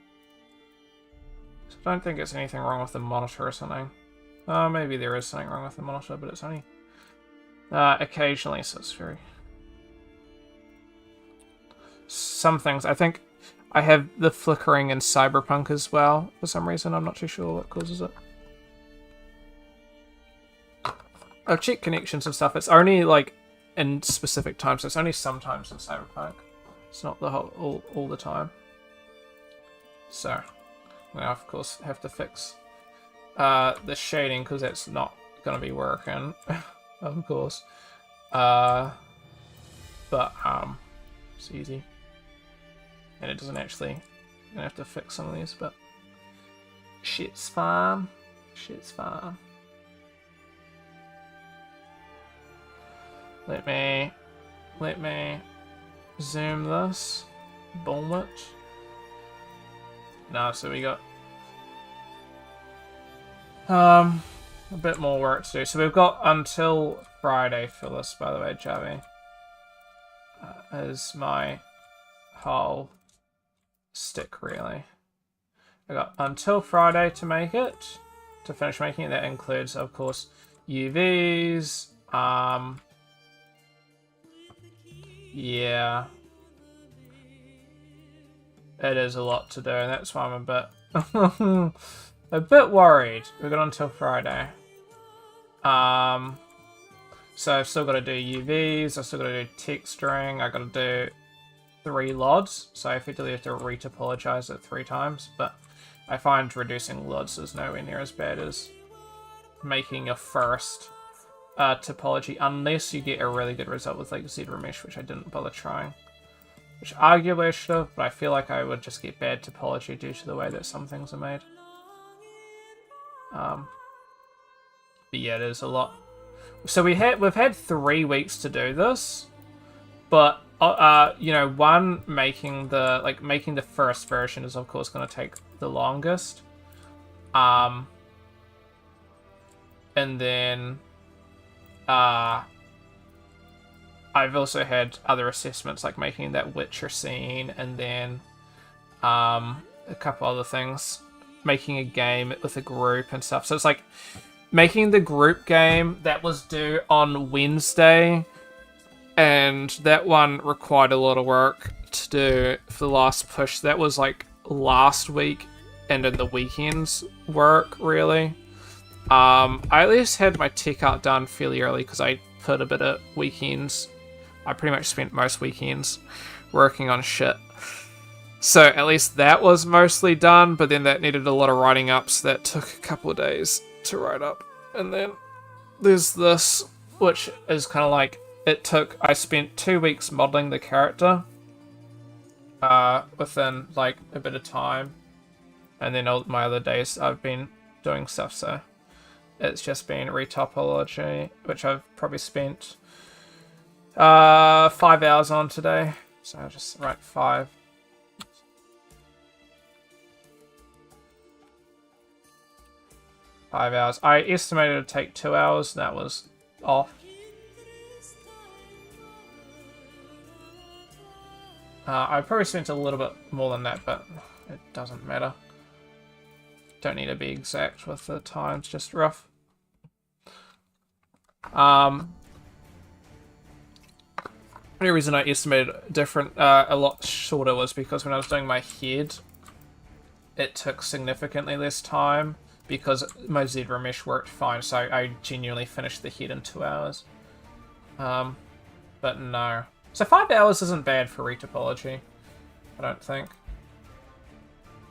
So I don't think it's anything wrong with the monitor or something. Maybe there is something wrong with the monitor, but it's only occasionally, so it's very... Some things, I think I have the flickering in Cyberpunk as well. For some reason, I'm not too sure what causes it. I've checked connections and stuff. It's only like in specific times. So it's only sometimes in Cyberpunk. It's not the whole all the time. So now, of course, have to fix the shading because that's not gonna be working, of course. But it's easy, and it doesn't actually. I'm gonna have to fix some of these, but shit's fine. Shit's fine. Let me zoom this. Boom it. No, so we got a bit more work to do. So we've got until Friday for this, by the way, Javi. Is my whole stick, really. I got until Friday to make it, to finish making it. That includes, of course, UVs, yeah. It is a lot to do, and that's why I'm a bit worried. We've got until Friday. So I've still got to do UVs, I've still got to do texturing, I've got to do 3 LODs, so I effectively have to retopologize it 3 times, but I find reducing LODs is nowhere near as bad as making a first topology, unless you get a really good result with like ZRemesh, which I didn't bother trying. Which arguably I should have, but I feel like I would just get bad topology due to the way that some things are made. But yeah, it is a lot. So we've had 3 weeks to do this, but you know, making the first version is of course going to take the longest. And then I've also had other assessments like making that Witcher scene, and then a couple other things, making a game with a group and stuff. So it's like making the group game that was due on Wednesday, and that one required a lot of work to do for the last push. That was like last week, and in the weekends work, really. I at least had my tech art done fairly early because I put a bit of weekends. I pretty much spent most weekends working on shit. So at least that was mostly done, but then that needed a lot of writing up, so that took a couple of days to write up. And then there's this, which is kind of like, I spent 2 weeks modeling the character within like a bit of time. And then all my other days I've been doing stuff, so it's just been retopology, which I've probably spent 5 hours on today. So I'll just write 5. Hours. I estimated it would take 2 hours, and that was off. I probably spent a little bit more than that, but it doesn't matter. Don't need to be exact with the times, just rough. The only reason I estimated a lot shorter was because when I was doing my head, it took significantly less time because my ZRemesh worked fine, so I genuinely finished the head in 2 hours. But no. So 5 hours isn't bad for retopology, I don't think.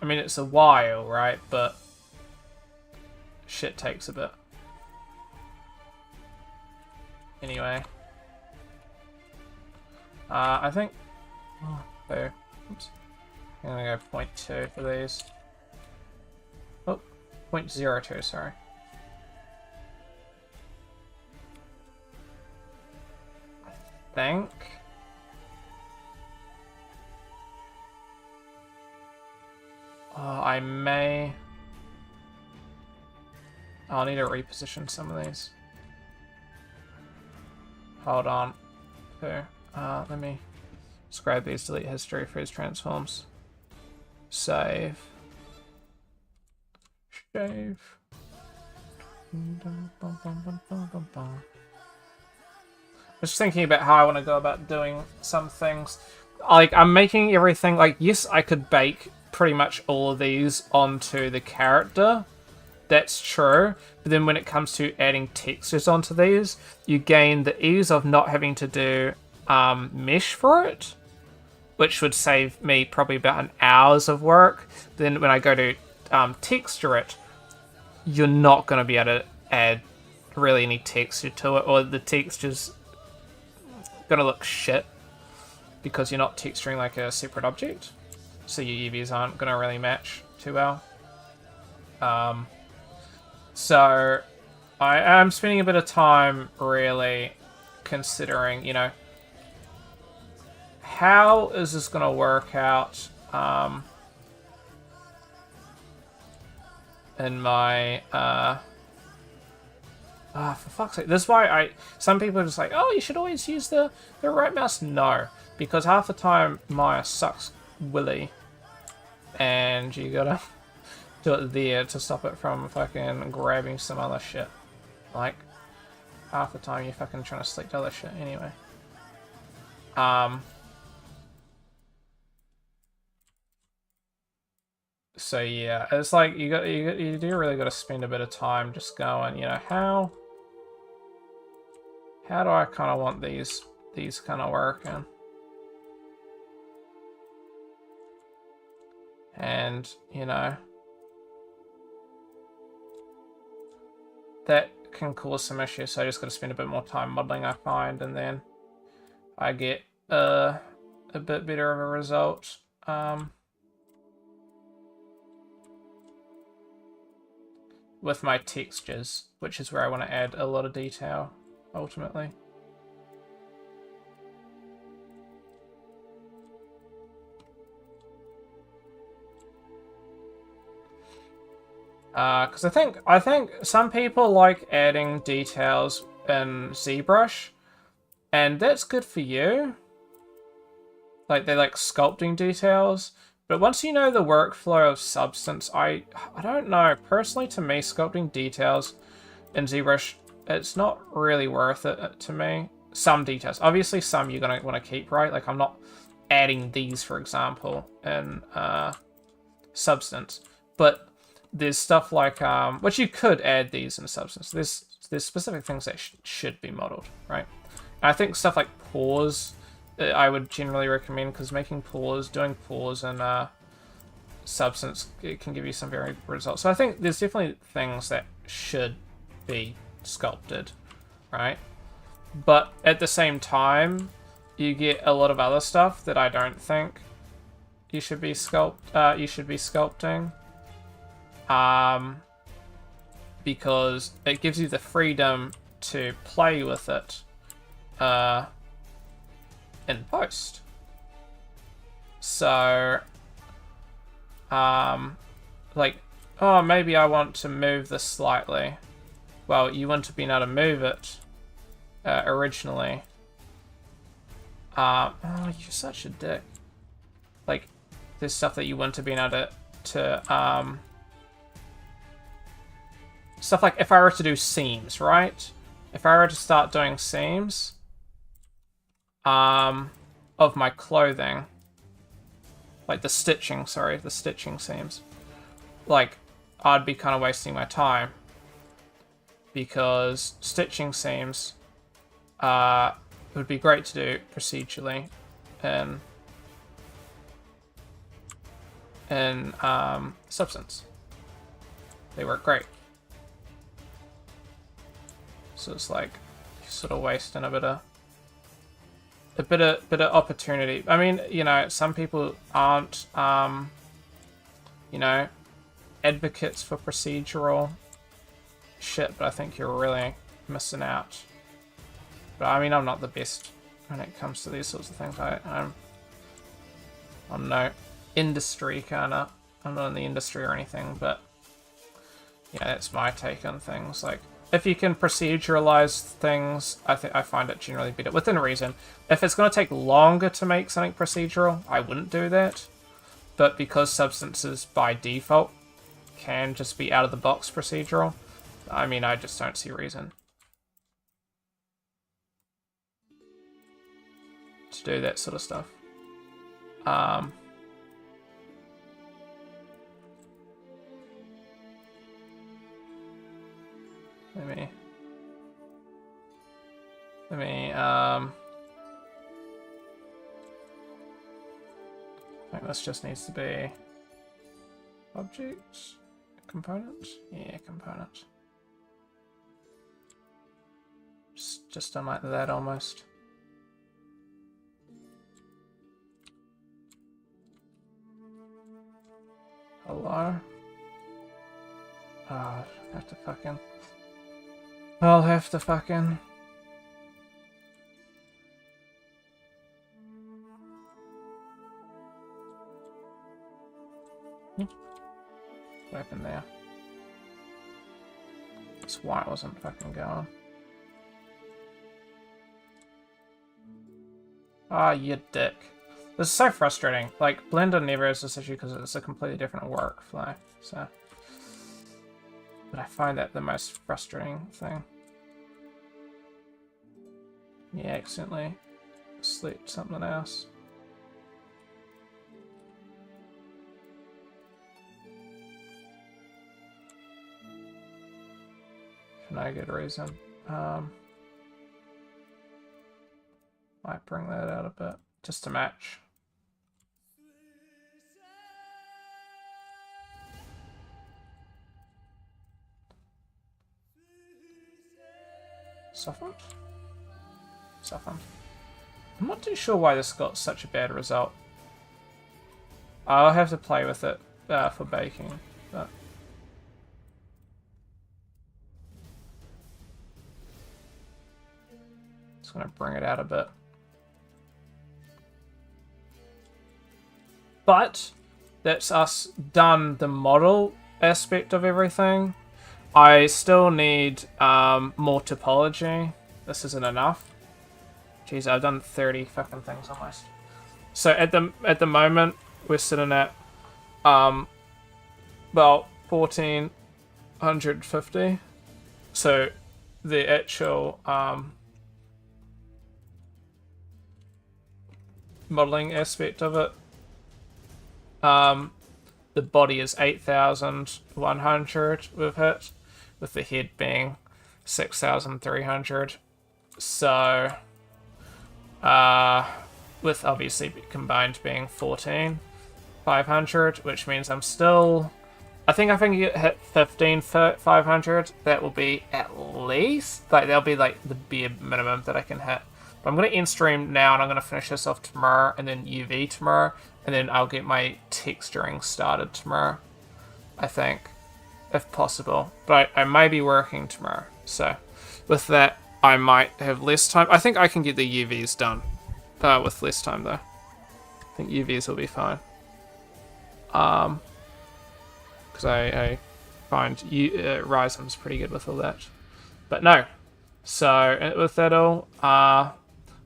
I mean, it's a while, right? But shit takes a bit. Anyway. I think... Oh, oops. I'm gonna go 0.2 for these. Oh, 0.02, sorry. I think... I may... I'll need to reposition some of these. Hold on. Okay. Let me just grab these, delete history, freeze transforms. Save. Shave. Just thinking about how I want to go about doing some things. Like, I'm making everything, like, yes, I could bake pretty much all of these onto the character. That's true. But then when it comes to adding textures onto these, you gain the ease of not having to do mesh for it, which would save me probably about an hour's of work. Then when I go to texture it, you're not going to be able to add really any texture to it, or the texture's going to look shit because you're not texturing like a separate object. So your UVs aren't going to really match too well. So I am spending a bit of time really considering, you know, how is this going to work out in my... for fuck's sake. This is why some people are just like, oh, you should always use the right mouse. No, because half the time Maya sucks willy, and you gotta do it there to stop it from fucking grabbing some other shit. Like, half the time you're fucking trying to select other shit anyway. So yeah, it's like you do really got to spend a bit of time just going, you know, how do I kind of want these kind of working? And, you know, that can cause some issues, so I just got to spend a bit more time modeling, I find, and then I get a bit better of a result. With my textures, which is where I want to add a lot of detail, ultimately. Because I think some people like adding details in ZBrush, and that's good for you. Like, they like sculpting details. But once you know the workflow of Substance, I don't know. Personally, to me, sculpting details in ZBrush, it's not really worth it to me. Some details. Obviously, some you're going to want to keep, right? Like, I'm not adding these, for example, in Substance. But there's stuff like, which you could add these in Substance. There's specific things that should be modeled, right? And I think stuff like pause, I would generally recommend, because doing pause in Substance, it can give you some very results. So I think there's definitely things that should be sculpted, right? But at the same time, you get a lot of other stuff that I don't think you should be sculpting, because it gives you the freedom to play with it in post. So, like, oh, maybe I want to move this slightly. Well, you wouldn't have been able to move it originally. Oh, you're such a dick. Like, there's stuff that you wouldn't have been able to stuff like if I were to do seams, right? If I were to start doing seams of my clothing, like the stitching seams, like, I'd be kind of wasting my time, because stitching seams it would be great to do procedurally in Substance. They work great. So it's like sort of wasting a bit of opportunity. I mean, you know, some people aren't you know, advocates for procedural shit, but I think you're really missing out. But I mean, I'm not the best when it comes to these sorts of things. I'm no industry kind of. I'm not in the industry or anything, but yeah, that's my take on things. Like, if you can proceduralize things, I find it generally better within reason. If it's going to take longer to make something procedural, I wouldn't do that. But because Substances by default can just be out of the box procedural, I mean, I just don't see reason to do that sort of stuff. Let me I think this just needs to be objects, component, yeah, component. Just done like that almost. Hello. Oh, I'll have to fucking. What happened there? That's why it wasn't fucking going. Ah, you dick. This is so frustrating. Like, Blender never has this issue because it's a completely different workflow, so. But I find that the most frustrating thing. Yeah, accidentally sleeped something else. For no good reason. Might bring that out a bit, just to match. Softened? Softened. I'm not too sure why this got such a bad result. I'll have to play with it for baking, but... Just gonna bring it out a bit. But that's us done the model aspect of everything. I still need more topology. This isn't enough. Jeez, I've done 30 fucking things almost. So at the moment we're sitting at about 1450. So the actual modeling aspect of it. The body is 8,100 we've hit, with the head being 6,300. So, with obviously combined being 14,500, which means I'm still... I think if I can hit 15,500, that will be at least... Like, that'll be like the bare minimum that I can hit. But I'm going to end stream now, and I'm going to finish this off tomorrow, and then UV tomorrow, and then I'll get my texturing started tomorrow, I think, if possible. But I may be working tomorrow, so with that, I might have less time. I think I can get the UVs done with less time, though. I think UVs will be fine. Because I find Ryzen's pretty good with all that. But no. So, with that all, I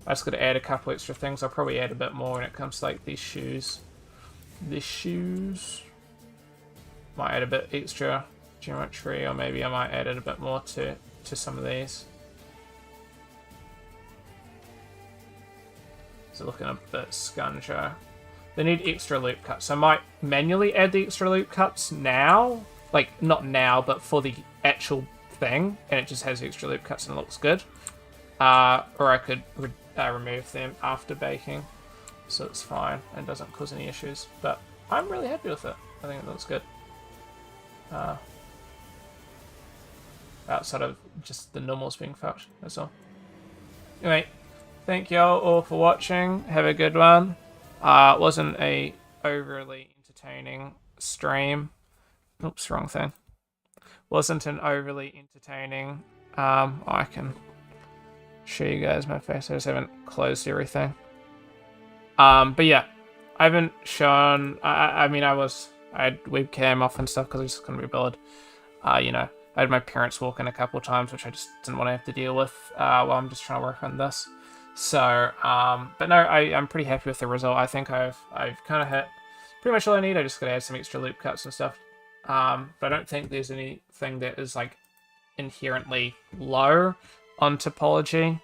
just got to add a couple extra things. I'll probably add a bit more when it comes to like these shoes. These shoes. Might add a bit extra geometry, or maybe I might add it a bit more to some of these. So looking a bit scuncher. They need extra loop cuts. So I might manually add the extra loop cuts now. Like, not now, but for the actual thing. And it just has extra loop cuts and it looks good. Or I could remove them after baking, so it's fine and doesn't cause any issues. But I'm really happy with it. I think it looks good. Outside of just the normals being fucked, that's all. Anyway, thank y'all all for watching. Have a good one. It wasn't a overly entertaining stream. Oops, wrong thing. Wasn't an overly entertaining. I can show you guys my face. I just haven't closed everything. But yeah, I haven't shown. I mean, I had webcam off and stuff because I just couldn't be bothered. You know, I had my parents walk in a couple times, which I just didn't want to have to deal with while I'm just trying to work on this. So, but no, I'm pretty happy with the result. I think I've kind of hit pretty much all I need. I just got to add some extra loop cuts and stuff. But I don't think there's anything that is like inherently low on topology.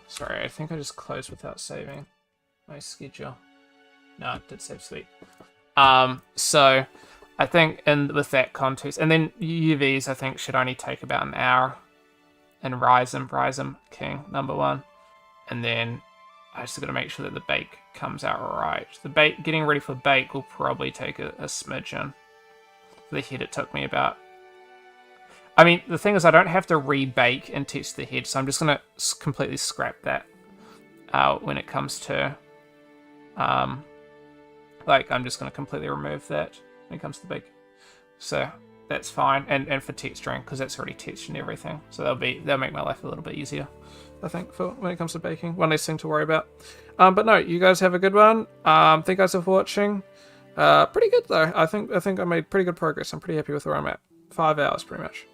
Sorry, I think I just closed without saving my schedule. No, it did save, sweet. So I think with that context, and then UVs I think should only take about an hour, and Rhizome King #1, and then I just got to make sure that the bake comes out right. The bake, getting ready for bake will probably take a smidgen. For the head, it took me about. I mean, the thing is, I don't have to rebake and test the head, so I'm just gonna completely scrap that when it comes to, like, I'm just gonna completely remove that when it comes to the bake. So that's fine, and for texturing, because that's already textured and everything. So they'll make my life a little bit easier, I think, for when it comes to baking. One less thing to worry about. But no, you guys have a good one. Thank you guys for watching. Pretty good though. I think I made pretty good progress. I'm pretty happy with where I'm at. 5 hours pretty much.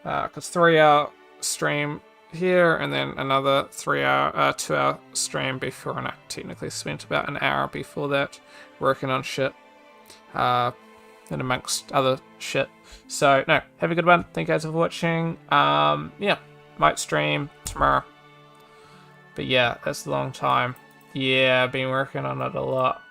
Because 3-hour stream here, and then another 2-hour stream before, and I technically spent about an hour before that working on shit. And amongst other shit. So no, have a good one. Thank you guys for watching. Yeah, might stream tomorrow. But yeah, that's a long time. Yeah, I've been working on it a lot.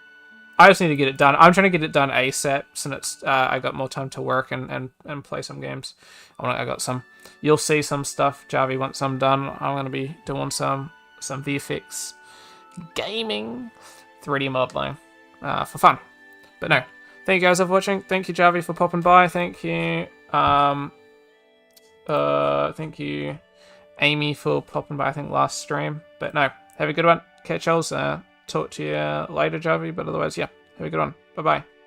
I just need to get it done. I'm trying to get it done ASAP, since I got more time to work and play some games. I got some. You'll see some stuff. Javi, once I'm done, I'm gonna be doing some VFX gaming, 3D modeling, for fun. But no, thank you guys for watching. Thank you, Javi, for popping by. Thank you, thank you, Amy, for popping by. I think last stream. But no, have a good one. Catch y'all. Talk to you later, Javi. But otherwise, yeah, have a good one. Bye bye.